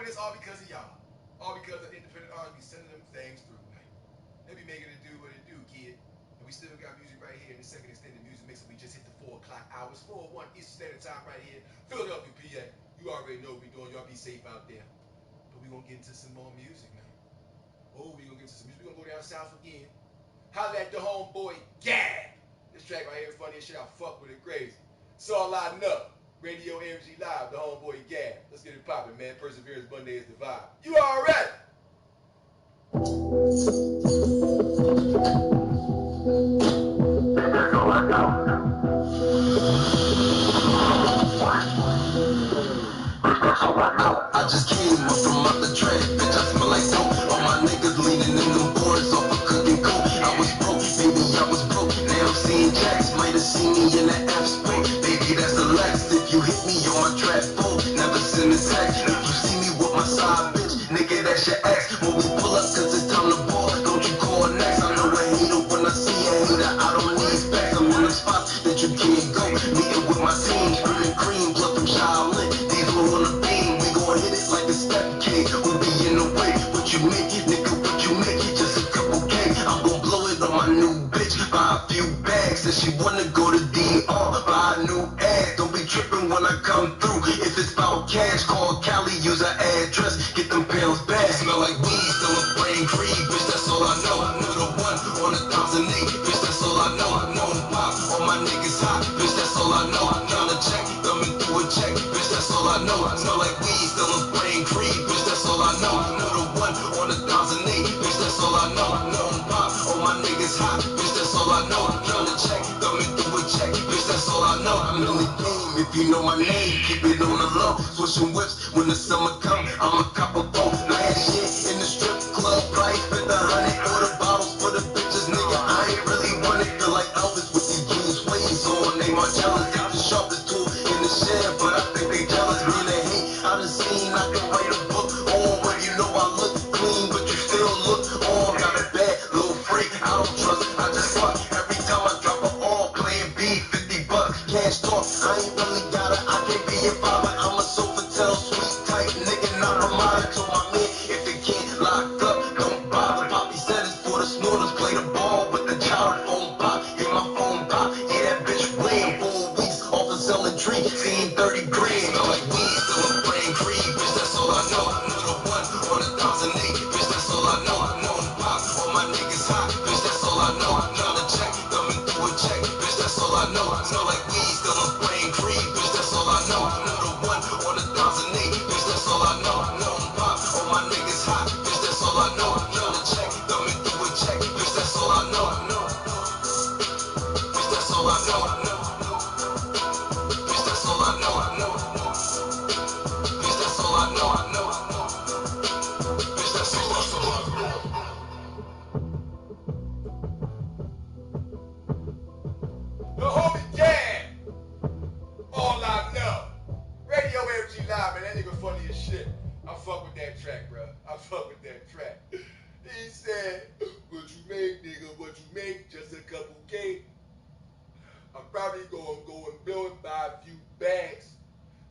this all because of y'all. All because of independent artists be sending them things through, man. They be making it do what it do, kid. And we still got music right here in the second extended music mix. We just hit the 4 o'clock hours, 4:01 Eastern Standard Time right here, Philadelphia, PA. You already know what we doing. Y'all be safe out there. But we gonna get into some more music, man. Oh, we gonna get into some music. We gonna go down south again. Holla at the homeboy, Gab. This track right here, funny as shit. I fuck with it crazy. It's all I know. Radio AFG Live, the homeboy Gab. Let's get it poppin', man. Perseverance Monday is the vibe. You already. I just came up from out the track, bitch, I smell like dope. All my niggas leaning in them boards off of cooking coke. I was broke, baby, I was broke. Now I'm seeing jacks, might have seen me in the F-Sport. Baby, that's the Lex. If you hit me on my trap phone, never send a text. If you see me with my side bitch, nigga, that's your ex. When we pull up, cause it's time to ball, don't you call next. I know a hater when I see a hater, I don't need specs. I'm in the spots that you can't go. Meeting with my team, screaming cream, blood from Shaolin. These were on the beam, we gon' hit it like a step king. Who be in the way? What you make, nigga, what you make? Just a couple K, I'm gon' blow it on my new bitch. Buy a few bags, said she wanna go to DR. Buy a new ad, don't be tripping when I come through. If it's about cash, call Cali, use her address, get them pounds back. Smell like weed, still a brain creed, bitch, that's all I know. Knew the one on 1,008, bitch, that's all I know. I know I'm pop, all my niggas hot, bitch, that's all I know. Tryna check, thumbing through a check, bitch, that's all I know. I smell like weed, still a brain creed, bitch, that's all I know. Knew the one on 1,008, bitch, that's all I know. I know I'm pop, all my niggas hot, bitch, that's all I know. Tryna check, thumbing through a check, bitch, that's all I know. I'm in the game, if you know my name, keep it on the low. Switching whips when the summer come, I'm a cop of both. Last shit in the strip club, price spent 100 order bottles for the bitches, nigga. I ain't really want it, feel like Elvis with these Bruce Wayne's on. They my jealous, got the sharpest tool in the shed, but I think they jealous. Me they hate, I done seen, I can write a book on. But you know I look clean, but you still look on. Got a bad little freak, I don't trust, I just fuck. Every time I drop an all, playing B, 50 bucks, cash talk. I ain't really got it, I can't be your father. I'm a Sofitel, sweet type nigga, not a model. To my man, if it can't lock up, don't bother. Poppy said it's for the snorters, play the ball with the child phone pop. Hit my phone pop, yeah, that bitch ran 4 weeks off of selling trees, seen 30 grand. Smell like weed, still a brain creed, bitch, that's all I know. I knew the one on 1,008, bitch, that's all I know. I know I'm pop, all my niggas hot, bitch, that's all I know. I'm tryna check, thumbing through a check, bitch, that's all I know. I smell like weed, still a brain creed, bitch, that's all I know. I know the one on 1,008, bitch, that's all I know. I know I'm pop, all my niggas hot, bitch, that's all I know. I'm tryna check, thumbing through a check, bitch, that's all I know. I know, bitch, that's all I know. I know, bitch, that's all I know. I know, bitch, that's all I know. I know, bitch, that's all I know. The homie Gab. All I know. Radio AFG Live, man. That nigga funny as shit. I fuck with that track, bro. I fuck with that track. He said, what you make, nigga, what you make, just a couple K. I'm probably gonna go and blow and buy a few bags.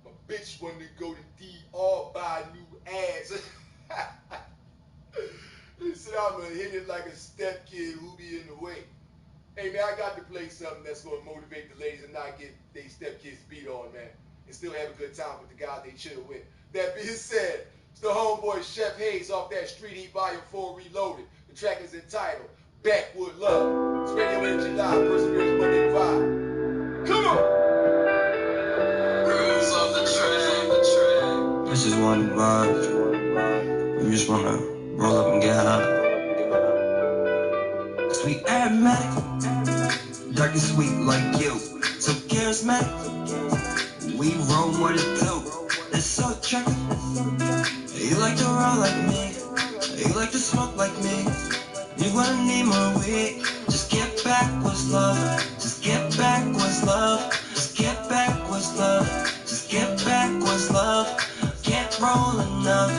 My bitch wanna go to DR, buy new ads. He said, I'm gonna hit it like a step kid who be in the way. Hey, man, I got to play something that's gonna motivate the ladies and not get they step kids beat on, man. And still have a good time with the guys they chill with. That being said, it's the homeboy Chef Hayes off that Street Heat Volume 4 Reloaded. The track is entitled Backwood Love. It's Radio AFG Live, Perseverance Monday Vibe. Come on! Grooves off the track. This is one vibe. We just wanna roll up and get high. Sweet aromatic, dark and sweet like you. So charismatic, we roll what it do. It's so attractive. You like to roll like me, you like to smoke like me. You gonna need more weed. Just get back with love. Just get back with love. Just get back with love. Just get back with love. Can't roll enough.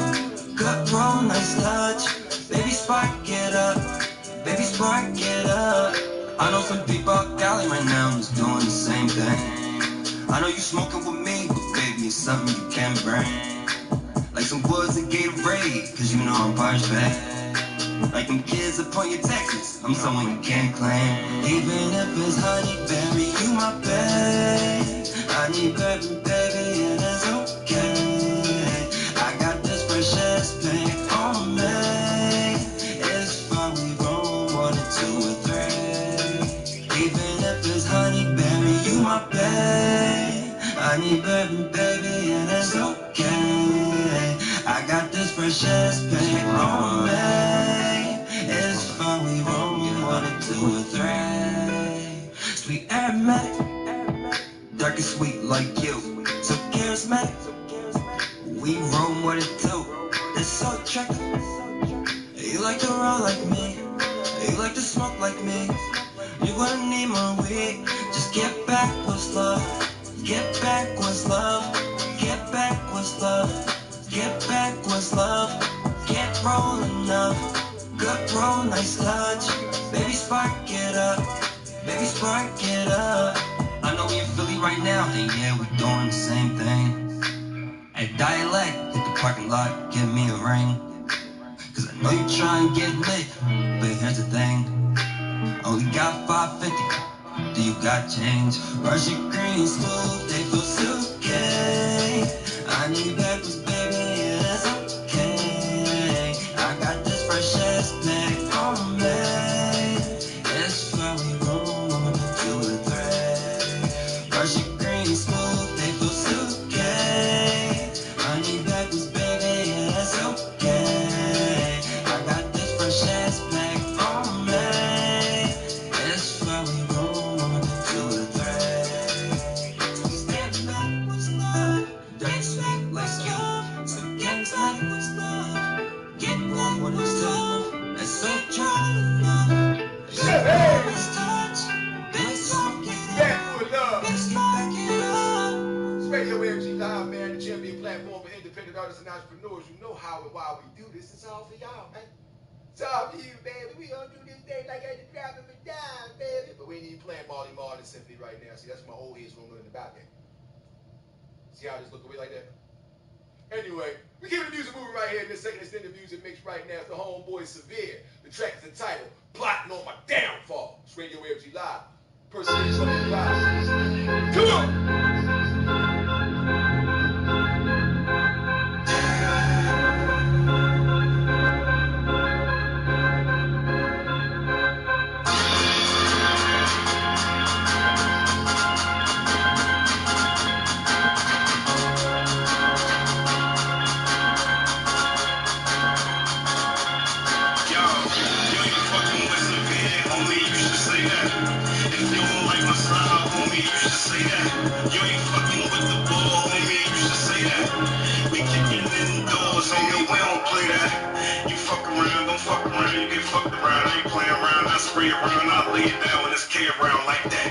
Good roll, nice touch. Baby, spark it up. Baby, spark it up. I know some people out Cali right now who's doing the same thing. I know you smoking with me, but baby, it's something you can't bring. like some boys that Gatorade, cause you know I'm parched bad. Like them kids upon your taxes, I'm someone you can't claim. Even if it's honeyberry, you my babe. I need baby, baby, and it's okay. I got this fresh ass paint on me. It's fine, we roll 1 or 2 or 3. Even if it's honeyberry, you my babe. I need baby, baby, and it's okay. I got this fresh ass paint on me. It's fine, we roll 1 or 2 or 3. Sweet aromatic, dark and sweet like you. So charismatic, we roll more than 2. It's so attractive. You like to roll like me. You like to smoke like me. You gonna need more weed. Just get back with love. Get back with love. Get back with love. Get back with love. Get rolling up. Good roll, nice touch. Baby, spark it up. Baby, spark it up. I know we in Philly right now, and yeah, we doing the same thing. Hey, dialect, hit the parking lot, give me a ring. Cause I know you try and get lit, but here's the thing. Only got $5.50, do you got change? Russian green smooth, they feel silky. I need backwards, baby, yeah, that's okay. I got this fresh ass pack on me. It's fine, we roll 1 or 2 or 3. Russian green smooth, they feel silky. I need backwards, baby, yeah, that's okay. I got this fresh ass pack on me. It's fine, we roll 1 or 2 or 3. Stand back, what's love? Dirty sweet like you. So get back, what's love? Get back, what is love? That's so true. Hey, Let's touch. Let's talk it back up. for love. Let's back it up. It's Radio AFG Live, man, the champion platform for independent artists and entrepreneurs. You know how and why we do this. It's all for y'all, man. It's all for you, baby. We gonna do this thing like at the drop of a dime, baby. But we ain't even playing Marley Marl and Symphony right now. See, that's my old heads gonna learn about that. See how I just look away like that? Anyway, we keep the music moving right here in this second extended music mix right now. It's the Homeboy Severe. The track is entitled Plotting on My Downfall. It's Radio AFG Live. Personation on the live. Come on! Spray around, I lay it down when it's K around like that.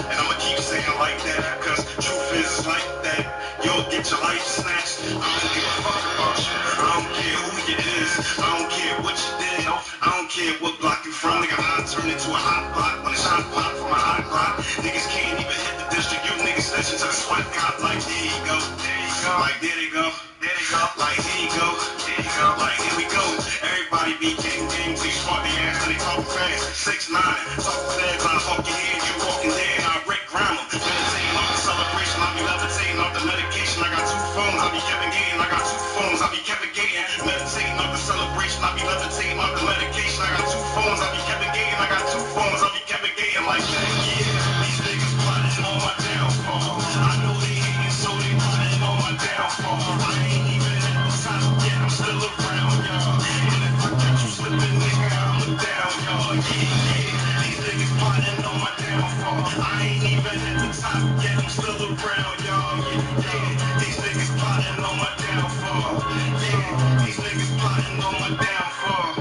And I'ma keep saying like that, cause truth is like that. You'll get your life snatched. I don't give a fuck about you. I don't care who you is. I don't care what you did. I don't care what block you from. Nigga, I turn into a hot pot when it's hot pot from a hot pot. Niggas can't even hit the district. You niggas snitching to the SWAT cop. Like there you go. There you go. Like there they go. There they go. Like here you go. There you go. Like here we go. Everybody be gang gang. Please fuck the ass and they talk fast. 6'9", talk fast, I fuck your head, you walking dead, I wreck grammar. Meditating off the celebration, I be levitating off the medication. I got 2 phones, I be Kevin Gating. I got 2 phones, I be Kevin Gating. Meditating off the celebration, I be levitating off the medication. I got 2 phones, I be Kevin Gating. I got 2 phones, I be Kevin Gating like that. Yeah, these niggas plotting on my downfall. I know they hating, so they plotting on my downfall. I ain't even at the top yet, I'm still around, y'all. And if I catch you slipping, nigga, I'm down, y'all. Yeah, these niggas plotting on my downfall. I ain't even at the top yet, I'm still around, y'all. Yeah, these niggas plotting on my downfall. Yeah, these niggas plotting on my downfall.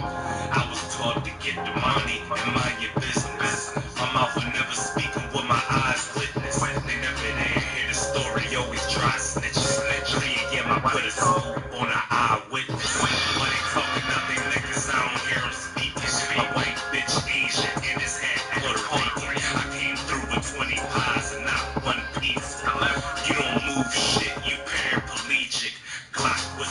I was taught to get the money and mind your business. My mouth will never speak of what my eyes witness. They never there hear the story, always try snitch. Yeah, my put a scoop on an eyewitness. When they talking out they niggas, I don't hear them speaking. My white bitch Asian in his head, Puerto Rican. I came through with 20 pies and not 1 piece. You don't move shit, you paraplegic. Glock with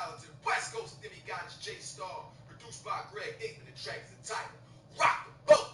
talented West Coast demigod is J-Star. Produced by Greg Aikman. The track is entitled Rock the Boat.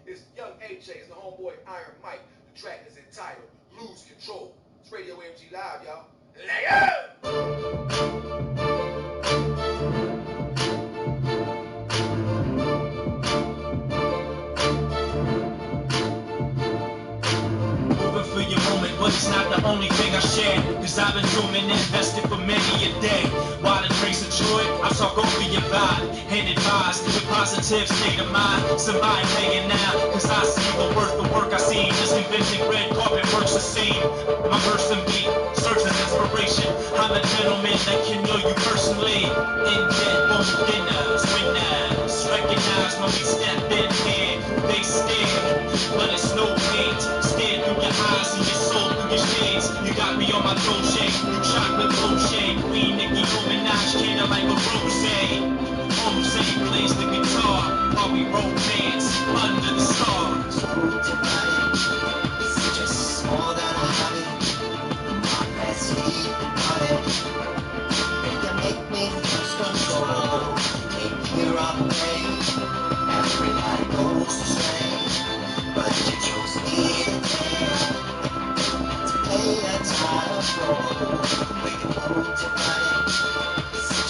It's Young AJ, it's the homeboy Iron Mike. The track is entitled Lose Control. It's Radio AFG Live, y'all. Lay Moving for your moment, but it's not the only thing I share. Cause I've been doing and invested for many a day. While the drinks of joy, I talk over your vibe and advise the positive state of mind. Somebody paying now, cause I see the work I see. Just inventing red carpet works the same. My verse and beat serves as inspiration. I'm a gentleman that can know you personally. In dead won't winners. Recognize when we step in here. They stare, but it's no hate. Stare through your eyes and your soul through your shades. You got me on my Dolce, chocolate Dolce. Queen Nicki Minaj, candle like a rose. Jose plays the guitar while we romance under the stars. It's just more than a hobby. Let's keep it party. They can make me lose control. Make me rock pain. Everybody goes astray, but you chose me today to play a tired role. We can move your body. It's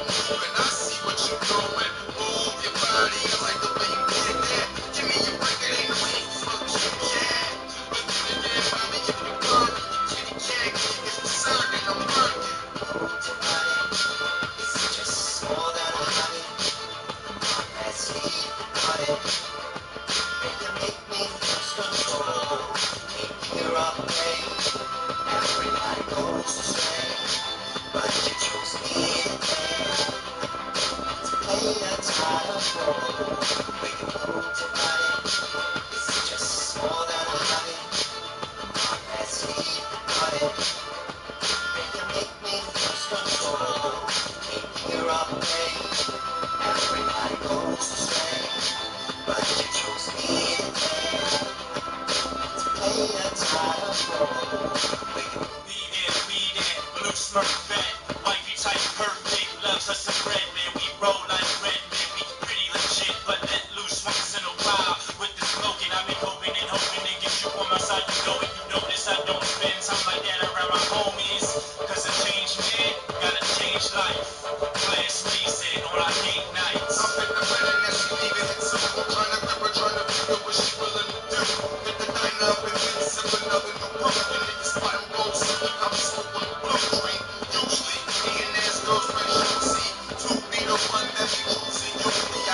the move, and I see what you're doing. Move your body, I like the way you did that. Give me your break, it ain't no way you fuck Kitty Cat. But then again, mommy, if you come, Kitty Cat, if it's serving, I'm working. Move your body, it's just more than a hobby. Let's leave the party. And you make me lose control. In here I play. Everybody goes astray. But you chose me today. To play a title role. When you move your body, it's just more than a hobby. Let's leave the party. And you make me lose control. In here I play. Everybody goes astray. But you chose me today. To play a title role. We there, blue smirk fat, wifey type perfect, loves us some red man, we roll like red men, we pretty legit, but let loose once in a while, with the smoking, I've been hoping to get you on my side, you know it, you notice I don't spend time like that around my homies, cause a changed man, gotta change life, glass reason on our date nights. I'm in the wedding that she leaving it soon. I'm trying to grip her, trying to figure what she willing to do. Hit the diner up and then sip another new brew. And if you spot him go sipping, I'll be smoking the blue dream. Usually, me and his girlfriend, she will see. Two be the one that be choosing. Usually, I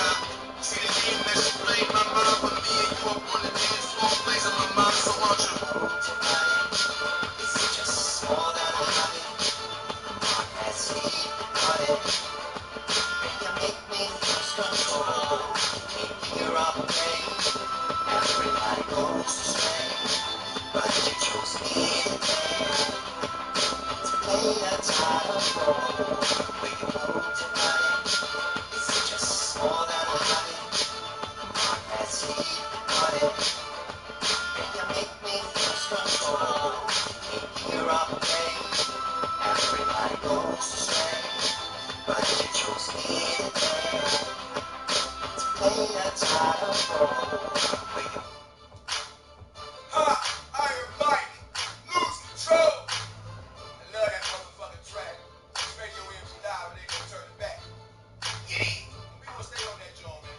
see the game that she played. My mind for me and you up on the dance floor, blazing my mind. So won't you Move your body, it's just more than a hobby. Let's leave the party. And you make me lose control. In here I play. Everybody goes astray. But you chose me today. To play a title role. When you move your body, it's just more than a hobby. Let's leave the party. And you make me lose control. In here I play. Everybody goes astray. But you chose me today. To play a title role. When you Iron Mike, lose control. I love that motherfucking track. It's Radio MG Live, and they gonna turn it back. Yeah. We gonna stay on that, John, man.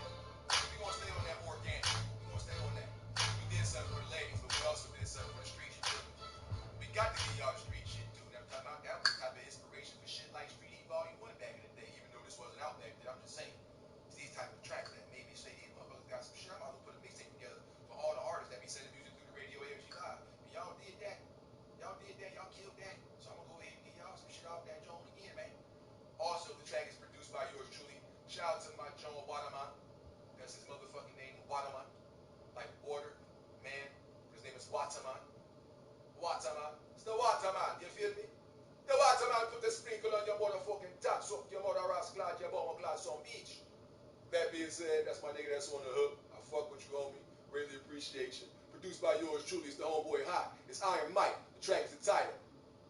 We gonna stay on that organic. We gonna stay on that. We did something for the ladies, but we also did something for the streets. You feel me? We got to get y'all the street shit too. That was the type of inspiration for shit like Street Heat Volume 1 back in the day, even though this wasn't out back then. I'm just saying. It's these type of tracks that made me say, these motherfuckers got some shit. I'm about to put a mixtape together for all the artists that be sending music through the Radio AFG Live. And y'all did that. Y'all killed that. So I'm gonna go ahead and get y'all some shit off that joint again, man. Also, the track is produced by yours truly. Shout out to my John Waterman. That's his motherfucking name, Waterman. Like water, man. His name is Waterman. Waterman. It's the Waterman, you feel me? The Waterman put the sprinkle on your motherfucking top, so your mother ass glad your bum glass on beach. That being said, that's my nigga that's on the hook. I fuck with you, homie. Really appreciate you. Produced by yours truly, it's the homeboy Hot. It's Iron Mike. The track is the title.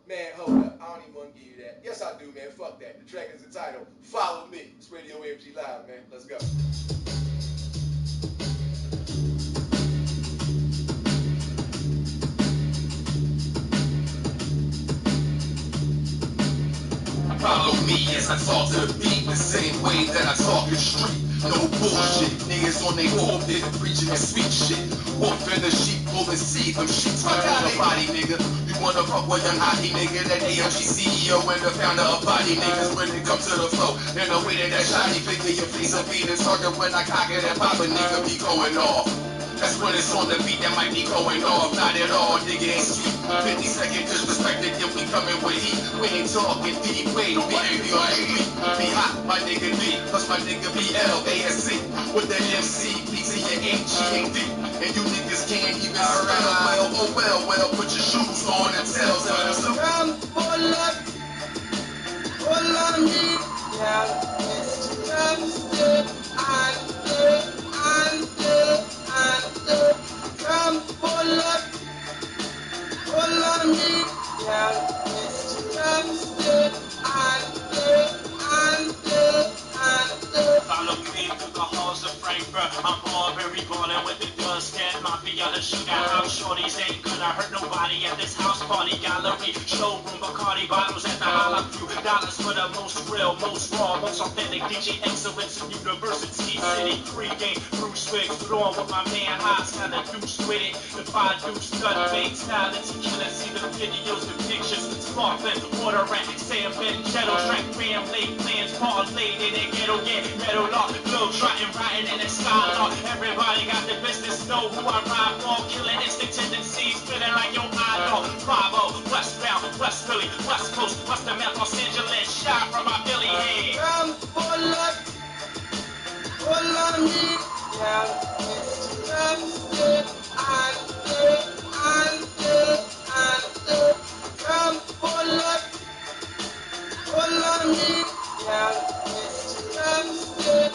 Man, hold up. I don't even want to give you that. Yes, I do, man. Fuck that. The track is the title. Follow me. It's Radio MG Live, man. Let's go. Follow me as I talk to the beat the same way that I talk in street. No bullshit, niggas on they pulpit preaching that sweet shit. Wolf in the sheep, pulling seed, them sheets fuck out the body, nigga. You wanna fuck with young hottie, nigga, that AFG CEO and the founder of body niggas when it comes to the flow. In the way that shiny figure, your face will be distorted when I cock it and pop a nigga be going off. That's when it's on the beat that might be going off. Not at all, nigga ain't sweet. 50-second disrespected, then we coming with heat. We ain't talking D-Wade, baby, on the beat. Be hot, my nigga D, plus my nigga BLASC. With the MC, PC and HGAD. And you niggas can't even spell well, put your shoes on and tell us. come pull on me, yeah. It's just come pull on me, yeah. It's just Follow me through the halls of Frankfurt. I'm Marbury, ballin' with the dust cat, mafia y'all to shoot at house shorties. Ain't gonna hurt nobody at this house party. Gallery, showroom, Bacardi bottles at the Holla Crew. Dollars for the most real, most raw, most authentic DJ excellence in University City. Pre-game, Bruce Wiggs, put on with my man Haas, got a deuce with it. The 5 deuce, stud fake style, the tequila, see the videos, the pictures, sparkling, water rat, Sam Ben, Jetto, Shrek, Ram, late plans, parlayed in it, ghetto, yeah, metal law, globe trotting, riding in the sky law. Everybody got the business, know who I ride for, killing instinct tendencies, feeling like your eyeball. Bravo, westbound, West Philly, West Coast, Western Mass, Los Angeles, shot from my Billy head. Come pull up me, yeah, it's Wednesday, and come pull up me, yeah, it's Wednesday,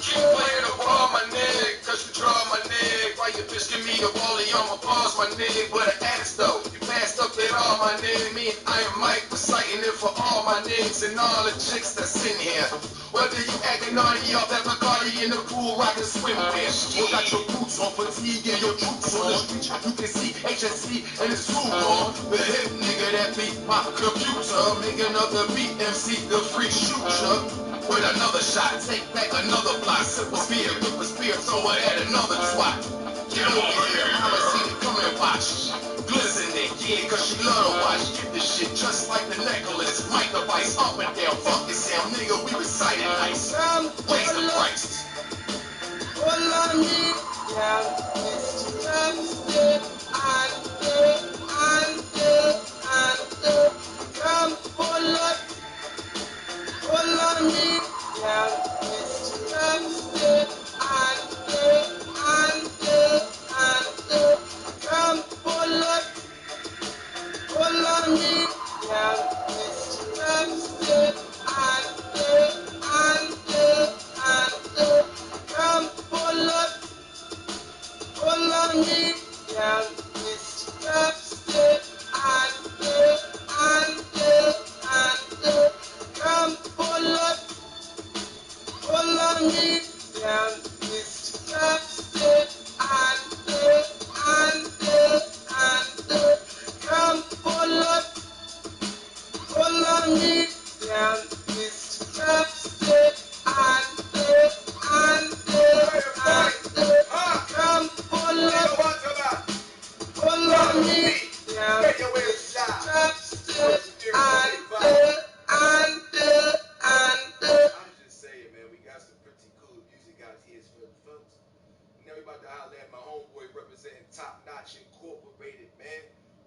Keep playing upon my neck, cause you draw my neck. Why you bitch give me a volley, I'ma pause my neck. But an ass though, you passed up at all my niggas. Me and I am Mike reciting it for all my niggas and all the chicks that's in here. Whether you acting naughty off that Bacardi in the pool, rockin' swimwear. You got your boots on fatigue and your troops on the street. You can see HSC and it's too long. The hip nigga that beat my computer, making up the beat MC, the free shooter. With another shot, take back another block. Sip a beer, whip a spear, throw it at another twat. Get over here, mama see it, come and watch. Glisten it, yeah, cause she love to watch. Get this shit just like the necklace. Mic device up and down, fuck it sound, nigga, we recited nice. Raise the prices. pull me, yeah, it's Wednesday, and come pull me, yeah, it's Wednesday, and come pull me, yeah, it's Wednesday, and come pull me, yeah, it's Wednesday, and come pull me, yeah, it's Wednesday, and come pull me, yeah, it's Wednesday, and come pull me, yeah, it's Wednesday, I'm just saying, man, we got some pretty cool music out here for the folks. Now we about to holler at my homeboy representing Top Notch Incorporated, man.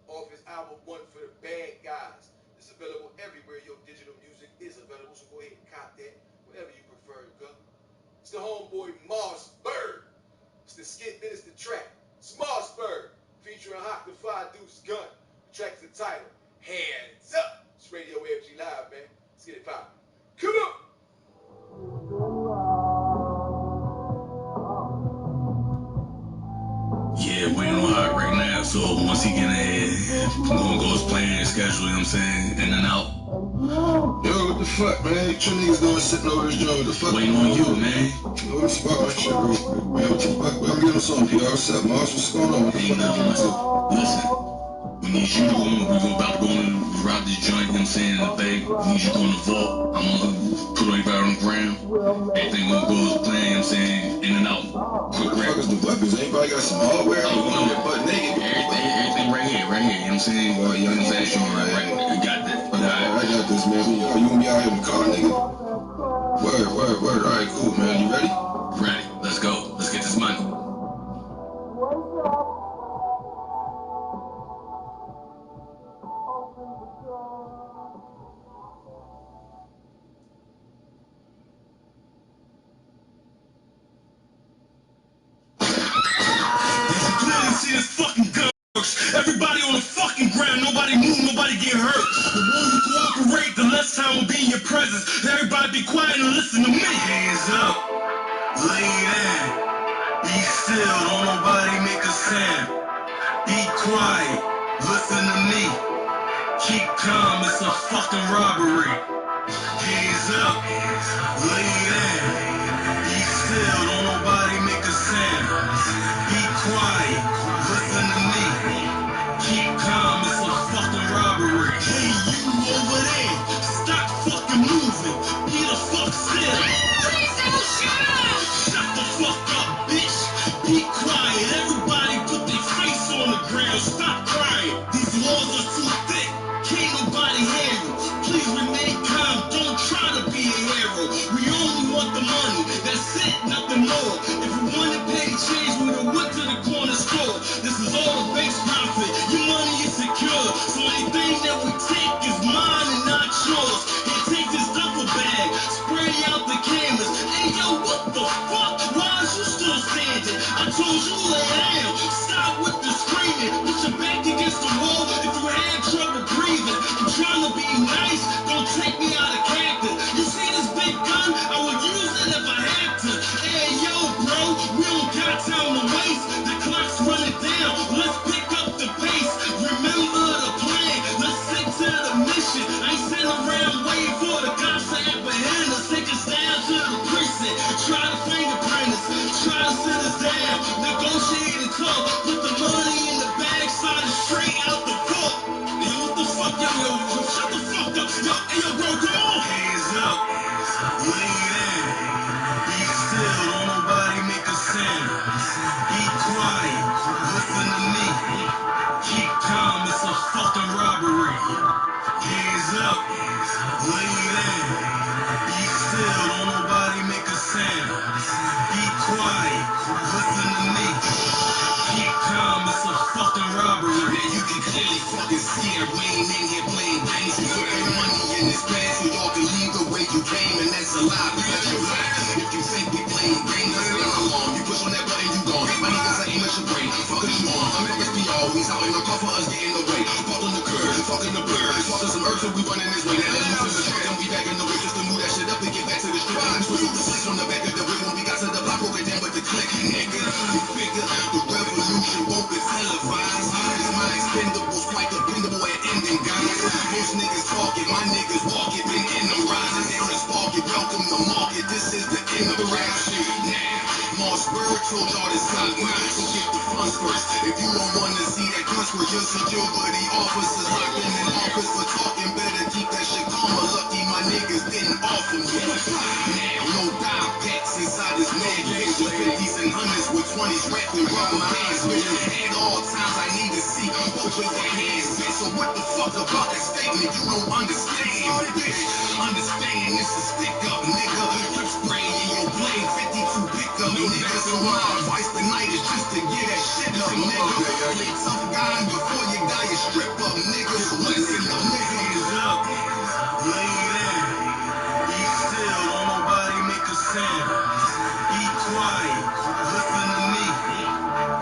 Off his album One for the Bad Guys. It's available everywhere your digital music is available, so go ahead and cop that, whatever you prefer to go. It's the homeboy Mossberg. It's the skit, then it's the track. It's Mossberg, featuring Hawk the 5 Deuce Gun. The track's the title, Hands Up. It's Radio AFG Live, man. Let's get it poppin'. Come on! Yeah, waiting on Hawk right now, so once he get in, I'm gonna go his plan, schedule, you know what I'm saying, in and out. Yo, what the fuck, man? What you niggas doing sitting over this joint? What the fuck? Waiting on you, man. Yo, let's spark my shit real quick, man. What the fuck? Well, I'm getting some PR. What's up, Moss? What's going on? What the Ain't fuck? nothing, listen, we need you to go on, we're about to go and rob this joint, you know what I'm saying, in the bank. We need you to go in the vault. I'm gonna put everybody on the ground. Everything gonna go as planned, you know what I'm saying, in and out. Quick What the rap. fuck is the weapons? Anybody got some hardware? I'm going to get butt naked. Everything right here, you know what I'm saying? Oh, yeah, I need that shit right right. here. You got that. I got this, man. You gonna be out here in the car, nigga? Word. All right, cool, man. You ready? Ready. Let's go. Let's get this money. See this fucking gun works. Everybody on the fucking ground, nobody move, nobody get hurt. The more you cooperate, the less time will be in your presence. Everybody be quiet and listen to me. Hands up, lay down, be still, don't nobody make a sound. Be quiet, listen to me. Keep calm, it's a fucking robbery. Hands up, lay down, be still, don't nobody mankind don't try to be a hero. We only want the money, that's it, nothing more. If we wanted petty change, we would've went to the corner store. This is all a base profit, your money is secure. So anything that we take is mine and not yours. Here, take this duffel bag, spray out the cameras. Hey yo, what the fuck? Why is you still standing? I told you lay down, stop with the screaming. Put your back against the wall if you had trouble breathing. I'm trying to be nice, don't take me out of character. You see this big gun? I would use it if I had to. Hey yo, bro, we don't got time to waste. The clock's running down, let's pick up the pace. Remember the plan, let's stick to the mission. I ain't sitting around waiting for the cops to apprehend us. Take us down to the precinct, try to fingerprint us, try to sit us down, negotiate and talk. Put the money in the bag, slide it straight out the book. Yo, what the fuck, yo, shut the fuck up. Yo, hey, yo, bro, come on. Hands up, lay down, be still, don't nobody make a sound. Be quiet, listen to me. Keep calm, it's a fucking robbery. Hands up, lay down, be still, don't nobody make a sound. Be quiet, listen to me. Keep calm, it's a fucking robbery. Now you can clearly fucking see that we ain't in here playing games. We put that money in this bag so y'all can leave the way you came, and that's a lie. Because you're lying. If you think we playing games, let's get along. You push on that button, you gone. My niggas are aim at your brain. Fucking you on. Some niggas be always out in the car for us getting away. Parked on the curb, talking the bird. Talking some earth, so we running this way. Now let loose in the truck, then we back in the way. Just to move that shit up and get back to the strip. And twist the six on the back of the way when we got to the block, broke it down with the click. Nigga, you figure the revolution won't be televised. Cause my expendables quite dependable at ending, guys. Most niggas talking, my niggas walking. Been in the rising down and sparking. Welcome to market, this is the end of the rap shit. Now, Mossberg told y'all to stop grind, so get the funds first. If you don't wanna see that guns for your security officers locked in an office for talking, better keep that shit calmer. Lucky my niggas didn't offer me. Now, no dime packs inside this man cage with 50s and 100s with 20s wrapped in rubber bands. At all times I need to see both with their hands, bitch. So what the fuck about that statement? You don't understand, bitch. Understand this is stick up, nigga. Flip spray in your blade, 52 pickup, nigga. So my advice tonight is just to get that shit up, nigga. Play tough guy before you die, you strip up, nigga. So listen up, nigga. Hands up, lay down, be still, don't nobody make a sound. Be quiet, listen to me.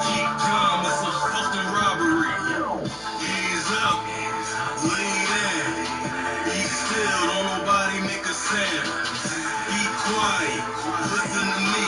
Keep calm, it's a fucking robbery. Hands up, lay down, be still, don't nobody make a sound. Be quiet, listen to me.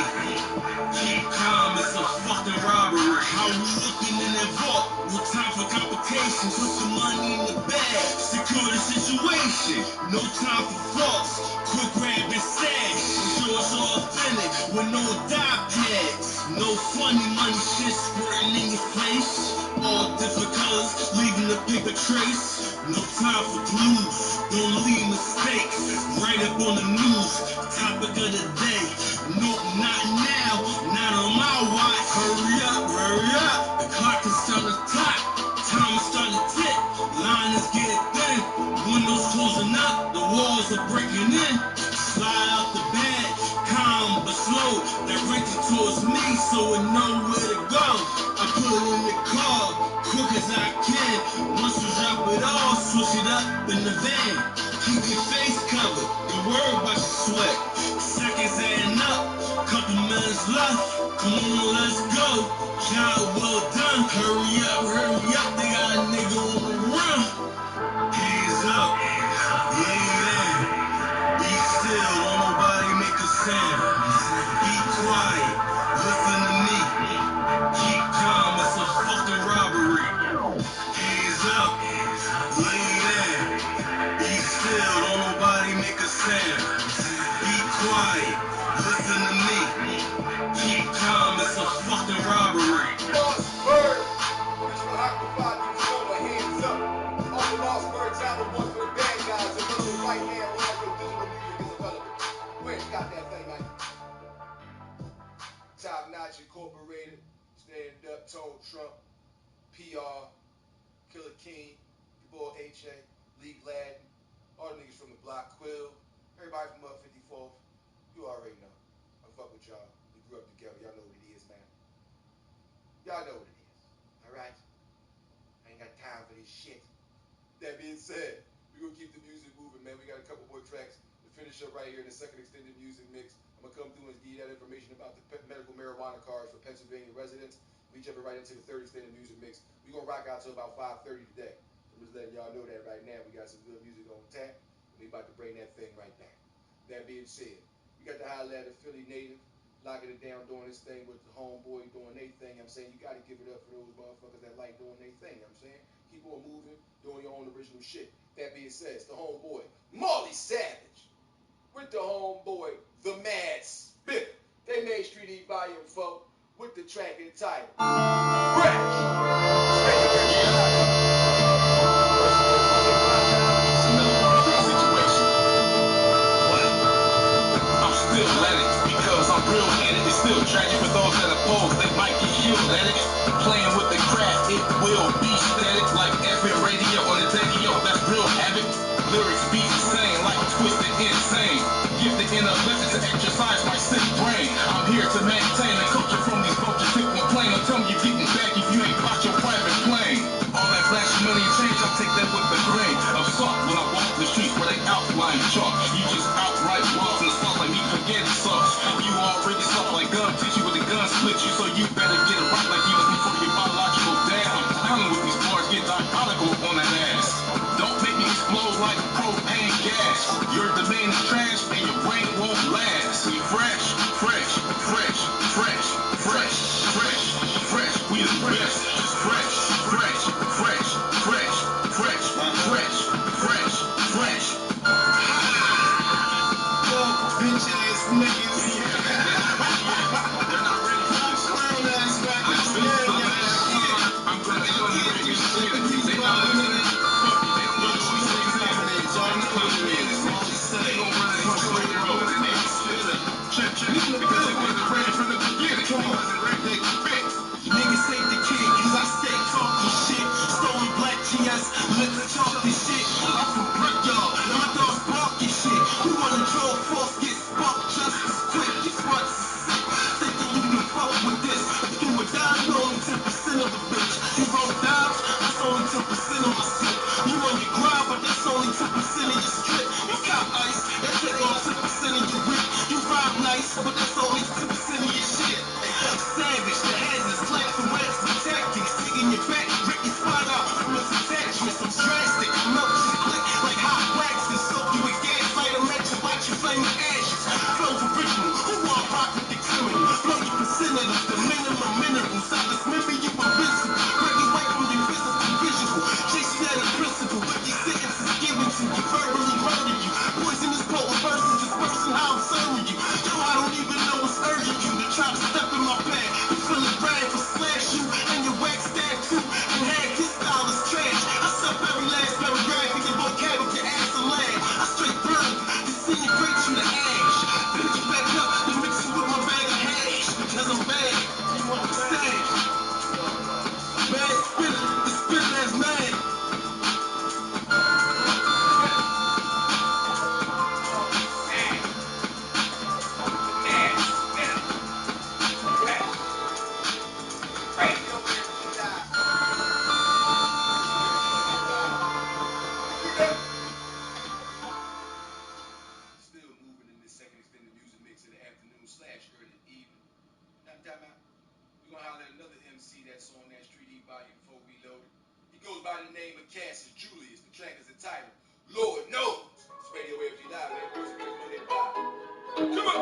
Keep calm, it's a fucking robbery. How we looking in that vault? No time for complications. Put the money in the bag, secure the situation. No time for faults. Quick grab and snag. Ensure it's all authentic with no dye tags. No funny money shit squirting in your face. All different colors, leaving a paper trace. No time for clues, don't leave mistakes. Right up on the news, topic of the day. Nope, not now, not on my watch. Hurry up, the clock is starting to tick. Time is starting to tick, line is getting thin. Windows closing up, the walls are breaking in. Slide out the bed, calm but slow, directed towards me so it know where to go. I put it in the car, quick as I can. Once you drop it off, switch it up in the van. Keep your face covered, don't worry about your sweat. Seconds adding up, couple minutes left. Come on, let's go. Job well done. Hurry up, they got a nigga on the run. Hands up, lay down, be still, don't nobody make a sound. Be quiet, listen to me. Keep calm, it's a fucking robbery. Hands up, lay down, be still, don't nobody make a sound. Be quiet, listen to me. Keep calm, it's a fucking robbery. Mossberg, bitch, will occupy you shoulder, hands up. All the Mossberg talent, one for the bad guys. And one the right hand, all your digital music is irrelevant. Where you got that thing, man? Top Notch Incorporated, Stand Up, Tone Trump, PR, Killer King, your boy H.A., Lee Gladden, all the niggas from the block, Quill, everybody from up 54th, you already know. I fuck with y'all. We grew up together. Y'all know what it is, man. Y'all know what it is. All right? I ain't got time for this shit. That being said, we're gonna keep the music moving, man. We got a couple more tracks to finish up right here in the second extended music mix. I'm gonna come through and give you that information about the medical marijuana cards for Pennsylvania residents. We jumping right into the third extended music mix. We're gonna rock out till about 5:30 today. I'm just letting y'all know that right now. We got some good music on tap, and we about to bring that thing right back. That being said, we got the highlight of Philly native, locking it down, doing this thing with the homeboy doing their thing. I'm saying you gotta give it up for those motherfuckers that like doing their thing. I'm saying keep on moving, doing your own original shit. That being said, it's the homeboy Marley Savage with the homeboy The Mad Spitter. They made Street E Volume 4 with the track entitled Still let it, because I'm real in it. It's still tragic for those that oppose, they might get killed at it. Playing with the craft, it will be static, like FM radio on the radio, that's real havoc. Lyrics be insane, like twisted insane. Gifted in ability to exercise my sick brain. I'm here to maintain the culture from these vultures who complain. Don't tell me you're getting back if you ain't bought your private plane. All that flashy money and change, I take that with a grain of salt when I walk the streets where they outline chalk. You just outright walk and stuff like me spaghetti sauce. You already soft like gum tissue with the gun split you, so you better get it right like you was before your biological dad. I'm down with these bars, get diabolical on that ass. Don't make me explode like propane gas. Your domain is trash and your brain won't last. We fresh, fresh, fresh, fresh, fresh, fresh, fresh. We the best. Just fresh, fresh, fresh, fresh, fresh, fresh, fresh, fresh. Yo, bitch ass niggas. They're not ready for this. Clown ass rappers. I'm gonna show you what you see. They not listening. Fuck it, they don't know what you say. They gon' run it on straight road. They ain't spitter. Check, because they wasn't ready from the beginning. They wasn't ready, they fit. Niggas say the kid, cause I stay talking shit. Stolen black GS, let's talk this shit. I'm from Brick, y'all, and my dogs barking shit. Who wanna draw force, get sparked just as quick. These runs is sick, thinking you can fuck with this. You would die, you only 10% of the bitch. You roll dimes, that's only 10% of my slip. You on your grind, but that's only 10% of your strip. You cop ice, that take on 10% of your whip. You vibe nice, but that's only 10% of your shit. Savage, the heads is flat for wax and tactics. Digging your back, rip your spine out from its attachments. I'm drastic, melt your click like hot wax and soak you with gas. Light a match and watch you flame the ashes. Flows original, who want rock with the criminal? Blow your percentages, the minimum minerals. I dismember you invincible. Break you away from your physical visual. Chase you out of principle. If your sentence is given to you, verbally murder you. Poisonous potent verses dispersing how I'm serving you. Yo, I don't even know what's urging you to try to step in my path. You feeling bad for slash you and your wax stab too. And half his style is trash. I suck every last paragraph in your vocab of your ass and lag. I straight burn you, disintegrate you to ash. Pick you back up and mix you with my bag of hash. Because I'm bad, you understand? Mad spitter, the spitter that's mad. still moving in this second extended music mix in the afternoon/early evening. Now, time out. We're gonna holler at another MC that's on that Street E Volume 4 Reloaded. He goes by the name of Cassius Julius. The track is entitled Lord Knows. It's Radio AFG Live, every Thursday, Monday, 5. Come on!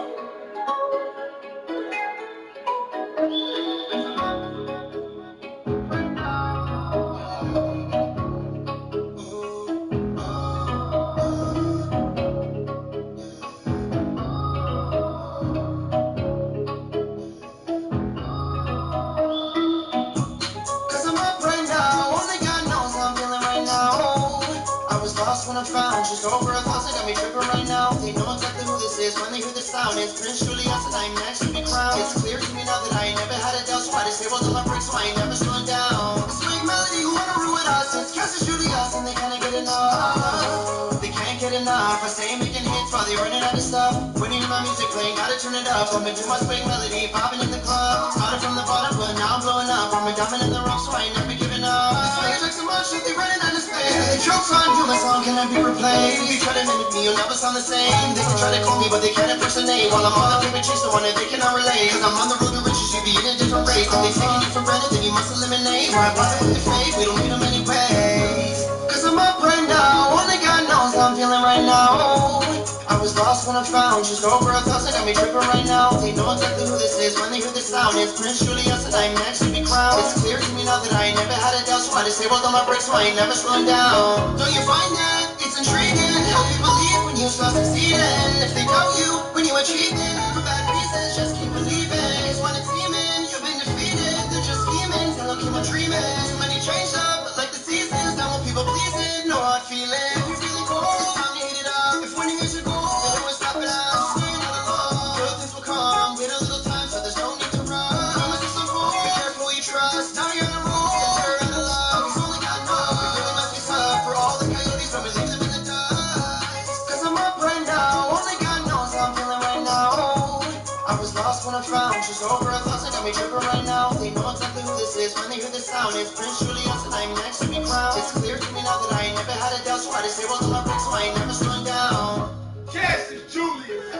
Cause I'm up right now, only God knows how I'm feeling right now. I was lost when I found just over 1,000, got me tripping right now. They know exactly who this is when they hear the sound. It's Prince Julius and I'm next to be crowned. It's clear to me now that I ain't never had a doubt. So I just say, well, till I break, so I ain't never slowing down. Sweet melody, who wanna ruin us? It's Cassius Julius and they can't get enough. They can't get off a saying making hits while they running out of stuff. When you hear my music playing, gotta turn it up. I'ma do my swing melody, popping in the club. Started from the bottom, but now I'm blowing up. I'm a diamond in the rough, so I ain't never giving up. This way I drink so much, shit, they running out of space. They jokes on you, my song cannot be replaced. If you try to mimic me, you'll never sound the same. They can try to call me, but they can't impersonate. While I'm on the paper chase, the one that they cannot relate. Cause I'm on the road to riches, you be in a different race. If they taking you for granted, then you must eliminate. Where I bother with the fake, we don't need them anyways. Cause I'm up right now, only God knows how I'm feeling right now. I was lost when I found just over 1,000, got me tripping right now. They know exactly who this is when they hear the sound. It's Prince Julius and I'm next to be crowned. It's clear to me now that I ain't never had a doubt, so I disabled all my brakes, so I ain't never slowing down. Don't you find that? It's intriguing how people leave when you start succeeding. If they doubt you when you achieve it for bad reasons, just keep believing. It's when it's teaming, you've been defeated. They're just scheming, tell them keep on dreaming. Too many change up, but like the seasons, now when people pleasing, no hard feeling. If you're feeling cold, it's time to heat it up. If winning is your goal, then always stop it up. Staying all alone, good things will come. Wait a little time, so there's no need to rush. Promises so full, be careful who you trust. Now you're on a roll, you're out of luck. Cause only God knows, it really must be tough for all the coyotes, don't leave them in the dust. Cause I'm up right now, only God knows how I'm feeling right now. I was lost when I found just over 1,000, got me tripping right now. They know exactly who this is when they hear the sound. It's Prince Julius and I'm next to be crowned. It's clear to me now that I ain't never had a doubt, so I disabled all my brakes, so I ain't never slowing down. Cassius Julius.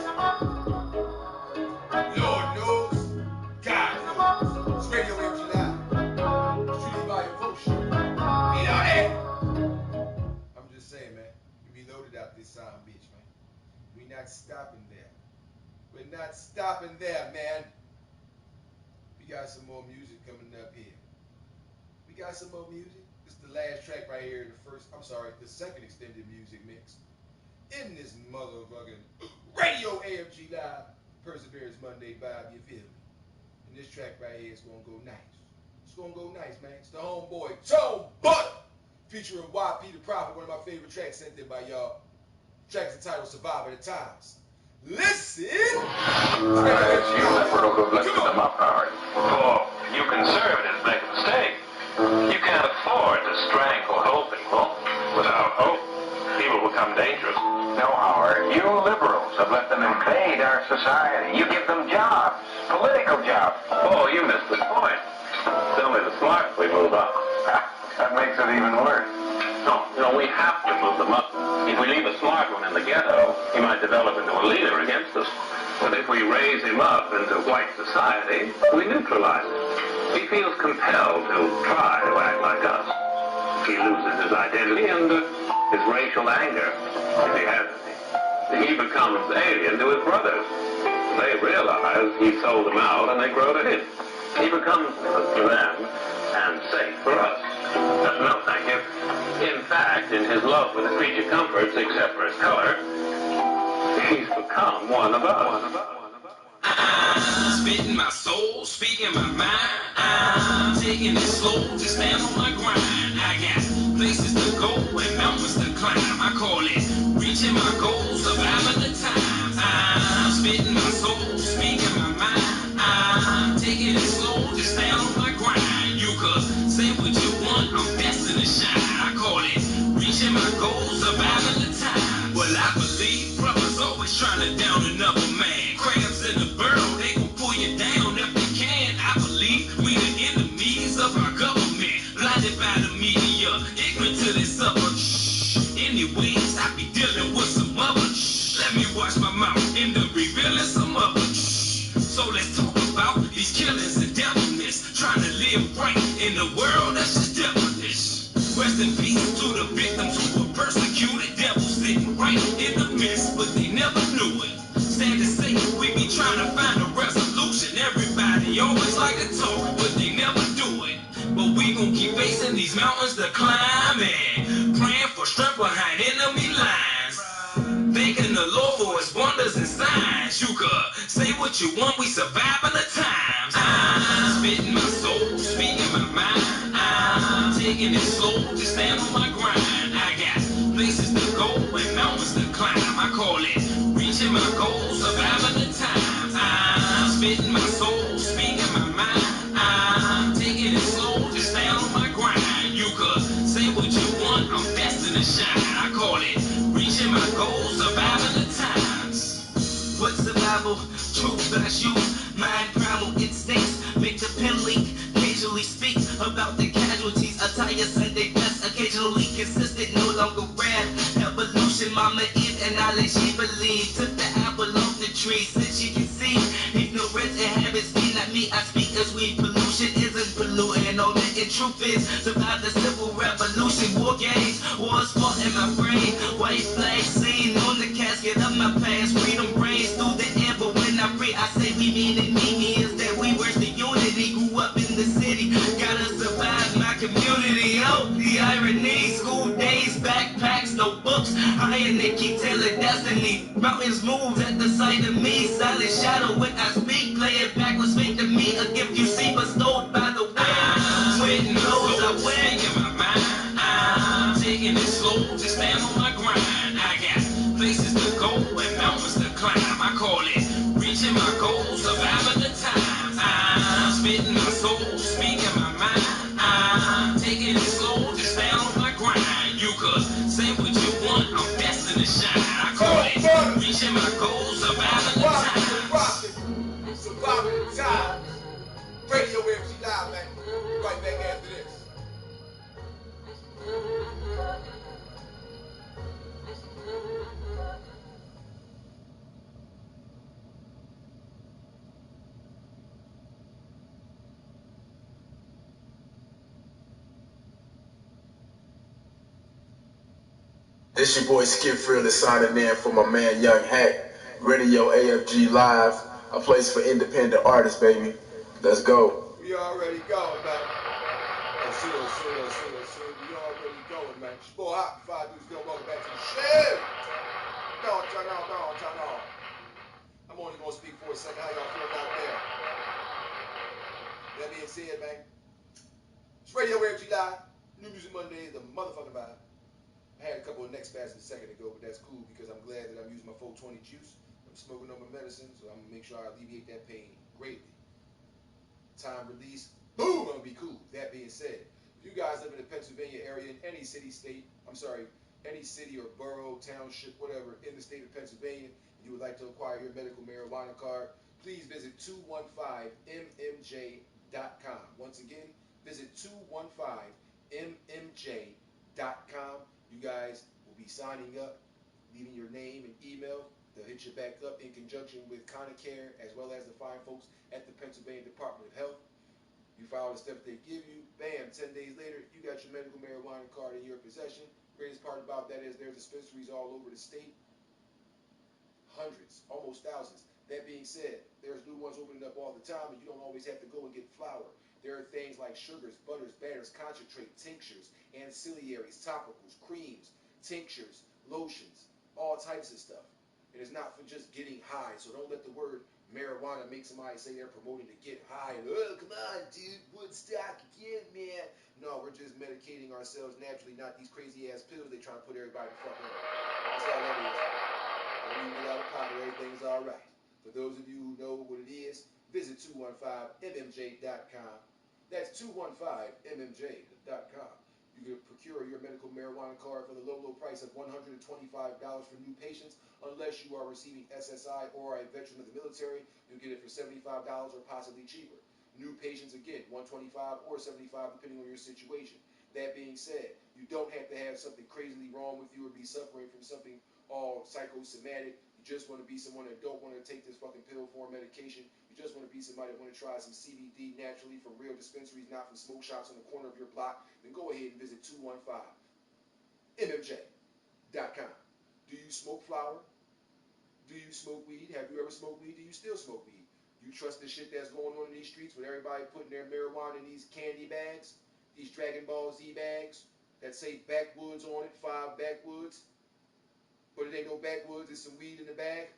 Lord knows, God knows. It's Radio AFG Live. Street by your post. Reloaded. I'm just saying, man. We reloaded out this son of a bitch, man. We not stopping there. We're not stopping there, man. We got some more music coming up here. We got some more music. This is the last track right here, the second extended music mix in this motherfucking Radio AFG Live Perseverance Monday vibe, you feel me? And this track right here is gonna go nice. It's gonna go nice, man. It's the homeboy Toe Butter featuring YP the Prophet, one of my favorite tracks sent in by y'all. Track's entitled Survivor the Times. Listen! It's you that put over blessed in my power. For you conservatives make a mistake. You can't afford to strangle people. Without hope, people become dangerous. No, Howard, you liberals have let them invade our society. You give them jobs, political jobs. Oh, you missed the point. It's only the smart we move up. That makes it even worse. No, we have to move them up. If we leave a smart one in the ghetto, he might develop into a leader against us. But if we raise him up into white society, we neutralize him. He feels compelled to try to act like us. He loses his identity and his racial anger, if he has any. He becomes alien to his brothers. They realize he sold them out and they grow to him. He becomes for them and safe for us. No, thank you. In fact, in his love for the creature comforts, except for his color, he's become one of us. I'm spitting my soul, speaking my mind. I'm taking it slow to stand on my grind. I got places to go and mountains to climb. I call it reaching my goals, surviving the times. I'm spitting my soul, speaking my mind. I'm taking it slow to stand on my grind. You could say what you want, I'm destined to shine. I call it reaching my goals, surviving the time. Well, I believe brothers always trying to down another man. Crabs in the barrel, they gon' pull you down if they can. I believe we the enemies of our government, blinded by the media, ignorant to this other. Anyways, I be dealing with some other. Let me watch my mouth in the revealing some other. So let's talk about these killings and devilness, trying to live right in the world that's just devilish. Rest in peace to the victims who were persecuted. Devils sitting right in the midst, but they never knew it. Sad to say, we be trying to find a resolution. Everybody always like to talk, but they never do it. But we gon' keep facing these mountains to climb and praying for strength behind enemy lines. Thanking the Lord for his wonders and signs. You could say what you want, we surviving the times. I'm spitting my soul, speaking my mind. I'm taking it slow to stand on my grind. I got places to go and mountains to climb. I call it reaching my goals, surviving the times. I'm spitting my soul, speaking my mind. I'm taking it slow to stand on my grind. You could say what you want, I'm destined to shine. I call it reaching my goals, Bible. Truth that I choose, mind primal instincts. Make the pen leak, occasionally speak about the casualties. Attire Sunday best, occasionally consistent, no longer rap. Evolution, Mama Eve and knowledge she believed. Took the apple off the tree since she conceived. Ignorance and habits be not me. I speak as weed. Pollution isn't polluting. All that in truth is survive the civil revolution. War games, wars fought in my brain. White flag seen on the casket of my past. Freedom reigns through the air, but when I pray, I say we mean it. Means that we wish the unity. Grew up in the city, gotta survive my community. Oh, the irony. School days, backpacks, no books. I and Nikki Taylor destiny. Mountains move at the sight of me. Silent shadow when I speak. Play it backwards, fake to me. A gift you see bestowed by the wind. With nose I wear in my mind. I'm taking it slow to stand on my grind. I got places to go and mountains to climb. I call it reaching my goals, surviving the time. I'm spitting my soul, speaking my mind. I'm taking it slow to stand on my grind. You could say what you want, I'm destined to shine. I call it reaching my goals, surviving the time. Surviving the time. Radio AFG Live, man. Right back after this. This your boy Skip Freely signing in for my man Young Hack. Radio AFG Live, a place for independent artists, baby. Let's go. We already going, man. We already going, man. It's your boy Hot 5 Dudes Go. Welcome back to the show. Turn on. I'm only gonna speak for a second. How y'all feeling out there? That being said, man, it's Radio AFG Live. New Music Monday is the motherfucking vibe. I had a couple of neck spasms a second ago, but that's cool because I'm glad that I'm using my 420 juice. I'm smoking on my medicine, so I'm gonna make sure I alleviate that pain greatly. Time release, boom, I'm gonna be cool. That being said, if you guys live in the Pennsylvania area, in any city, any city or borough, township, whatever, in the state of Pennsylvania, and you would like to acquire your medical marijuana card, please visit 215mmj.com. Once again, visit 215mmj.com. You guys will be signing up, leaving your name and email. They'll hit you back up in conjunction with Conacare as well as the fine folks at the Pennsylvania Department of Health. You follow the steps they give you, bam, 10 days later, you got your medical marijuana card in your possession. Greatest part about that is there's dispensaries all over the state. Hundreds, almost thousands. That being said, there's new ones opening up all the time, and you don't always have to go and get flour. There are things like sugars, butters, batters, concentrate, tinctures, ancillaries, topicals, creams, tinctures, lotions, all types of stuff. And it's not for just getting high, so don't let the word marijuana make somebody say they're promoting to get high. And, oh, come on, dude, Woodstock again, man. No, we're just medicating ourselves naturally, not these crazy-ass pills they try to put everybody the fuck on. That's all that is. I mean, without a pocket, everything's all right. For those of you who know what it is, visit 215mmj.com. That's 215mmj.com. You can procure your medical marijuana card for the low price of $125 for new patients. Unless you are receiving SSI or a veteran of the military, you get it for $75 or possibly cheaper. New patients, again, $125 or $75 depending on your situation. That being said, you don't have to have something crazily wrong with you or be suffering from something all psychosomatic. You just want to be someone that don't want to take this fucking pill form medication. You just want to be somebody that want to try some CBD naturally from real dispensaries, not from smoke shops on the corner of your block. Then go ahead and visit 215mmj.com. Do you smoke flower? Do you smoke weed? Have you ever smoked weed? Do you still smoke weed? You trust the shit that's going on in these streets with everybody putting their marijuana in these candy bags, these Dragon Ball Z bags that say backwoods on it, 5 backwoods, but it ain't no backwoods, it's some weed in the bag?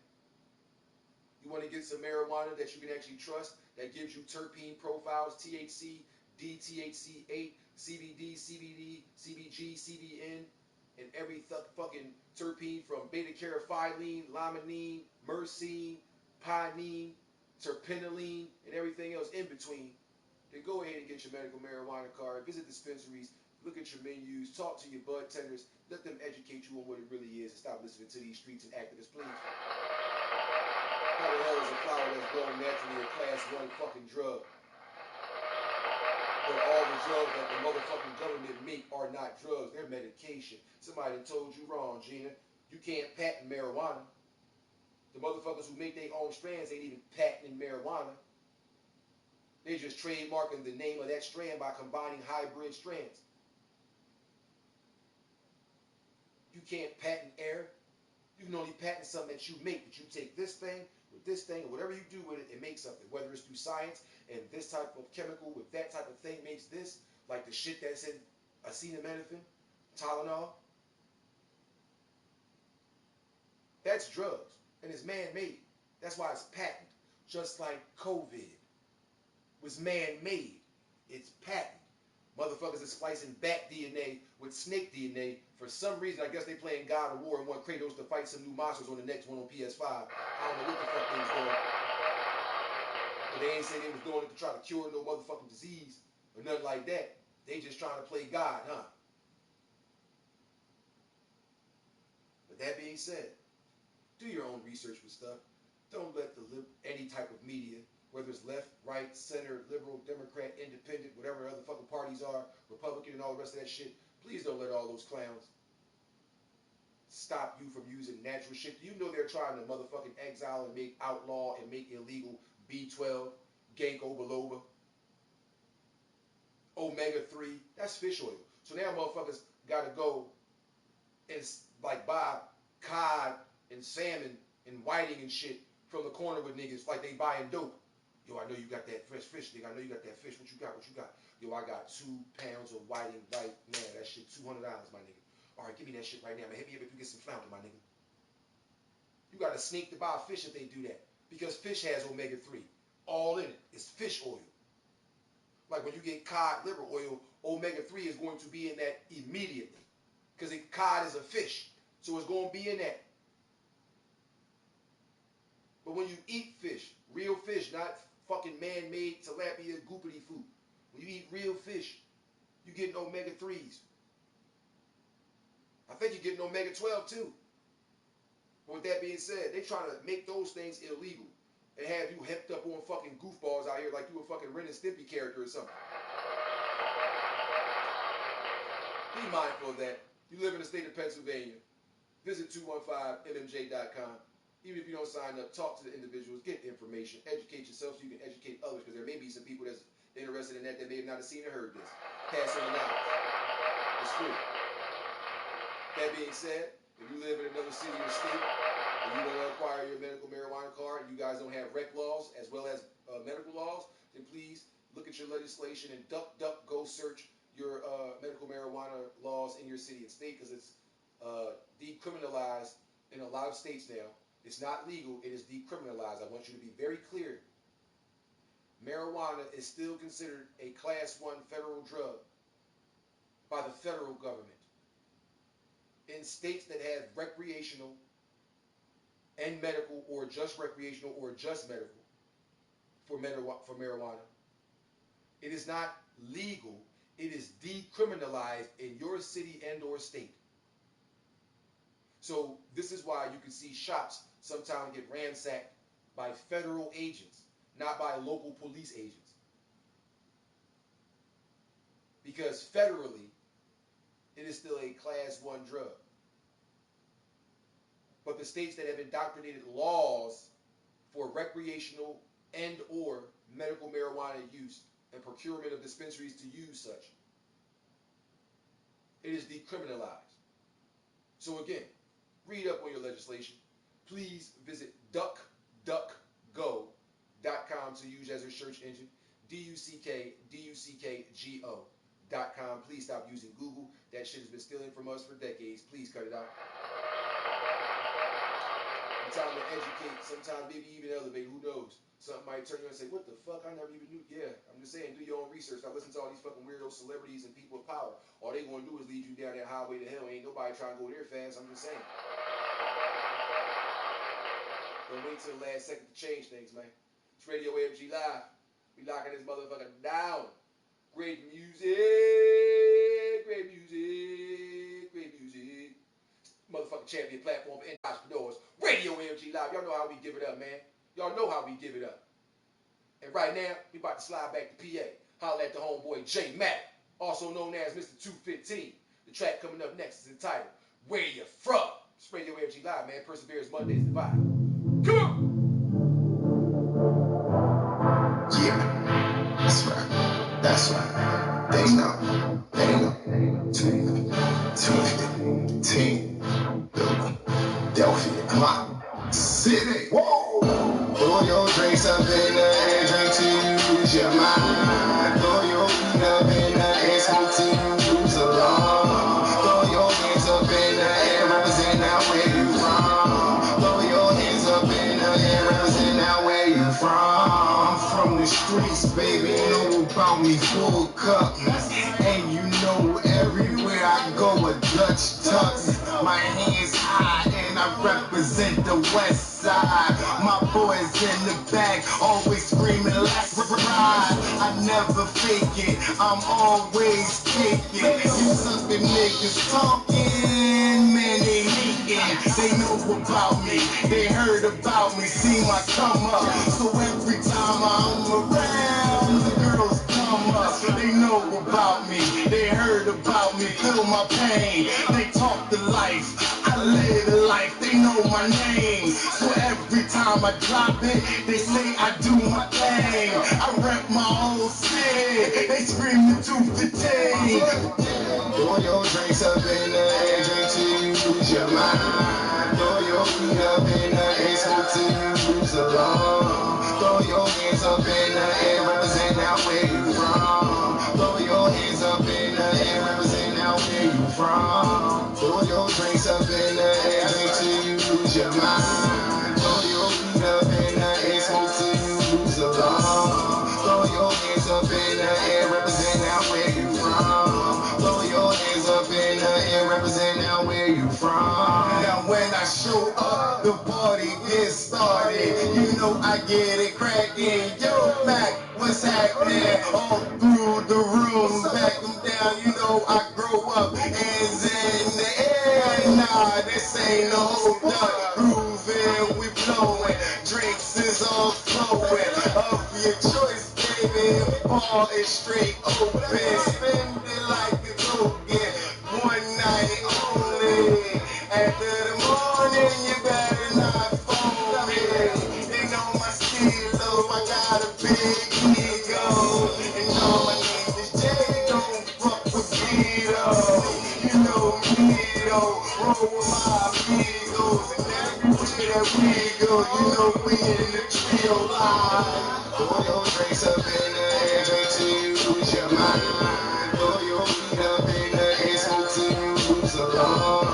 You want to get some marijuana that you can actually trust, that gives you terpene profiles, THC, DTHC8, CBD, CBD, CBG, CBN, and every fucking terpene from beta-carotene, limonene, myrcene, pinene, terpinolene, and everything else in between. Then go ahead and get your medical marijuana card, visit dispensaries, look at your menus, talk to your bud tenders, let them educate you on what it really is, and stop listening to these streets and activists, please. How the hell has grown naturally a class 1 fucking drug. But all the drugs that the motherfucking government make are not drugs. They're medication. Somebody told you wrong, Gina. You can't patent marijuana. The motherfuckers who make their own strands ain't even patenting marijuana. They're just trademarking the name of that strand by combining hybrid strands. You can't patent air. You can only patent something that you make. But you take this thing with this thing, or whatever you do with it, it makes something. Whether it's through science and this type of chemical with that type of thing makes this, like the shit that's in acetaminophen, Tylenol. That's drugs, and it's man-made. That's why it's patent. Just like COVID was man-made. It's patent. Motherfuckers are splicing bat DNA with snake DNA. For some reason, I guess they playing God of War and want Kratos to fight some new monsters on the next one on PS5. I don't know what the fuck they was doing. But they ain't say they was doing it to try to cure no motherfucking disease or nothing like that. They just trying to play God, huh? But that being said, do your own research with stuff. Don't let any type of media, whether it's left, right, center, liberal, Democrat, independent, whatever other fucking parties are, Republican and all the rest of that shit, please don't let all those clowns stop you from using natural shit. You know they're trying to motherfucking exile and make outlaw and make illegal B12, ginkgo biloba, omega-3. That's fish oil. So now motherfuckers gotta go and like buy cod and salmon and whiting and shit from the corner with niggas like they buying dope. Yo, I know you got that fresh fish, nigga. I know you got that fish. What you got? What you got? Yo, I got 2 pounds of whiting right now. That shit $200, my nigga. All right, give me that shit right now, man. Hit me up if you get some flounder, my nigga. You got to sneak to buy fish if they do that. Because fish has omega-3. All in it. It's fish oil. Like when you get cod liver oil, omega-3 is going to be in that immediately. Because cod is a fish. So it's going to be in that. But when you eat fish, real fish, not fucking man-made tilapia goopity food. When you eat real fish, you get omega-3s. I think you're getting omega-12 too. But with that being said, they trying to make those things illegal and have you hepped up on fucking goofballs out here like you a fucking Ren and Stimpy character or something. Be mindful of that. You live in the state of Pennsylvania. Visit 215mmj.com. Even if you don't sign up, talk to the individuals, get information, educate yourself so you can educate others, because there may be some people that's interested in that may have not seen or heard this. Pass on the knowledge. It's free. That being said, if you live in another city or state and you want to acquire your medical marijuana card and you guys don't have rec laws as well as medical laws, then please look at your legislation and go search your medical marijuana laws in your city and state, because it's decriminalized in a lot of states now. It's not legal, it is decriminalized. I want you to be very clear. Marijuana is still considered a class 1 federal drug by the federal government. In states that have recreational and medical, or just recreational or just medical for marijuana, it is not legal, it is decriminalized in your city and or state. So this is why you can see shops sometimes get ransacked by federal agents, not by local police agents. Because federally, it is still a class 1 drug. But the states that have indoctrinated laws for recreational and or medical marijuana use and procurement of dispensaries to use such, it is decriminalized. So again, read up on your legislation. Please visit duckduckgo.com to use as your search engine. duckgo.com. Please stop using Google. That shit has been stealing from us for decades. Please cut it out. It's time to educate. Sometimes maybe even elevate. Who knows? Something might turn you and say, what the fuck? I never even knew. Yeah, I'm just saying, do your own research. Stop listening to all these fucking weirdo celebrities and people of power. All they going to do is lead you down that highway to hell. Ain't nobody trying to go there fast. I'm just saying. Don't wait till the last second to change things, man. It's Radio AFG Live. We locking this motherfucker down. Great music. Great music. Great music. Motherfucking champion platform for entrepreneurs. Radio AFG Live. Y'all know how we give it up, man. Y'all know how we give it up. And right now, we about to slide back to PA. Holla at the homeboy J Mac, also known as Mr. 215. The track coming up next is entitled Where You From? It's Radio AFG Live, man. Perseverance Mondays the vibe. Come on! Yeah, that's right. That's right. They know. 2015. Philadelphia, my city. Whoa! Throw your drinks up in the air, drink till you lose your mind. Throw your feet up in the air, smoke till you lose along. Throw your hands up in the air, represent out where you from. Throw your hands up in the air, represent out where you from. I'm from the streets, baby, know about me, full cup. And you know everywhere I go a Dutch tuck. My hands high and I represent the west side. My boys in the back always screaming like pride. I never fake it, I'm always kicking. You suckin' niggas talking, man, they hating. They know about me, they heard about me, see my come up. So every time I'm around, the girls come up. They know about me, they heard about me, feel my pain. They talk the life, I live the life, they know my name. So every time I drop it, they say I do my thing. I rep my own city, they scream the 215. Throw your drinks up in the air, drink till you lose your mind. Throw your feet up in the air, smoke till you lose along. Throw your hands up in the air, represent out where you from. Throw your hands up in the air, represent out where you from. Throw your drinks up in the air, drink till you lose your mind. Throw your feet up in the air, smoke till you lose along. Throw your hands up in the air, represent out where you from. Throw your hands up in the air, represent out where you from. Now when I show up, the party gets started. You know I get it crackin'. Yo, Mac, what's happening? All through the room, back them down. You know I grow up, hands in the air. Nah, this ain't no hold up. Groovin', we blowin'. Drinks is all flowing. Of your choice, baby. Bar is straight open. Spend it like a token. One night only. After the morning, you better not phone me. They know my stilo, I got a big ego. And all my name is Jay, don't fuck with Vito. You know me, though, roll with my amigos. And everywhere that we go, you know we in the trio live. Throw your drinks up in the air, drink till you lose your mind. Throw your feet up in the air, smoke till you lose along.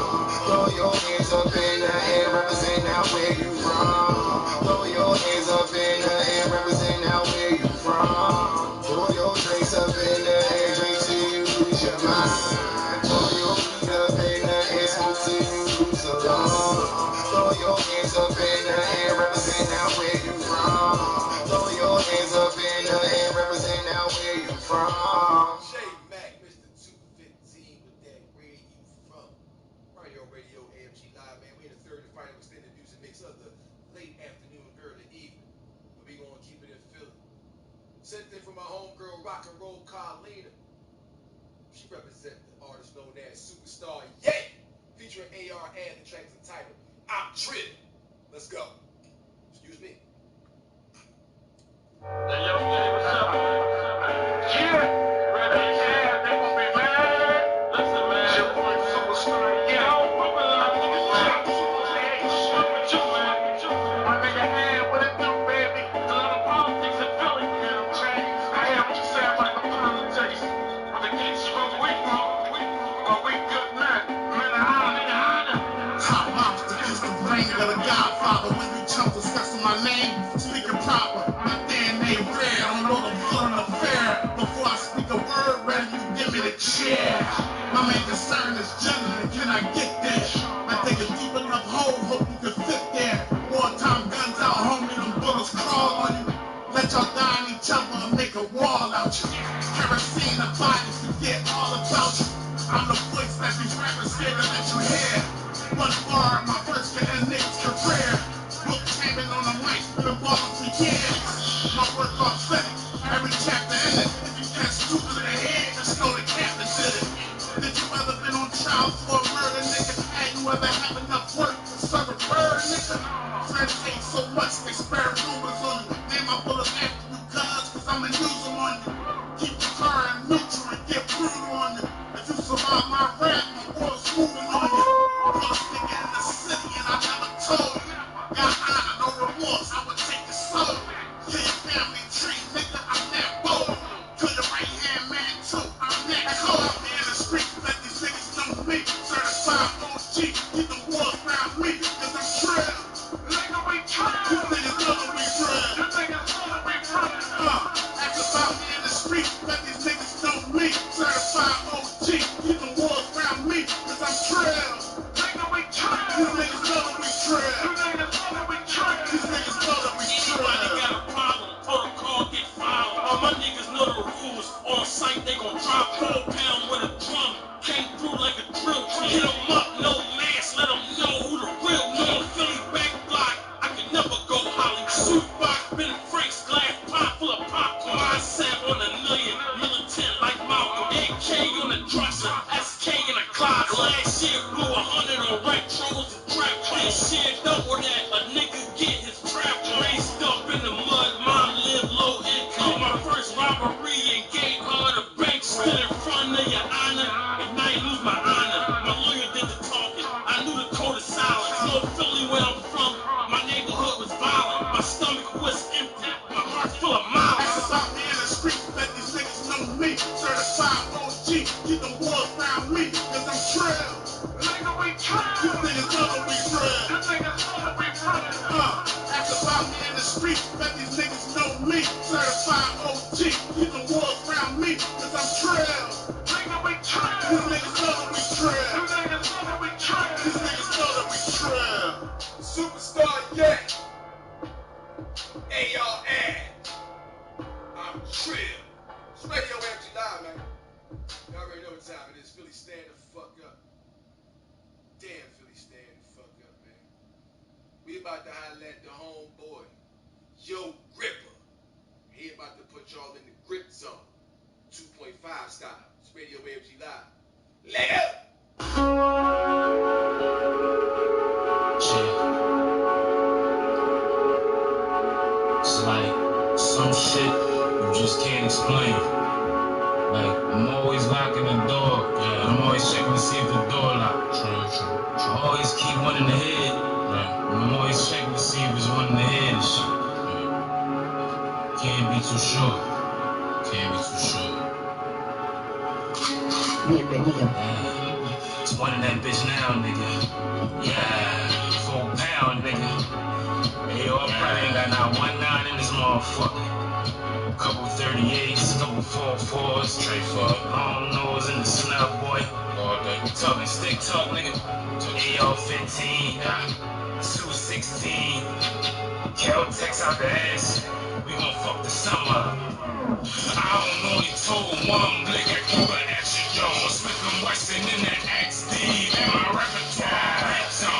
Throw your hands up in the air, represent out where you from. Throw your hands up in the air, represent out where you from. Throw your drinks up in the air, drink till you lose your mind. Throw your feet up in the air, smoke till you lose along. Throw your hands up in the air, represent out where you from. Throw your hands up in the air, represent out where you from. J Mac, Mr. 215 with that Where You From? Radio AFG Live, man. We in the third and final extended music mix of the late afternoon, early evening. But we gonna keep it in Philly. Sent in from my homegirl, rock and roll Carlina. She represents the artist known as Superstar Yay, featuring AR and the track's entitled I'm Trippin'. Let's go. Excuse me. Hey, yo, what's up? Yeah, ready? Yeah, they gon' be mad. Listen, man, it's your boy Superstar. Yeah, I don't fuck with a lot of niggas. Hey, fuck with you, man. My nigga, hey, what it do, baby? A lot of politics in Philly, you know what I'm saying? Hey, what you say about the politics? But the kids from we good men. Men of honor. Top lobster, kiss the brain of the Godfather. When you jump discussing my name, speaking proper. My DNA rare, I don't know the blood on the fair. Before I speak a word, ready you give me the chair. My main concern is gentlemen, can I get there? I take a deep enough hole, hope you can fit there. Wartime guns out, homie, them bullets crawl on you. Let y'all die in each other and make a wall out you. Kerosene, the bodies forget all about you. I'm the voice that these rappers scared to let you hear. One bar, my first for niggas career. Book payment on the mic, spit a ball Yeah, my work authentic. Every chapter in it. If you catch stupid in the head, just know the captain did it. Did you ever been on trial for a murder, nigga? Had you ever have enough work to serve a bird, nigga? Friends hate so much, they spare rumors on you. Name my bullets after you, cuz I'ma use them on you. Keep the car in neutral and get brutal on you. If you survive my rap, my world's moving on you. Realest nigga in the city, and I never told you. Got honor, no remorse, I would take your soul. Kill your family tree, nigga, I'm that bold. Kill your right hand man too, I'm that cold. Out there in the street, let these niggas know me. Certified OG, keep the walls around me, cause I'm trail. Nigga, we trail. These niggas know that we trail. You niggas know that we trail. Ask about me in the street, let these niggas know me. Certified OG, keep the walls around me, cause I'm trail. Nigga, we trail. These niggas know that we trail. You niggas know that we trail. These niggas know that we trail. Anybody got a problem, protocol get filed. All my niggas know the rules. On sight, they gon' drop 4 pound with a drum. Came through like a drill. Hit 'em up, no mask, let 'em know who the real know. Philly back block, I can never go Holly. Suit box, Ben Frank's glass pot full of popcorn. Mindset on a million, militant like Malcolm. AK on the dresser, SK in a closet. Last year blew 100 on retros and trap. This year double that, a nigga get his trap raised up in the mud. Mom live low income. My first robbery and gave her the bank. Stood in front of your honor, and I ain't lose my honor. My lawyer did the talking. I knew the code of silence. No Philly where I'm from. My neighborhood was violent. My stomach was empty. My heart full of mouths. Ask about me in the street, let these niggas know me. Certified OG, keep the walls around me, cause I'm trail. Nigga, we trail. These niggas know that we trail. You niggas know that we trail. Ask about me in the street, let these niggas know me. Certified OG, keep the walls around me, cause I'm trail. Nigga, we trail. These niggas know that we trail. You niggas know that we trail. These niggas know that we trail. Superstar, yeah. ARN. I'm Trill. It's Radio AFG Live, man. You already know what time it is. Philly, stand the fuck up. Damn, Philly, stand the fuck up, man. We about to highlight the homeboy, Yo Gripper. He about to put y'all in the grip zone. 2.5 style. It's Radio AFG Live. Let up! It's like some shit you just can't explain. Like, I'm always locking the door. Yeah, I'm always checking to see if the door locked. True. I always keep one in the head. Right. I'm always checking to see if it's one in the head and shit. Yeah. Can't be too sure. It's one in that bitch now, nigga. Yeah, 4 pound, nigga. Hey, yo, I probably ain't got not 1 9 in this motherfucker. Couple 38s, couple 44s, straight fuck. Long nose in the snub, boy. We talking stick talk, nigga. AR-15, 216, Cal-Tex out the ass. We gon' fuck the summer. I don't know, he told one blick at Cuba Action Jones. Smith & Wesson in the XD in my repertoire. Grip zone.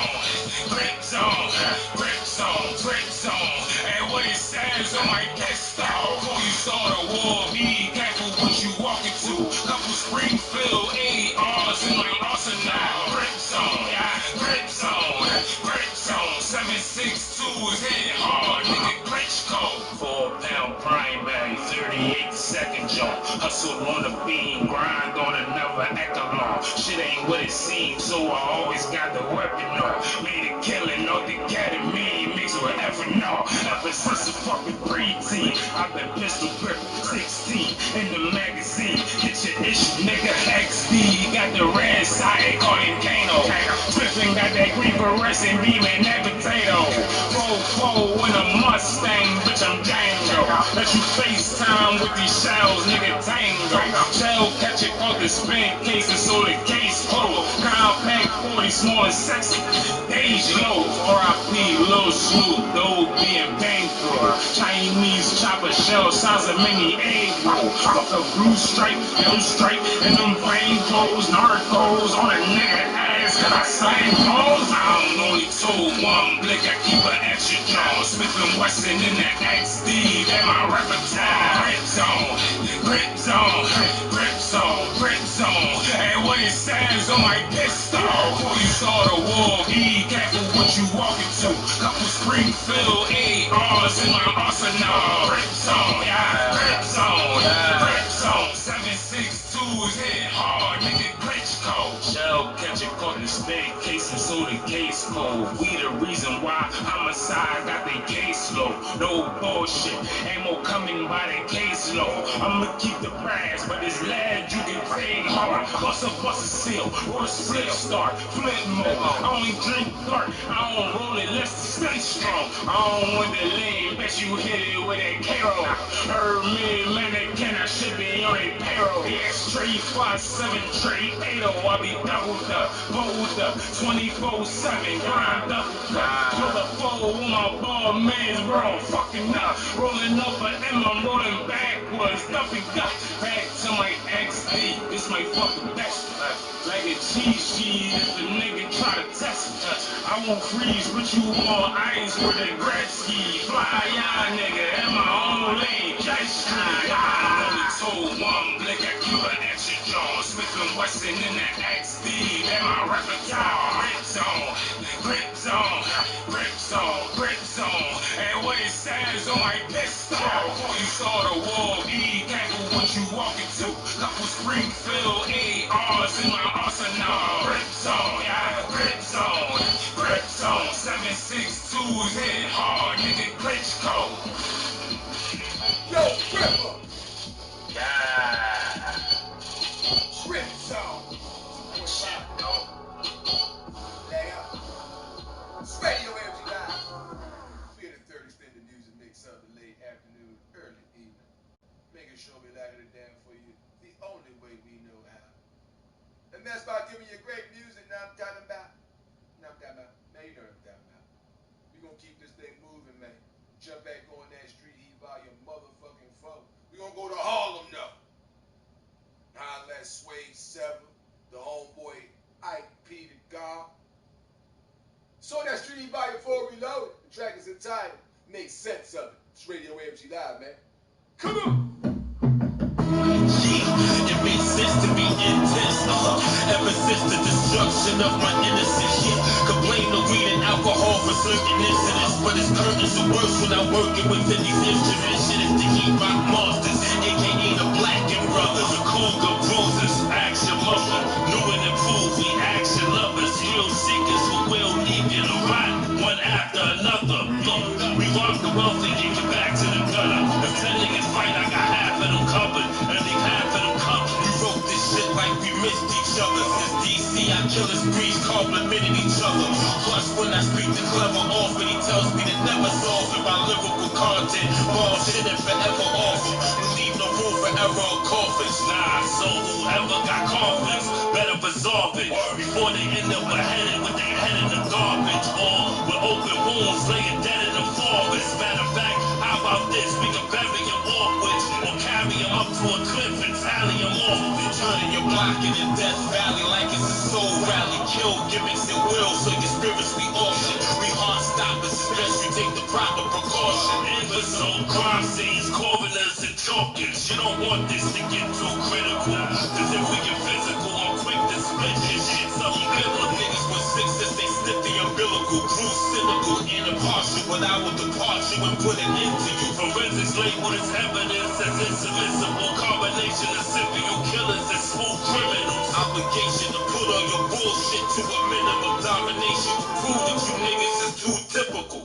And what it says on my pistol. Before you start a war, be careful what you walk into. Couple Springfield ARs in my arsenal. Grip zone. 7.62 is hit hard, nigga. Glitch code. 4 pound primary, 38 second jump. Hustle on the beam, grind on another echelon. Shit ain't what it seems, so I always got the weapon on. Made a killing off the academy, mixed with ethanol. Ever since the fucking preteen, I've been pistol gripping 16 in the magazine. Get your issue, nigga. XD got the red side, call him Kano. Griffin got that green fluorescent beam and that potato. 4-4 in a Mustang, bitch, I'm Django. Let you FaceTime with these shells, nigga, tango. Shell catch it off the spin cases, so the case closed. Compact 40, small and sexy, Deja low. R.I.P. Lil Snoop, though being bankroll. Chinese chopper shell size of mini egg roll. Fuck a blue stripe, yellow stripe, and them plain clothes, narcos on a nigga ass. ass, can I slang hoes? I'm only told one blick, I keep an extra jaw. Smith and Wesson in the XD, that my repertoire. Grip zone, grip zone, grip zone, grip zone. And what it says on my pistol. Before you start a war, be careful what you walking to. Couple Springfield ARs in my arsenal. Grip zone, yeah, grip zone, grip zone. 762s hit hard, nigga glitch code. Shell catcher caught in spade case and so the case cold. We the reason why homicide got the case low. No bullshit, ain't more coming by the case low. I'ma keep the brass, but this lad you can pay hard. Bust a seal, roll a split start, flip mode. I only drink dark, I don't roll it less to stay strong. I don't want the lane, bet you hit it with a K.O. Heard me, mannequin, I should be on a payroll. Yeah, straight 5-7, straight 8-0, I be doubled up, bowled up, 24/7, grind up. Pull a foe on my ball, man's bro, I'm fucking up. Rolling up an M, I'm rolling backwards, dumping gut. Back to my XD, this my fucking best. Like a cheese sheet if a nigga try to test me. I won't freeze, but you on ice with a Gretzky. Fly y'all nigga in my own lane, Jet Street. I only told one blick, I keep an extra jaw. Smith and Wesson in the XD, that my repertoire. Grip zone, grip zone, grip zone, grip zone. And what it says on my pistol. Before you start a war, be careful what you walking to. Couple Springfield ARs in my arsenal. Grip zone, yeah, grip zone, grip zone. 762s hit hard, nigga glitch code. Yo, Gripper! Yeah. Grip zone! Shit, dog. Lay up. It's Radio AFG Live. 330 extended music mix of the late afternoon, early evening. Making sure we light it down for you the only way we know how. And that's by giving you great music. Now I'm talking about. Man, you know what I'm talking about. We're going to keep this thing moving, man. Jump back on that street heat by your motherfucking phone. We're going to go to Harlem now. Holla at Sway 7, the homeboy Ike P. the God. So that street heat by your phone reloaded. The track is entitled Make Sense of It. It's Radio AFG Live, man. Come on! It makes sense to be intense, ever since the destruction of my innocent shit. Complain of weed and alcohol for certain incidents, but it's curtains of worse when I'm working within these instruments. Shit is the heat rock monsters, aka the Blackened Brothers, the Cougar Bruisers, action muscle, new and improved, we action lovers, thrill seekers who will leave you to rot one after another. Look, we rock the wealthy and get back to the gutter. If 10 niggas fight, I got half of them covered, and they half of them covered. We wrote this shit like we missed each other. Since DC, our killers breeze complimented each other. Plus, when I speak to Clever often, he tells me to never solve it by lyrical content. Ball shit and forever offer. We leave no room for error or coffins. Nah, so whoever got confidence better resolve it before they end up beheaded with their head in the garbage. Or with open wounds laying dead in the forest. Matter of fact, how about this? We can bury them off with, or carry them up to a cliff and tally them off with. Turning your block in the Death Valley like it's a soul rally. Kill gimmicks and will so your spirits be auction. We heart stoppers, it's best we take the proper precaution. Imbecile crime scenes, coroners and chalkers. You don't want this to get too critical, cause if we get physical, I'm quick to split this shit. Some little niggas with sixes, they snip the umbilical. True cynical and impartial, but I will depart you and put an end to you. Forensics labeled as evidence as inadmissible. Combination of serial killers and smooth criminals. Obligation to put all your bullshit to a minimum. Domination to prove that you niggas is too typical.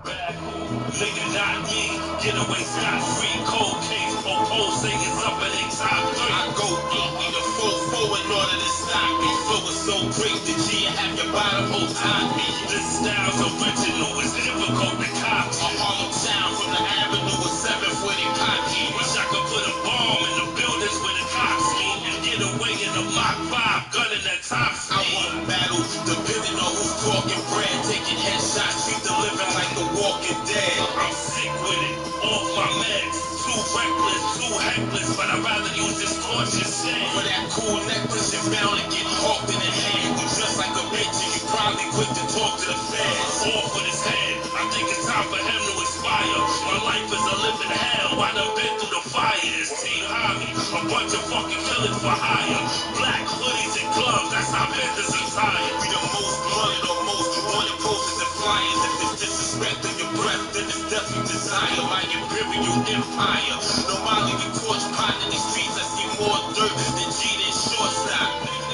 Bad move, nigga not me. Getaway scot free, cold case. Popo say it's up in they top 3. I go 8 to 4-4 in order to stop me. Flow is so great that G have your bottom hole tied me. This style's original, it's difficult to copy. A Harlem town from the avenue of 7th where they pocky. Wish I could put a bomb in the buildings where the cops meet and get away in a Mach 5 gun in that top speed. I want battle, depending on who's talking bread, taking headshots, treat the living like the Walking Dead. I'm sick with it, off my meds, too reckless, too reckless, but I'd rather use this torch instead. For that cool necklace, you're bound to get hawked in the head. You dress like a bitch and you probably quick to talk to the feds. Off with his head, I think it's time for him to expire. My life is a living hell, I done been through the fire. It's Team Hobby, a bunch of fucking killers for hire. Black hoodies and gloves, that's how business is hired. We the most wanted or most wanted posters and flyers. If it's disrespect in your breath, then it's death you desire. My imperial empire. No Molly, we torch pot in these streets. I see more dirt than G than shortstop.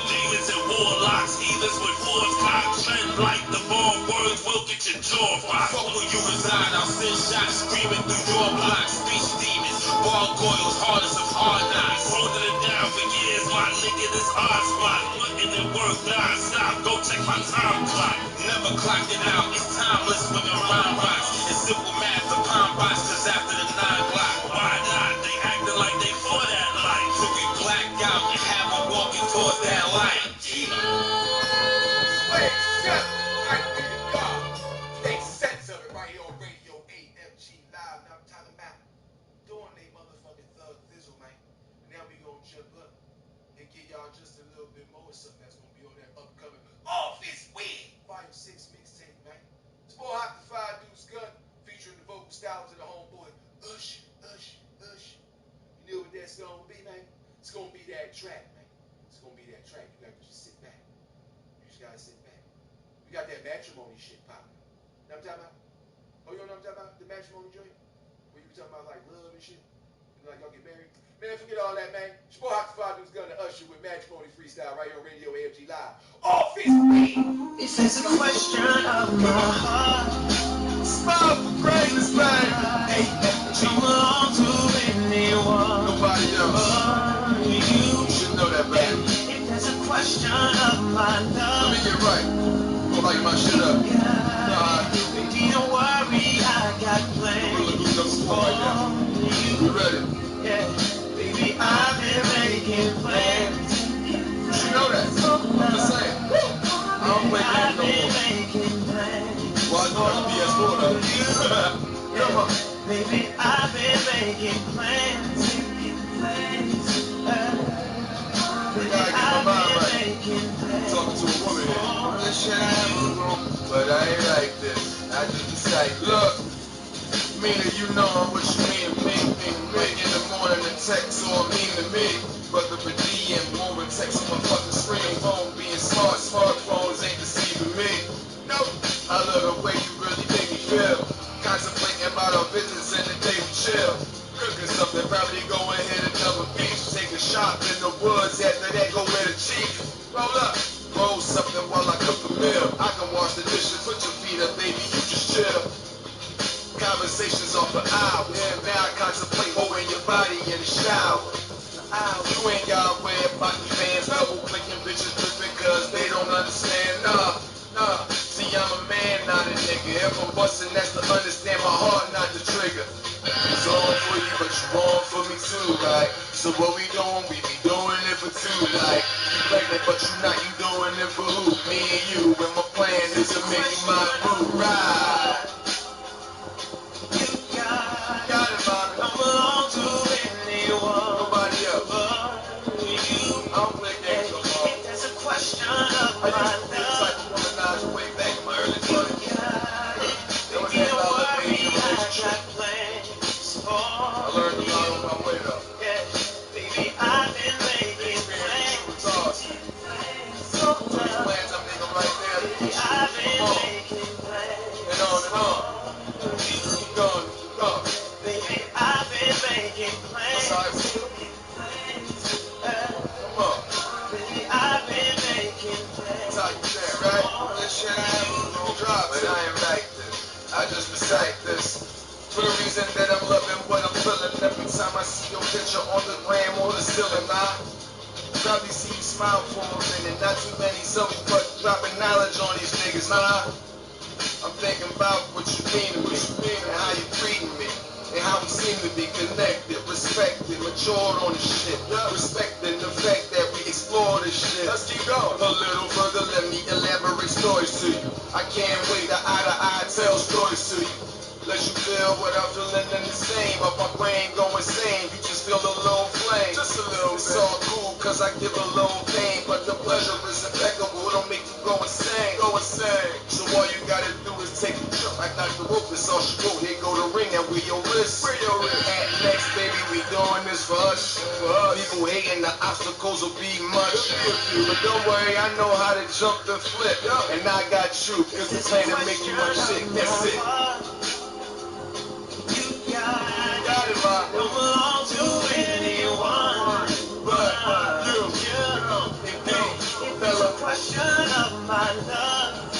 Demons and warlocks, heathens with force cock. Trend like the bomb words will get your jaw rocked. Fuck where you reside, I'll send shots screaming through your block. Speech demons, gargoyles, hardest of hard knocks. Holding it down for years, my nigga, this hard spot. Putting in work non-stop, go check my time clock. Never clocked it out, it's timeless when the rhyme rocks. It's simple math, the palm box, cause after the 9 o'clock. Why not? They acting like they for that life. Till we black out and have them walking towards that light. Wait, shut right there, God. Make sense of it right here on Radio AFG Live. Now I'm talking about doing they motherfucking thug thizzle, man. And now we gonna jump up and get y'all just a little bit more of something that's gonna be on that upcoming Office Win Volume 6 mixtape, man. It's more Hot the Five Dudes Gun, featuring the vocal styles of the homeboy Usher. You know what that's gonna be, man? It's gonna be that track, man. It's gonna be that track. You gotta just sit back. You just gotta sit back. We got that matrimony shit popping. You know what I'm talking about? Oh, you know what I'm talking about? The matrimony joint? Where you be talking about like love and shit? And like y'all get married? Man, forget all that, man. It's your boy Hot the Five Dudes Gun to Usher with Matrimony Freestyle right here on Radio AFG Live. Office Win! This is a question of my heart. Smile for greatness, man. AFG belong to anyone. Nobody else. But you. You should know that, man. If there's a question of my Let love. me get right. Don't like my shit up. Baby, don't worry, I got Really plans good support right now. for You ready? Yeah, baby, I've been making plans. You should know that. I'm just saying. I don't play games no more. Making plans. Well, I do have a PS4 though. Come on. Baby, I've been making plans. I gotta get my mind right. Talking to a woman here. This shit I have but I ain't like this. I just decide, look, me and you know what you mean to me. In the morning the text all mean to me. Brother per DM, more text on my fucking screen. Phone being smart, smartphones ain't deceiving me. Nope, I love the way you really make me feel. Contemplating about our business and the day we chill. Cooking something, probably go and hit another beach. Take a shot in the woods, after that go with a chief. Roll up, roll something while I cook a meal. I can wash the dishes, put your feet up, baby, you just chill. Conversations off for hours. Yeah, now I contemplate holding your body in the shower. You ain't got way about the fans, double clicking bitches just because they don't understand. Nah. See, I'm a man, not a nigga. If I'm busting, that's to understand my heart, not the trigger. It's on for you, but you on for me too, right? So what we doing? We be doing it for two, like you pregnant, but you not. You doing it for who? Me and you. And my plan is to make you my boo, right? Got it, mommy. I belong to anyone. Nobody else. But you. I don't play games no more. If there's a question of I my used to be the love. type of womanizer way back in my early 20s. There was Baby, that don't about love worry, being in a I relationship. got plans for I learned a lot on my way though. Yeah, baby, I've been making plans. So these plans I'm making right there. I've been Come on. making plans. And on and on. Keep going, keep going. Baby, I've been making plans. That's how I feel. Come on. Baby, I've been making That's plans. how you say, right? This shit I have no drop, but I ain't like this. I just recite this. For the reason that I'm loving what I'm feeling. Every time I see your picture on the gram or the ceiling, I probably see you smile for a minute. Not too many, so but dropping knowledge on these niggas, nah. I'm thinking about what you mean to me, and how you treating me, and how we seem to be connected, respected, matured on this shit, respecting the fact that we explore this shit. Let's keep going. A little further, let me elaborate stories to you. I can't wait to eye tell stories to you. Let you feel without feeling the same. Up my brain going insane. You just feel a little flame. Just a little. It's all cool, cause I give a little pain. But the pleasure is impeccable. Don't make you go insane. Go insane. So all you gotta do is take a trip. Like not the rope, it's all she wrote. Here go the ring and where your wrist. Where your wrist. At next, baby, we doing this for us. People hating, the obstacles will be much. But don't worry, I know how to jump and flip. And I got you, cause the plan to make you my chick. That's it. You got it, don't belong to anyone but you. If it's a question of my love,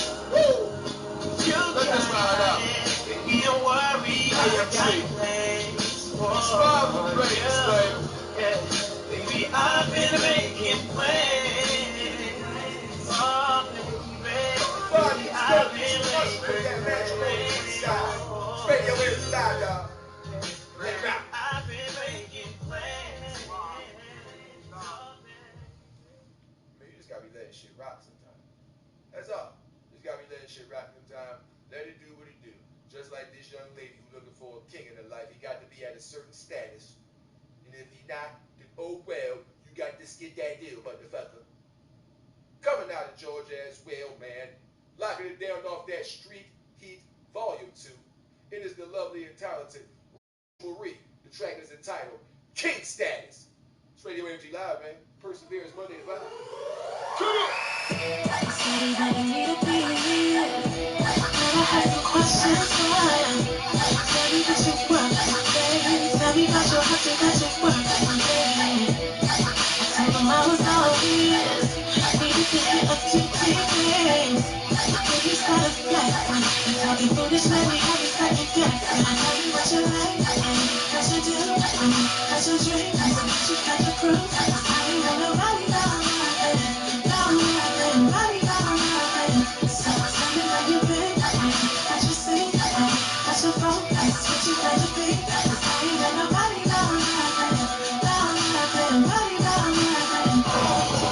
you got it. You don't worry, I got plans for you. Yeah. Baby, I've been making plans. Oh, baby, I've been making plans. Radio is live, y'all. I've been making plans. Man, you just gotta be letting shit rock sometimes. That's all. Just gotta be letting shit rock sometimes. Let it do what it do. Just like this young lady who's looking for a king in her life. He got to be at a certain status. And if he not, then oh well, you got to get that deal, motherfucker. Coming out of Georgia as well, man. Locking it down off that Street Heat Volume 2. It is the lovely and talented Marie. The track is entitled King Status. It's Radio AFG Live, man. Perseverance Monday to 5. Come on! Steady where you need to be. But I have some questions for you. Tell me what you work today. Tell me about your hustle that you work today. I told them I was all ears. Needed to hear a few key things. Then you started flexing and talking foolish, let me have you second guessing. Tell me what you like and what you do and what you drink and what you got to prove. 'Cause I ain't want nobody down nothing. So tell me where you been, what you see, what you broke, what you got to be. 'Cause I ain't got nobody down nothing.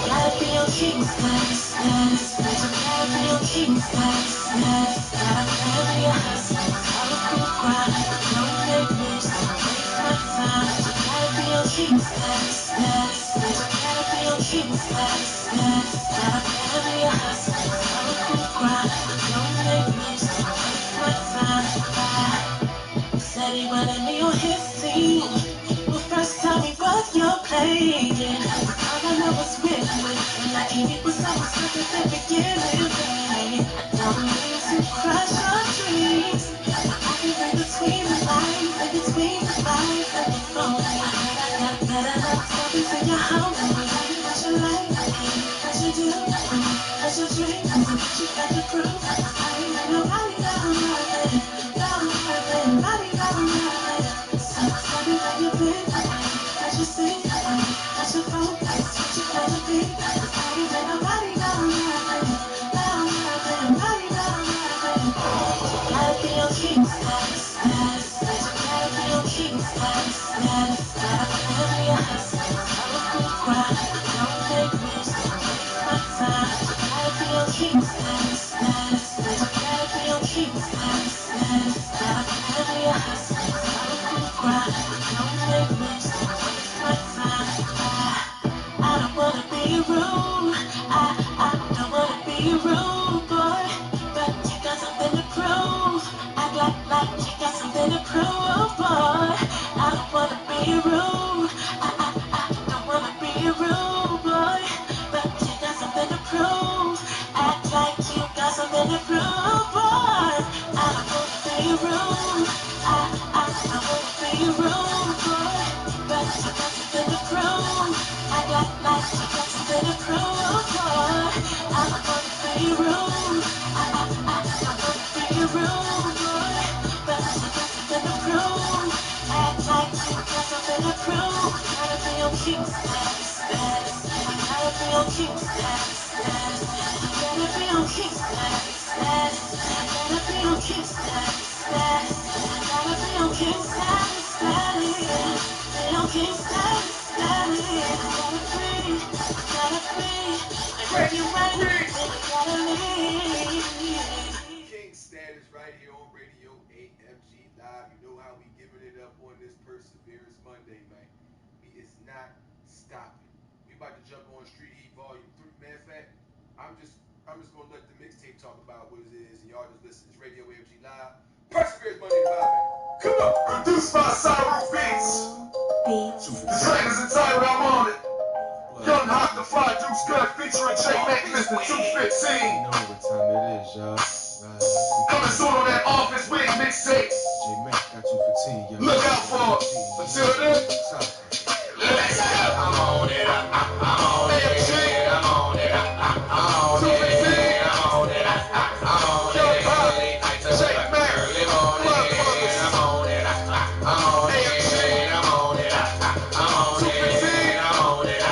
Gotta be on king status, gotta be on king status, gotta be a hustle, all a cool grind, don't make moves, don't waste my time. Gotta be on king status, gotta be on king status, gotta be a hustle, all a cool grind, don't make moves, don't waste my time. Said he wanted me on his team. Well, first tell me what you're playing. All I know is win. When I came it was almost like at the beginning. I don't mean to crush your dreams. I can read between the lines, in between the lines and the phone. I heard I got better love stories in your home. Tell me what you like, what you do, what you drink, what you got to prove. 'Cause I ain't got nobody down nothing. Nobody down nothing. So tell me where you been, what you see, what you focus, what you gotta be. 'Cause I ain't got nobody down nothing. Nobody down nothing. Gotta be on king status, gotta be on king status, gotta be a hustle, all a cool grind, don't make moves, don't waste my time. Gotta be on king status, gotta be on king status, gotta be a hustle, all a cool grind, don't make moves, don't waste my time. I don't wanna be rude, I don't wanna be rude, boy, but you got something to prove. Act like you got something to prove, boy. I don't wanna be rude, I don't wanna be rude, boy, but you got something to prove. Act like you got something to prove, boy. I don't wanna be rude, I don't wanna be rude, boy, but you got something to prove. Act like you got something to prove, boy. I don't wanna be rude, I don't wanna be rude, boy, but you got something to prove. Act like you got something to prove. Gotta be on king status, gotta be on king status, gotta be on king status, gotta be on king status, gotta be on king status, be on king status, gotta free, if you right, then you gotta leave. King Status right here on Radio AFG Live. You know how we giving it up on this Perseverance Monday, man. We is not stopping. We about to jump on Street Heat Volume 3. Matter of fact, I'm just gonna let the mixtape talk about what it is, and y'all just listen. It's Radio AFG Live. Perseverance Monday Live, man. Come on. Produced by Cyro Beats. The track is entitled I'm On It. Young Hawk, the Fly Deuce Gun featuring J Mac, Mr. 215. You know what time it is, y'all. Coming soon on that Office Wig mixtape. J Mac got 215, y'all. Look out for it. Until then, let's go. I'm on it. I'm on it. AFG. I'm on it. I'm on it. 215. I'm on it. I'm on it. Young Hawk, J Mac, motherfuckers. I'm on it. I'm on it. AFG. I'm on it. I'm on it. 215. I'm on it.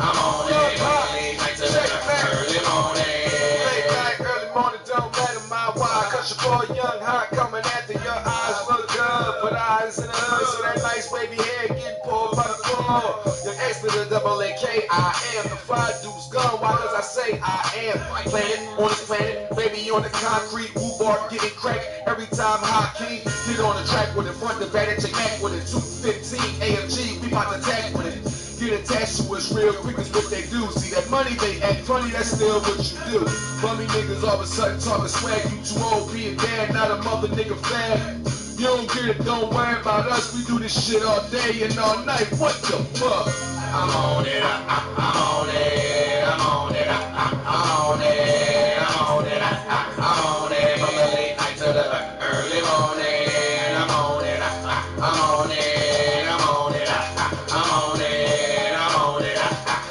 I'm on it. Young Hawk, J Mac, early morning. Late night, early morning, don't matter my why. Cause your boy Young Hawk coming after your eyes look good. But eyes in the hood, so that nice wavy hair getting pulled by the floor. Your X to the double AK, I am the fly deuce gun. Why? Cause I say I am. Planet on this planet, baby on the concrete. Woo bar getting cracked every time Hot King get on the track with it. Front the back, check back with it. 215 AFG, we about to attack with it. Get attached to us real quick is what they do. See that money they act funny, that's still what you do. Bummy niggas all of a sudden talking swag. You too old, being bad, not a mother nigga fan. You don't get it, don't worry about us. We do this shit all day and all night. What the fuck? I'm on it, I'm on it, I'm on it, I'm on it, I'm on it, I'm on it. From the late night to the early morning. I'm on it, I'm on it, I'm on it, I'm on it, I'm on it,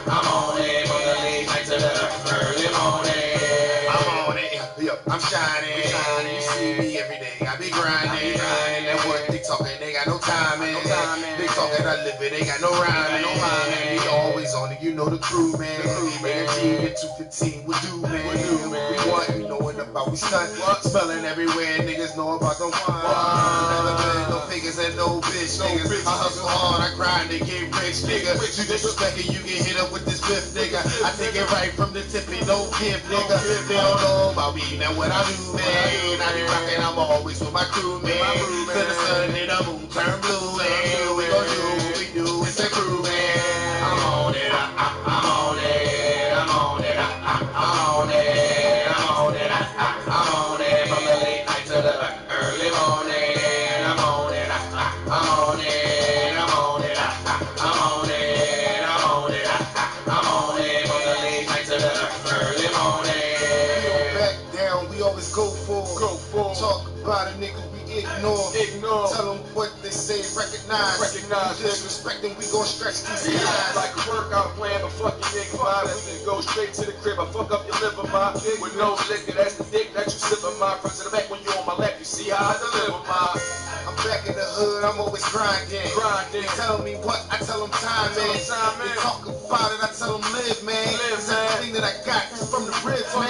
I'm on it. From the late night to the early morning. I'm on it, I'm shining. You see me every day, I be grinding. That work, they talking, they got no timing. They talking, I live it, they got no rhyming. We always on it, you know the crew, man. AFG and 215, we do, man. We want, you know what about we stunt. Smelling everywhere, niggas know about them ones. Never been no figures and no bitch niggas. I hustle hard, I grind to get rich, nigga. You disrespecting, you get hit up with this biff, nigga. I take it right from the tippy, no gift, nigga. They don't know about me, now what I do, man. I be rocking, I'm always with my crew, man. Till the sun and the moon turn blue, man. We gon' do what we do, it's a crew, man. I'm on it, I'm on it, I'm on it, I'm on it, I'm on it, I'm on it. From the late night to the early morning. I'm on it, I'm on it, I'm on it, I'm on it, I'm on it, I'm on it. From the late night to the early morning. We don't back down, we always go for. Talk about a nigga, we ignore. Tell them what they say, recognize. Disrespecting, we gon' stretch these eyes. Like a workout plan, but fuck your nigga, man. We can go straight to the crib, I fuck up your liver, man. With no liquor, that's the dick that you sippin', my front to the back when you on my lap, you see how I deliver, my. I'm back in the hood, I'm always grinding. They tell me what, I tell them time, man. They talk about it, I tell them live, man. It's everything that I got from the ribs, man.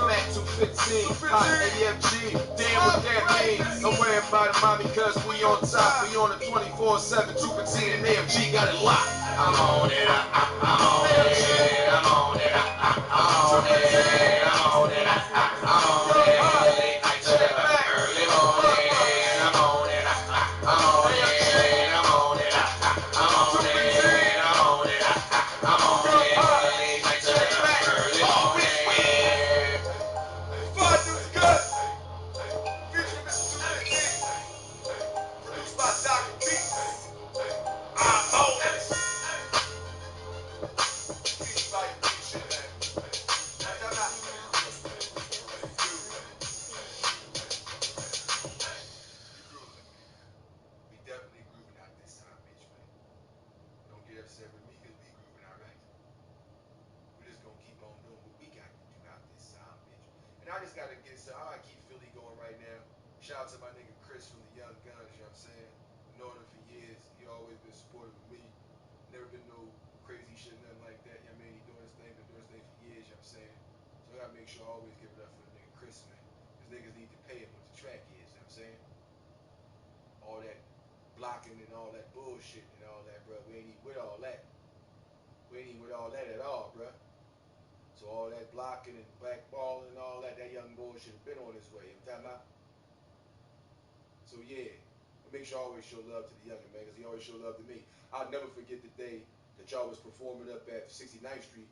Back to 15, hot AFG, damn what that mean. Don't worry about it, mommy, cause we on top. We on the 24/7, 215 and AFG got it locked. I'm on it, I'm on it, I'm on it, I'm on it, I'm on it, I'm on it. From the late night to the early morning. I'm on it, I'm on it, I'm on it, I'm on it, I'm on it, I'm on it. From the late night to the early morning. Fun is good. Featuring Mr. 215. Produced by Dr. Beats. I'm on it. Featured by your big shit, man. We definitely grooving out this time, bitch, man. Don't get upset with me because we grooving out, right? We just gonna keep on doing what we got to do out this time, bitch. And I just gotta get some. I keep Philly going right now. Shout out to my nigga Chris from the Young Guns. You know what I'm saying? Known him for years. He always been supportive of me. Never been no crazy shit, nothing like that. You know what I mean? He doing his thing, been doing his thing for years. You know what I'm saying? So I gotta make sure I always give it up for the nigga Chris, man. Cause niggas need to pay him what the track is. You know what I'm saying? All that blocking and all that bullshit and all that, bro. We ain't even with all that. We ain't even with all that at all, bro. So all that blocking and blackballing and all that, that young boy should have been on his way. You know what I'm talking about? So yeah, make sure I always show love to the youngin', man, because he always show love to me. I'll never forget the day that y'all was performing up at 69th Street,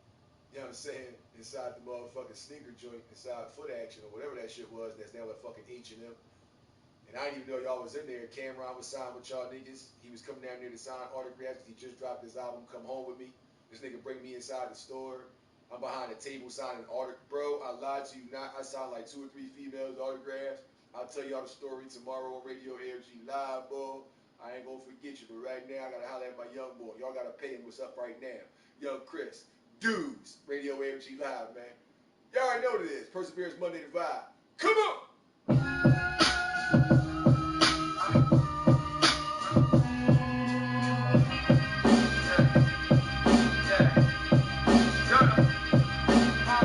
you know what I'm saying, inside the motherfucking sneaker joint, inside Foot Action or whatever that shit was that's now at fucking H&M. And I didn't even know y'all was in there. Cameron was signed with y'all niggas. He was coming down there to sign autographs. He just dropped his album, Come Home With Me. This nigga bring me inside the store. I'm behind the table signing autographs. Bro, I lied to you not. I signed like 2 or 3 females autographs. I'll tell y'all the story tomorrow on Radio AFG Live, bro. I ain't gonna forget you, but right now I gotta holler at my young boy. Y'all gotta pay him what's up right now. Young Chris. Dudes, Radio AFG Live, man. Y'all already know what it is. Perseverance Monday to Vibe. Come on!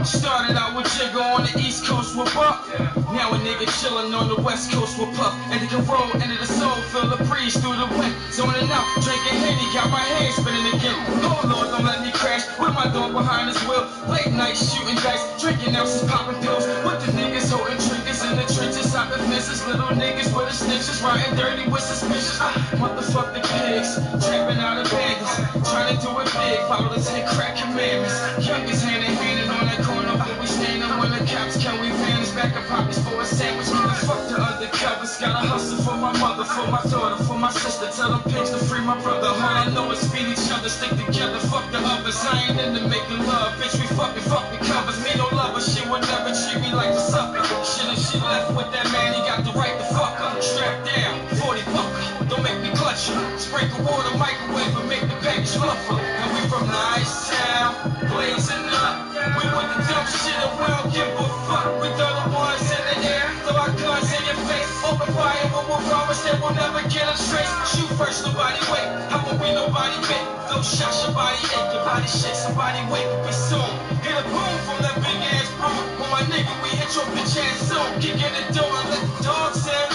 Started out with Jigga on the East Coast with Buck. Now a nigga chillin' on the West Coast with Puff. And the roll into the soul, feel the breeze through the wind. Zoning out, drinking Henny, got my head spinning again. Oh Lord, don't let me crash. What am I doing behind this wheel? Late night shooting dice, drinking ounces, popping pills. With the niggas holding triggers in the trenches, hopping fences. Little niggas with the snitches, riding dirty with suspicious. Motherfuck the pigs, trapping out of bandits. Trying to do it big, follow the 10 crack commandments. Youngest hand in hand and on that corner where we standing when the cops come, we vanish back in pockets for a sandwich. The fuck the undercovers, gotta hustle for my mother, for my daughter, for my sister. Tell them pigs to free my brother. All I know is feed each other, stick together, fuck the others. I ain't into making love, bitch, we fuck the covers. Me no lover, she would never treat me like a sucker. Shit, if she left with that man, he got the right to fuck her. Strap down, 40 buck, don't make me clutch her. Sprinkle water, microwave, and make the package fluffer. And we from the ice town, blazing up. We with the dumb shit and we don't give a fuck. We throw the ones in the air, throw our guns in your face. Open fire, but we'll promise that we'll never get a trace. Shoot first, nobody wait. How won't be nobody bit? Those shots, your body ache, your body shake, somebody wake up and soon. Hit a boom from that big ass boom. With my nigga, we hit your bitch ass soon. Kick in the door and let the dogs in.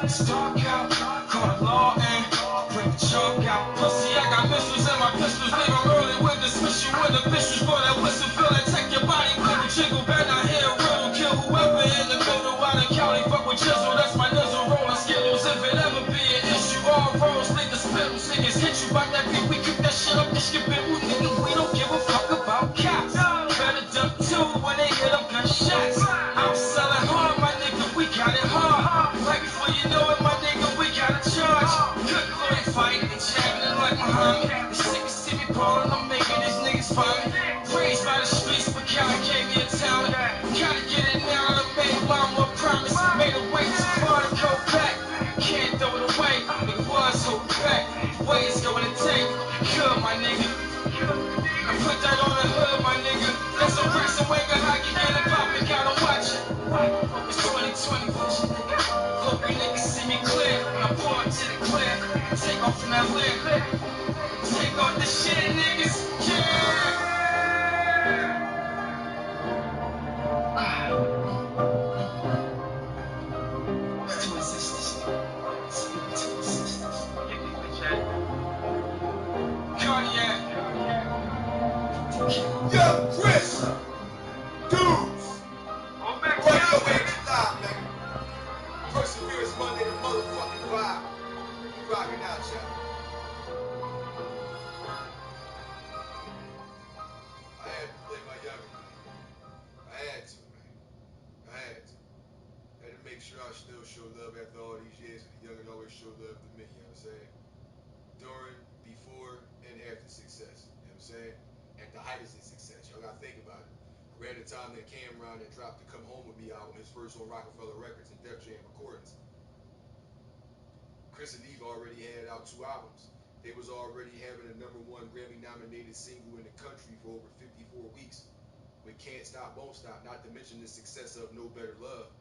It's dark out, call the law in. Bring the chalk out. Pussy, I got missiles in my pistols. Leave 'em early with dismiss you when the officials blow that whistle. Feel that take your body with the jiggle. Better not hear a riddle. Kill whoever in the middle. Out of county, fuck with Jizzle. That's my nizzle. Rolling skittles. If it ever be an issue, all roads lead to spittles. Niggas hit you by that beat. We kick that shit up and skip it. Ooh, nigga, we don't give a fuck about cops. Better duck too when they hit them gunshots. I'm selling hard, my nigga. We got it hard. Right before you know it, my nigga, we got a charge. Good Lord, fighting and jabbing like Muhammad. The sickest see me ballin', I'm making these niggas vomit. Praised by the streets, but God gave me a talent. Gotta get it now, I made mama a promise. Made a way too far to go back. Can't throw it away, it was holding back. The way it's going to take, good, my nigga. I put that on the hood, my nigga. That's a bricks and wigger, how you get it poppin', gotta watch it. It's 2020 vision, nigga. Hope you niggas see me clear when I pull up to the clear. Take off from that lid. Take off the shit, niggas. Yeah. It's twin sisters. Twin sisters. Cardiac. Young Chris! Dudes! Radio AFG Live, nigga. Perseverance Monday to motherfucking Vibe. We rockin' out, y'all. I had to play my youngin', man. I had to, man. I had to. I had to make sure I still show love after all these years, and the youngin' always show love to me, you know what I'm saying? During, before, and after success, you know what I'm saying? At the height of his success, y'all gotta think about it. Around the time that Cameron had dropped the Come Home With Me album, his first on Rockefeller Records and Def Jam Recordings, Chris and Eve already had out 2 albums. They was already having a #1 Grammy-nominated single in the country for over 54 weeks with Can't Stop, Won't Stop, not to mention the success of No Better Love.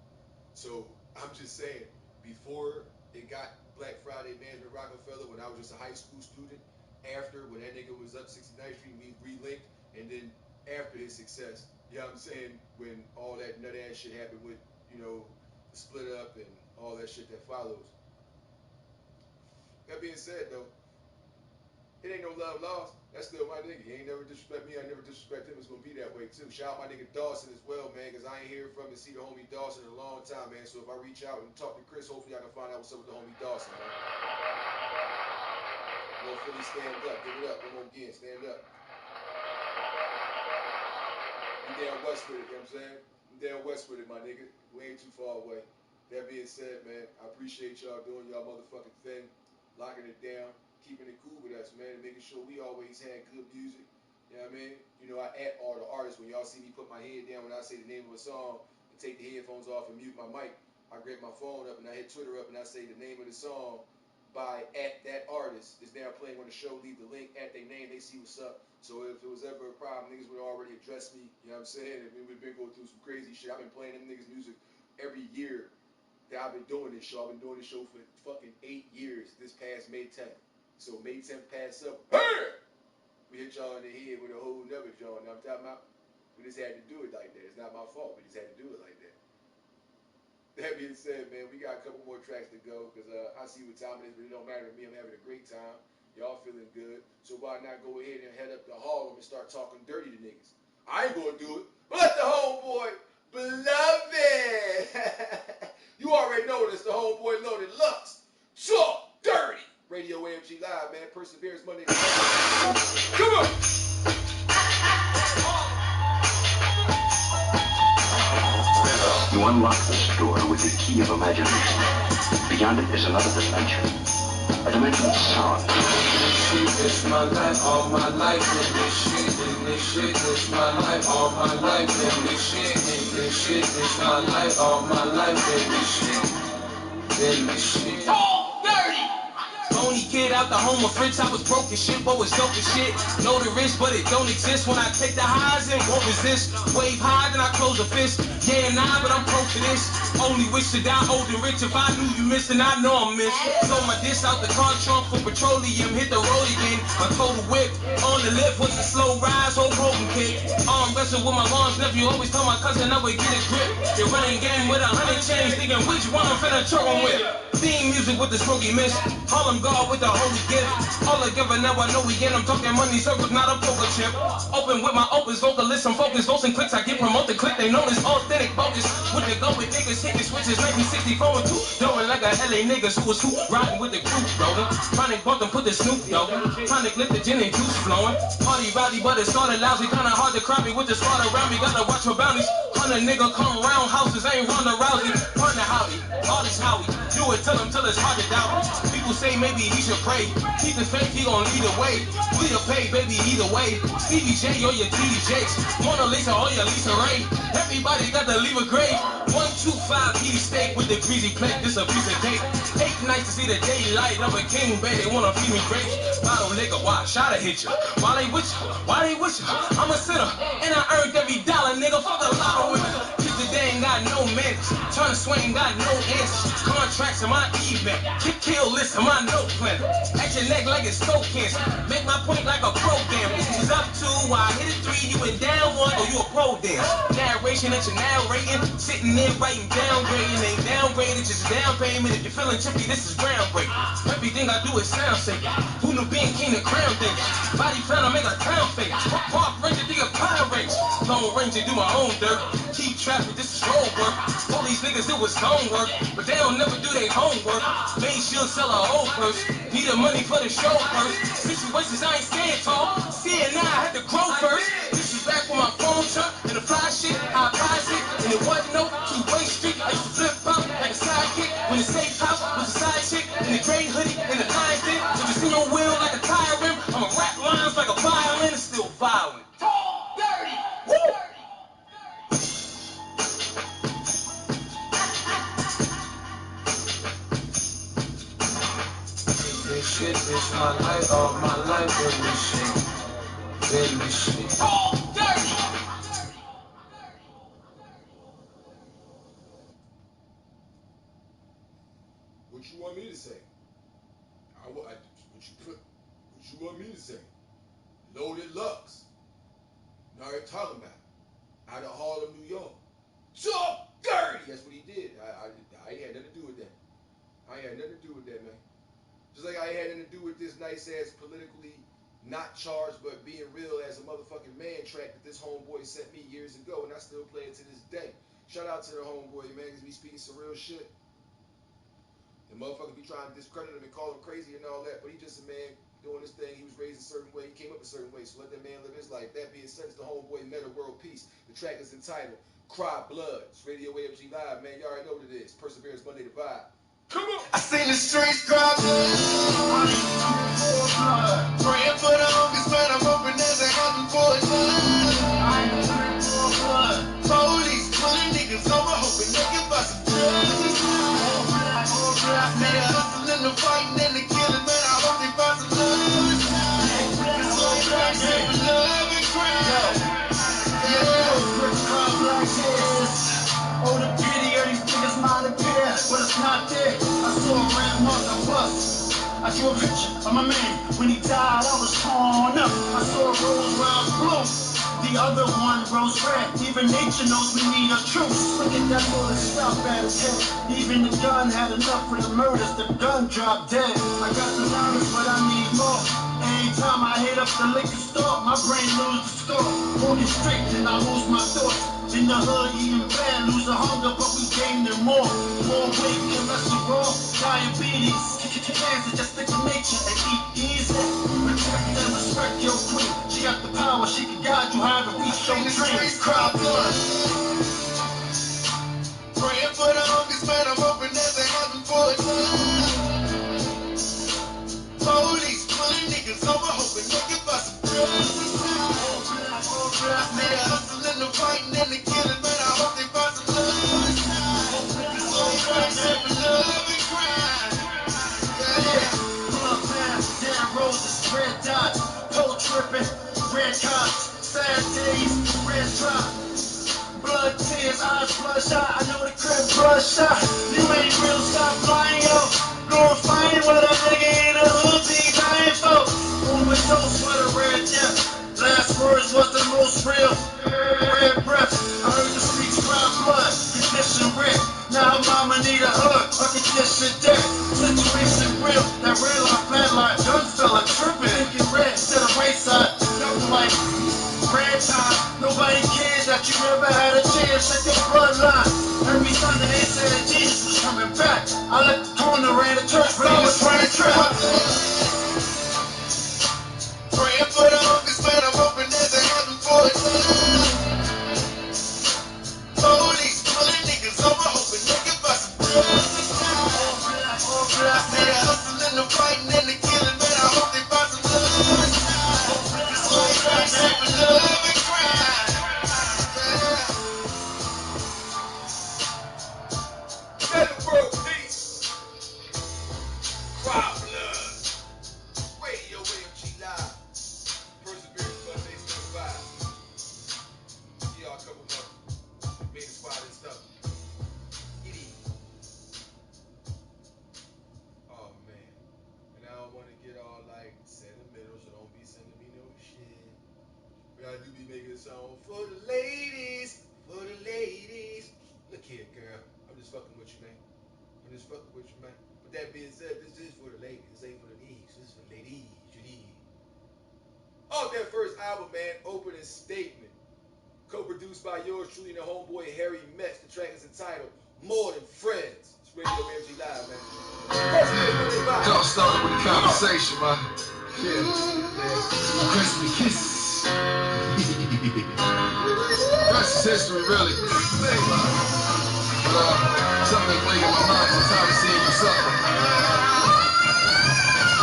So I'm just saying, before it got Black Friday Management Rockefeller, when I was just a high school student, after, when that nigga was up 69th Street, we relinked, and then after his success, you know what I'm saying, when all that nut ass shit happened with, you know, the split up and all that shit that follows. That being said, though, It ain't no love lost. That's still my nigga. He ain't never disrespect me. I never disrespect him. It's gonna be that way too. Shout out my nigga Dawson as well, man, because I ain't hear from and see the homie Dawson in a long time, man. So if I reach out and talk to Chris, hopefully I can find out what's up with the homie Dawson, man. No Philly, stand up. Give it up. One more again. Stand up. You down west with it, you know what I'm saying? You down west with it, my nigga. We ain't too far away. That being said, man, I appreciate y'all doing y'all motherfucking thing, locking it down, keeping it cool with us, man, and making sure we always had good music. You know what I mean? You know, I at all the artists. When y'all see me put my head down when I say the name of a song and take the headphones off and mute my mic, I grab my phone up and I hit Twitter up and I say the name of the song by at that artist is now playing on the show. Leave the link at their name. They see what's up. So if it was ever a problem, niggas would already address me. You know what I'm saying? If we would have been going through some crazy shit. I've been playing them niggas' music every year that I've been doing this show. I've been doing this show for fucking 8 years. This past May 10th. So May 10th passed up. We hit y'all in the head with a whole nother joint. I'm talking about. We just had to do it like that. It's not my fault. We just had to do it like that. That being said, man, we got a couple more tracks to go because I see what time it is, but it don't matter to me. I'm having a great time. Y'all feeling good. So why not go ahead and head up to Harlem and start talking dirty to niggas? I ain't gonna do it. But let the homeboy, beloved. You already know this. The homeboy Loaded Lux. Talk dirty. Radio AFG Live, man. Perseverance Monday. Come on. You unlock this door with the key of imagination. Beyond it is another dimension. A dimension of sound. It's my life, all my life in this shit, it's my life, all my life in this shit, it's my life, all my life in this shit. Talk dirty. Only kid out the home of Fritz, I was broke as shit, but was dope as shit. Know the risk, but it don't exist. When I take the highs and won't resist. Wave high, then I close a fist. Yeah and nah, but I'm pro for this. Only wish to die old and rich. If I knew you missing, I know I'm missed. Throw my dish out the car trunk for petroleum. Hit the road again. My total whip on the lift was a slow rise, whole broken kick. Arm wrestle with my mom's nephew. Always told my cousin I would get a grip. The running game with 100 chains, thinking which one I'm finna choke him with. Theme music with the stroky miss. Harlem God with the holy gift. All together now I know we in. I'm talking money circles, not a poker chip. Open with my opus, vocalist, I'm focused. Votes and clicks, I get promoted. Click, they know this authentic bogus. With the go with niggas, hitting switches, 1964 and 2. Doing like a LA niggas who was who. Riding with the crew, rolling. Trying to bump and put the Snoop Dogg. Trying to lift the gin and juice flowing. Party rowdy, but it started lousy. Kinda hard to cry me with the squad around me. Gotta watch my bounties. 100 nigga come round houses, ain't Ronda Rousey. Partner howdy, all this Howie. Do it till it's hard to doubt. People say maybe he should pray. Keep his faith, he gon' lead the way. We will pay, baby, either way. Stevie J or your TDJs. Mona Lisa or your Lisa Ray. Everybody got to leave a grave. 125 beef steak with the greasy plate. This a piece of cake. 8 nights to see the daylight of a king, baby. They wanna feed me grapes. Bottle liquor, why? Shot to hit you. Why they with you? Why they with you? I'm a sinner, and I earned every dollar, nigga. Fuck a lotto with it. They ain't got no manners. Trying to swing, got no answers. Contracts in my event. Kill list in my note planner. At your neck like it's throat cancer. Make my point like a program. Was up 2, I hit it 3, you went down 1, or you a pro dance. Narration that you're narrating. Sitting there writing downgrading. Ain't downgraded, just a down payment. If you're feeling trippy, this is groundbreaking. Everything I do is sound safe. Who knew being king of crown things? Body plan, I make a clown face. Park ranger, dig a power range. Lone ranger, do my own dirt. Keep traffic, this is road work. All these niggas do is homework, but they don't never do their homework. Made sure sell a whole purse. Need the money for the show first. Situations I ain't scared tall. Seeing now I had to grow first. This is back when my phone truck and the fly shit, I buys it. And it wasn't no two-way street. I used to flip up like a sidekick. When the safe house was a side chick. In the gray hoodie and the lines did. If you see your wheel like a tire rim, I'ma rap lines like a violin. It's still violent. Talk dirty. Woo! This shit is my life, all my life in this shit. Talk dirty. What you want me to say? What you want me to say? Loaded Lux. Now you're talking about. Out of Harlem, New York. Talk dirty. That's what he did. I ain't had nothing to do with that. I ain't had nothing to do with that, man. Just like I ain't had nothing to do with this nice ass politically Not Charged But Being Real as a Motherfucking Man track that this homeboy sent me years ago, and I still play it to this day. Shout out to the homeboy, man, because be speaking some real shit. The motherfuckers be trying to discredit him and call him crazy and all that, but he just a man doing his thing. He was raised a certain way. He came up a certain way, so let that man live his life. That being said, it's the homeboy Meta World Peace. The track is entitled Cry Blood. It's Radio AFG Live, man. Y'all already know what it is. Perseverance Monday to Vibe. Come on! I seen the streets cry blood. Praying for the homies, man. I'm hoping there's a heaven for it. Police pulling niggas over, hoping they can bust some drugs. See the hustling, the fighting, and the killing, man. I hope they find some love. It's so black, saving love and crime. Oh, the pity of these niggas might appear, but it's not there. I saw a red mark on bus. I drew a picture of my man. When he died, I was torn up. I saw a rose red blue. The other one rose red. Even nature knows we need a truce. Look at that bullet stop at his head. Even the gun had enough for the murders. The gun dropped dead. I got the knowledge, but I need more. Anytime I hit up the liquor store, my brain lose the score. Walking straight, then I lose my thoughts. In the hood, eating bad, losing hunger, but we gaining more. More weight, cholesterol, diabetes. Cancer, just think of nature and eat easy. Protect and respect your queen. She got the power, she can guide you how to reach your dreams. Cry blood. Praying for the homies, man. I'm hoping there's a heaven for it. Police pulling niggas over, hoping they can bust some drugs. See the hustling, the fighting, and the killing, man. I hope they find some love. It's so black, saving love and crime. Blood paths, down roses, red dots, pole tripping, red cops, sad days, red drop. Blood tears, eyes bloodshot. I know the crib bloodshot. You ain't real, stop flying, yo. Going find what a nigga in the hood be dying for. Overdose for the red death. Last words was the most real. Red breath. I heard the streets cry blood. Condition red. Now her mama need a hug. A condition death. Situation real. That real life, bad life. Gun fella tripping. Thinking red to the right side. Double like red time. Nobody cares that you never had a chance. Check your bloodline. Every Sunday they said that Jesus was coming back. I left the corner, ran the church, but I was trying to trap. Praying for the homies, man. I'm hoping there's a heaven for it. Police pulling niggas over, hoping they can bust some drugs. See the hustling, the fighting, and the killing, man. I hope they find some love. It's so black, saving love and crime. Meta World Peace. Cry Blood. Radio AFG Live. Perseverance Mondays to Vibe. Yeah, a couple more main squad and stuff. Oh man. And I don't want to get all like sentimental, so don't be sending me no shit. But I do be making a song for the ladies, for the ladies. Look here, girl. I'm just fucking with you, man. I'm just fucking with you, man. But that being said, this is for the ladies. This ain't for the ladies. This is for the ladies. You need. Off that first album, man, Opening Statement. Co-produced by yours truly and the homeboy Harry Metz. The track is entitled More Than Friends. It's Radio AFG Live, man. It all started with a conversation, man. Yeah. Christmas kisses. Rest is history, really. But something been playing in my mind from time to seeing you suffer.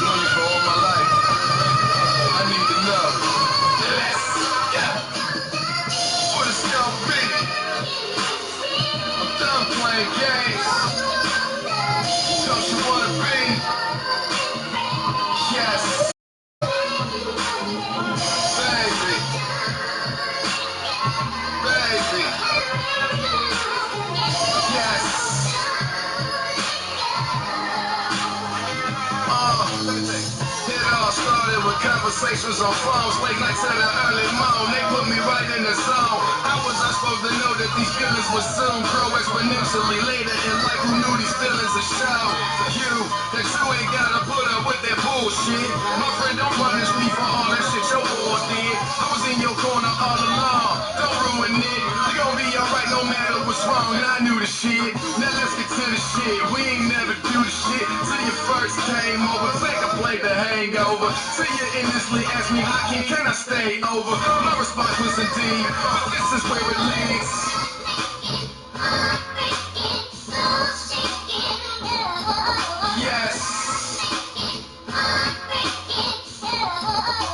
Known you for all my life. I need to know. What is young B? I'm done playing games. Don't you wanna be? Yes. Baby. Baby. Yes. Let me think. It all started with conversation. conversations on phones, late nights at an early morn. They put me right in the zone. How was I supposed to know that these feelings would soon grow exponentially later in life? Who knew these feelings would show? That you ain't gotta put up with that bullshit. My friend, don't punish me for all that shit your boy did. I was in your corner all along. Don't ruin it. You gon' be alright no matter what's wrong. And I knew the shit. Now let's get to the shit. We ain't never do the shit till you first came over. Take a plate the hangover. Till you endlessly asked me, Hakeem, can I stay over? My response was indeed, but this is where it leads. Yes.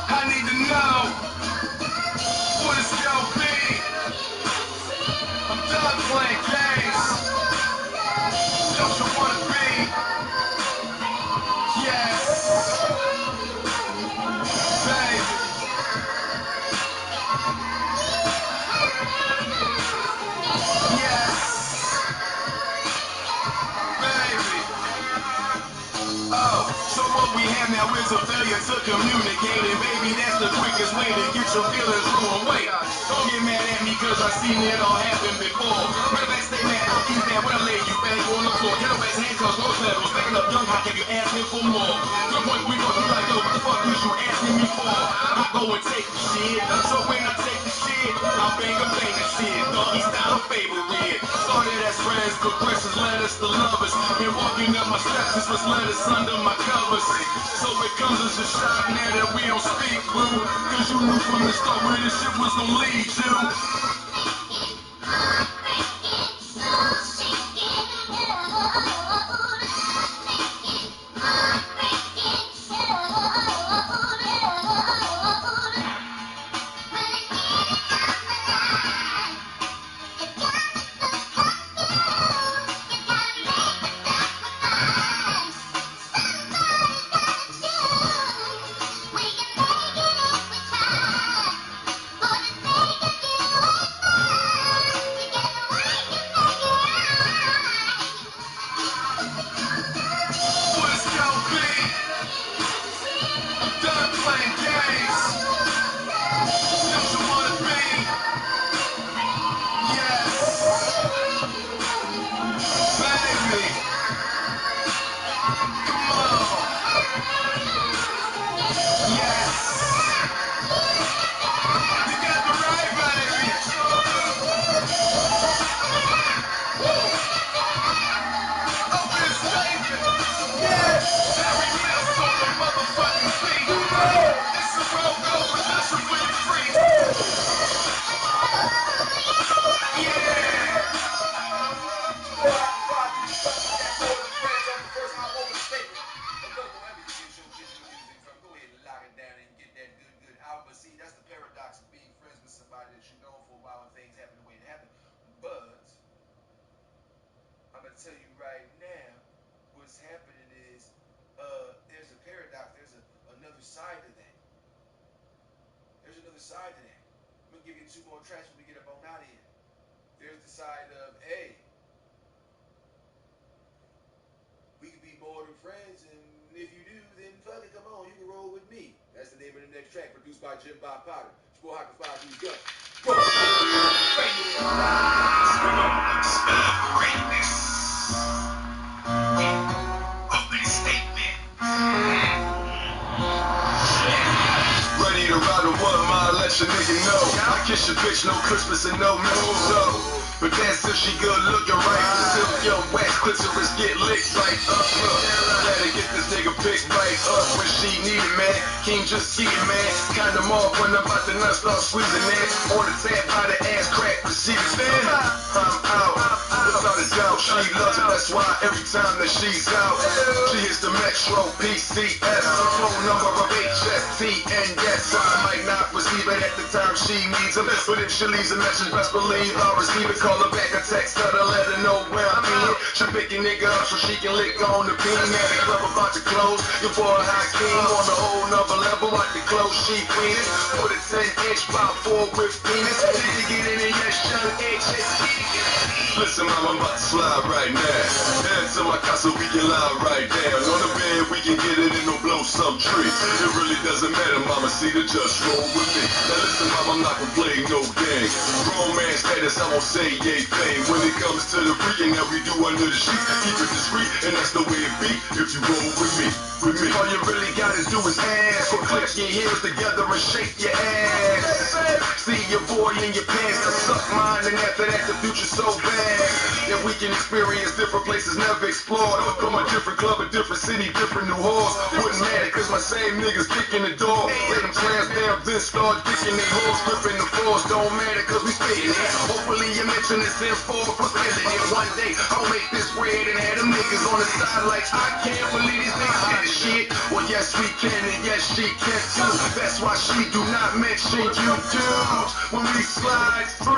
I need to know what it's gonna be. I'm done playing games. Don't you wanna be? Yes. Baby. Yes. Baby. Oh, so what we have now is a failure to communicate, and baby, that's the quickest way to get your feelings ruined. Wait, don't get mad at me cause I've seen it all happen before. Matter of fact, stay mad, I'll ease that when I lay you back on the floor. Cadillacs, handcuffs, rose levels, picking up young hawk if you asking for more. To the point we gon' be like, yo, what the fuck was you asking me for? I go and take the shit, so when I take the shit, I'll bang the shit. Doggy style favorite. Started as friends, progressions led us to lovers. And walking up my steps is what's led us under my covers. So it comes as a shock now that we don't speak, boo. Cause you knew from the start where this shit was gonna lead you. Tell you right now, what's happening is there's a paradox, there's another side to that. There's another side to that. I'm gonna give you 2 more tracks when we get up on out of here. There's the side of, hey, we can be more than friends, and if you do, then fuck it, come on, you can roll with me. That's the name of the next track, produced by Jim Bob Potter. It's 4 Hawk 5 Who's Gun. Opening statement. Ready to ride or what, ma, let your nigga know. I kiss your bitch, no Christmas and no mistletoe. But that's if she good looking right. Until your wax clitoris get licked right up. Let her get this nigga picked right up when she need it, man. King just see it, man. Kinda more when I'm about to nut start squeezing it. On the tab by the ass crack, receive it, man. I'm out. Without a doubt, she loves it. That's why every time that she's out, she hits the Metro PCS. The phone number of HST, and yes, I might not receive it at the time she needs it. But if she leaves a message, best believe I'll receive it. Call her back or text her to let her know where I'm in. She pick a nigga up so she can lick on the beam. At the club about to close. Your boy Hakeem on a whole nother level. Like the clothes she cleaning. Put a 10-inch by 4 with penis. Did you get in yes, young HST? Listen, mama, I'm about to slap slide right now. Head to my casa, we can lie right down. On the bed, we can get it in or blow some tree. It really doesn't matter, mama, see the just roll with me. Now listen, mama, I'm not gonna play no game. Grown man status, I won't say yay thing. When it comes to the freaking that we do under the sheets, keep it discreet, and that's the way it be. If you roll with me, all you really gotta do is ask. So click your heels together and shake your ass. See your boy in your pants, now suck mine, and after that the future's so bad that we can experience different places never explored. From a different club, a different city, different new halls. Wouldn't matter, cause my same niggas kicking the door. Lay them clams down, then start kicking their hoes, gripping the floors. Don't matter, cause we spitting it. Hopefully you mention this in for fulfilling it. One day I'll make this bread and have them niggas on the side like I can't believe these niggas did this shit. Well, yes we can, and yes she can too. That's why she do not mention you dudes when we slide through.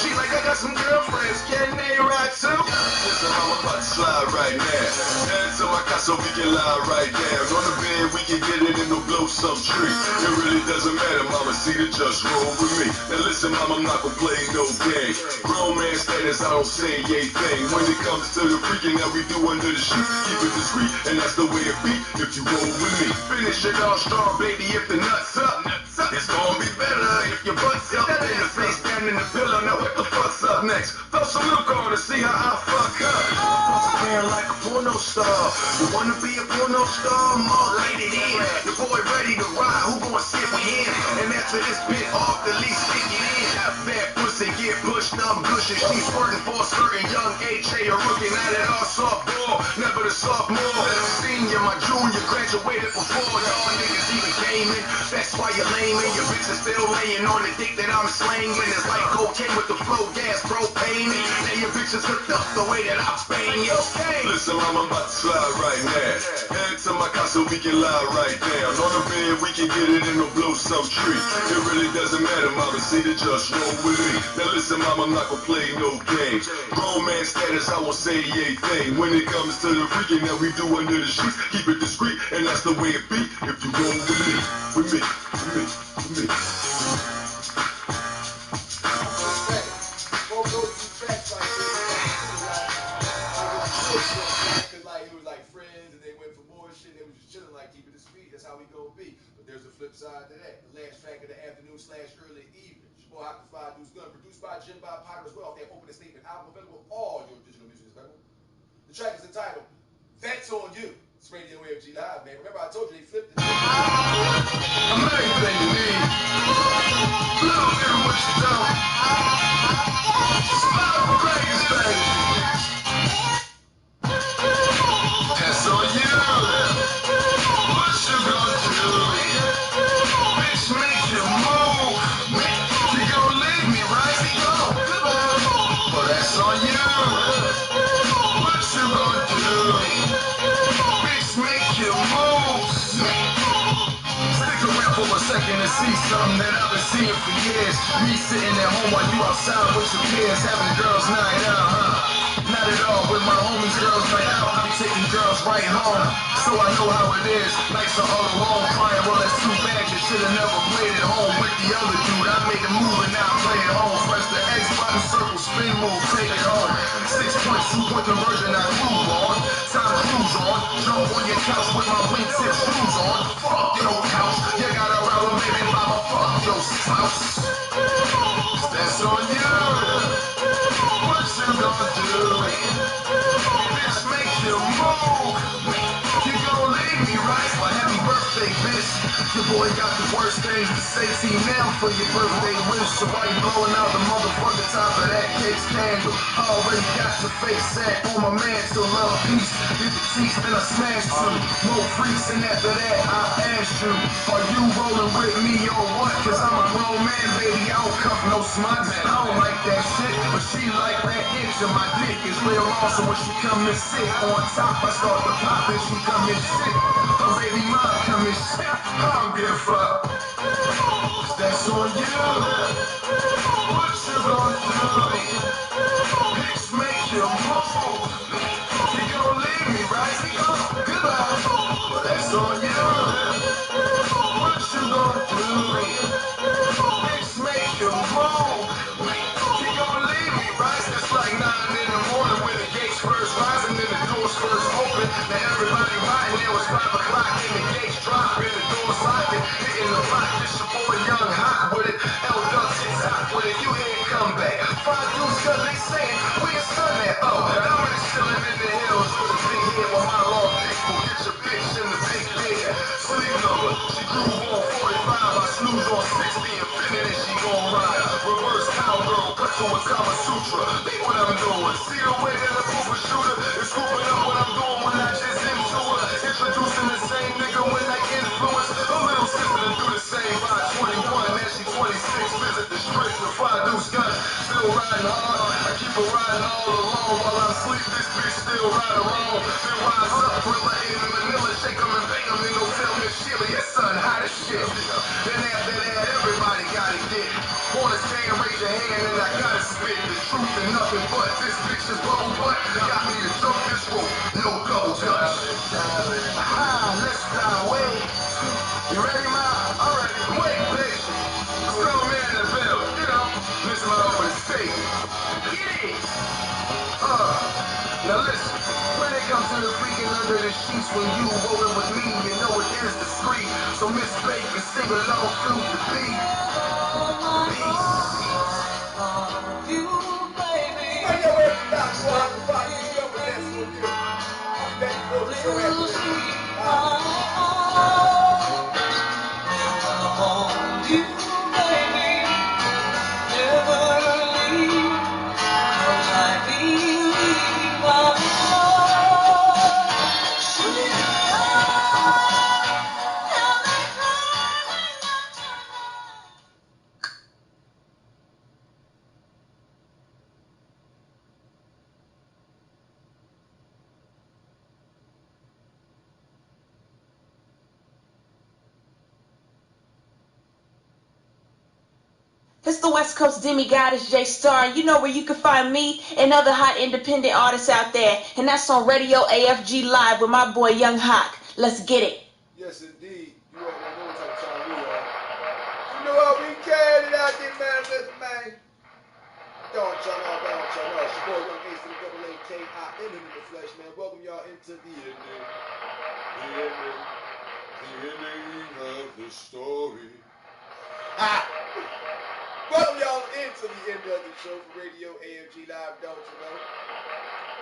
She like, I got some girlfriends, can they ride too? Listen, I'm about to slide right now. Head to my casa, we can lie right down. On the bed, we can get it in or blow some tree. It really doesn't matter, mama, see the just roll with me. Now listen, mama, I'm not gonna play no game. Grown man status, I don't say yay thing. When it comes to the freaking that we do under the sheets, keep it discreet, and that's the way it be. If you roll with me, finish it all strong, baby. If the nuts up, it's gonna be better if your butt's up. In the face down in the pillow. Now what the fuck's up next? Throw some milk on to see how I fuck up. Man, like a porno star. You wanna be a porno star? More lady in. Your boy ready to ride. Who gonna sit me in? And after this bit off, the least stick it in. That pussy get pushed up, gushy. She's squirting for a certain young H.A. a rookie. Not at all softball, never the sophomore. Senior, my junior, graduated before y'all niggas even came in. That's why you're lame and your bitch is still laying on the dick that I'm slanging. It's like cocaine with the flow gas, propane. Now your bitch is hooked up the way that I bang you. Listen, mama, I'm about to slide right now. Head to my casa, we can lie right down. On the bed, we can get it in or blow some tree. It really doesn't matter, mama, see the just roll with me. Now listen, mama, I'm not gonna play no games. Grown man status, I won't say yay thing. When it comes to the freaking that we do under the sheets, keep it discreet, and that's the way it be. If you roll with me, with me, with me, with me. Both those two tracks like this, cause like it was like friends and they went for more shit. They was just chilling like keep it discreet. That's how we gonna be. But there's a flip side to that. The last track of the afternoon/early evening. Your boy Hot the Fire Deuce Gun, produced by Jim Bob Potter as well. Off their opening statement album, available on all your digital music available. The track is entitled "That's on You." It's Radio AFG Live, man. Remember I told you they flipped it. I'm everything you need. Little bit of what you don't. Smile for greatest thing. That's on you. What you gonna do? Bitch, make you move. You gon' leave me, right? Well, that's on you. What you gonna do? Bitch, make you move. Stick around for a second and see something that I've been seeing for years. Me sitting at home while you outside with your peers, having girls night out, huh? Not at all, with my homies, girls night out. I'm taking girls right home, so I know how it is. Nights are all alone, crying, well that's too bad. You should've never played at home with the other dude. I made a move and now I play at home. Press the X button, circle, spin move, take it home. 6-point, 2-point conversion, I groove on. Time cruise on, jump on your couch with my wingtip shoes on. Fuck your couch, you got a rubber baby mama, fuck your spouse. That's on you. What you gonna do? Bitch, make you move. You gon' leave me, right? Well, happy birthday, bitch. Your boy got the worst things to say to you now for your birthday wish. So why you blowing out the motherfucking top of that cake's candle? I already got your face set on my man to love peace. Get the teeth, then I smash two more freaks, and after that I ask you, are you rolling with me or what? Cause I'm a grown man, baby, I don't cuff no smuts. I don't like that shit, but she like that itch, and my dick is real long, so when she come and sit on top, I start to pop and she come and sit. Her baby mom come and sit. I don't give a fuck. That's on you. What you gonna do? Bitch, make you move. You gon' leave me, right? Goodbye. Well, that's on you. What you gonna do? Bitch, make you move. You gon' leave me, right? It's like 9 in the morning when it all alone. While I sleep, this bitch still ride along. Then rise up, gorilla in Manila, shake 'em and bang 'em, then go tell Miss Sheila, your son hot as shit. Then after that, everybody gotta get it. Wanna stand, raise your hand, and I gotta spit the truth and nothing but. This bitch is bubble butt, got me to jump this rope, no double touch. Let's fly away. You ready, ma? I'm ready. Wait, bitch. Strong man in the field, you know. Listen my over the state. Get it. Now listen, when it comes to the freaking under the sheets, when you rolling with me, you know it is discreet. So Miss Baker, sing along to the beat. You, baby. Right there, where you got to walk the body, you up with that for you. That for the show after this. Hold you, baby. Never leave. 'Cause I believe our love should It's the West Coast demigod, it's J Star. You know where you can find me and other hot independent artists out there. And that's on Radio AFG Live with my boy Young Hawk. Let's get it. Yes, indeed. You already know what type of time we are. You know what? We carried it out there, man. Listen, man. Don't y'all know. It's your boy Young Ace to the double A-K-I-N in the flesh, man. Welcome y'all into the ending. The ending of the story. Welcome y'all into the end of the show for Radio AFG Live, don't you know?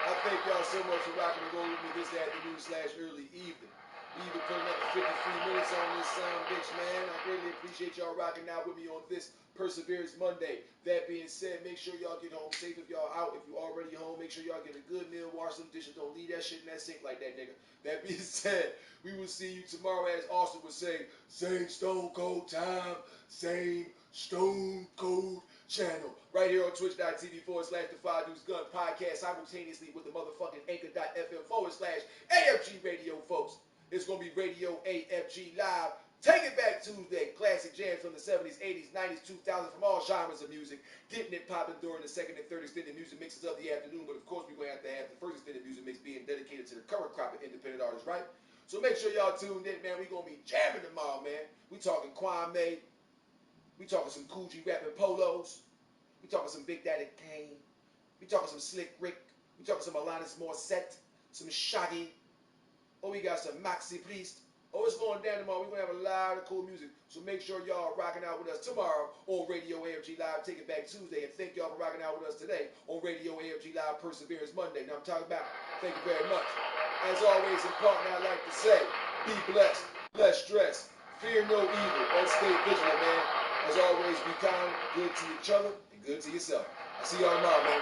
I thank y'all so much for rocking and rolling with me this afternoon/early evening. We even putting up 53 minutes on this bitch, man. I greatly appreciate y'all rocking out with me on this Perseverance Monday. That being said, make sure y'all get home safe if y'all out. If you already home, make sure y'all get a good meal, wash some dishes. Don't leave that shit in that sink like that, nigga. That being said, we will see you tomorrow, as Austin would say, same Stone Cold time, same Stone Cold channel. Right here on twitch.tv/The Five Dudes Gun podcast, simultaneously with the motherfucking anchor.fm/AFG radio, folks. It's going to be Radio AFG Live. Take It Back Tuesday. Classic jams from the 70s, 80s, 90s, 2000s, from all genres of music. Getting it popping during the second and third extended music mixes of the afternoon. But of course, we're going to have the first extended music mix being dedicated to the current crop of independent artists, right? So make sure y'all tuned in, man. We're going to be jamming tomorrow, man. We talking Kwame. We talking some Coogee rapping Polos. We talking some Big Daddy Kane. We talking some Slick Rick. We talking some Alanis Morissette. Some Shaggy. Oh, we got some Maxi Priest. Oh, it's going down tomorrow. We're going to have a lot of cool music. So make sure y'all are rocking out with us tomorrow on Radio AFG Live, Take It Back Tuesday. And thank y'all for rocking out with us today on Radio AFG Live, Perseverance Monday. Now I'm talking about, thank you very much. As always, in partner, I like to say, be blessed, less stress, fear no evil, and stay vigilant, man. As always, be kind, good to each other, and good to yourself. I'll see y'all tomorrow, man.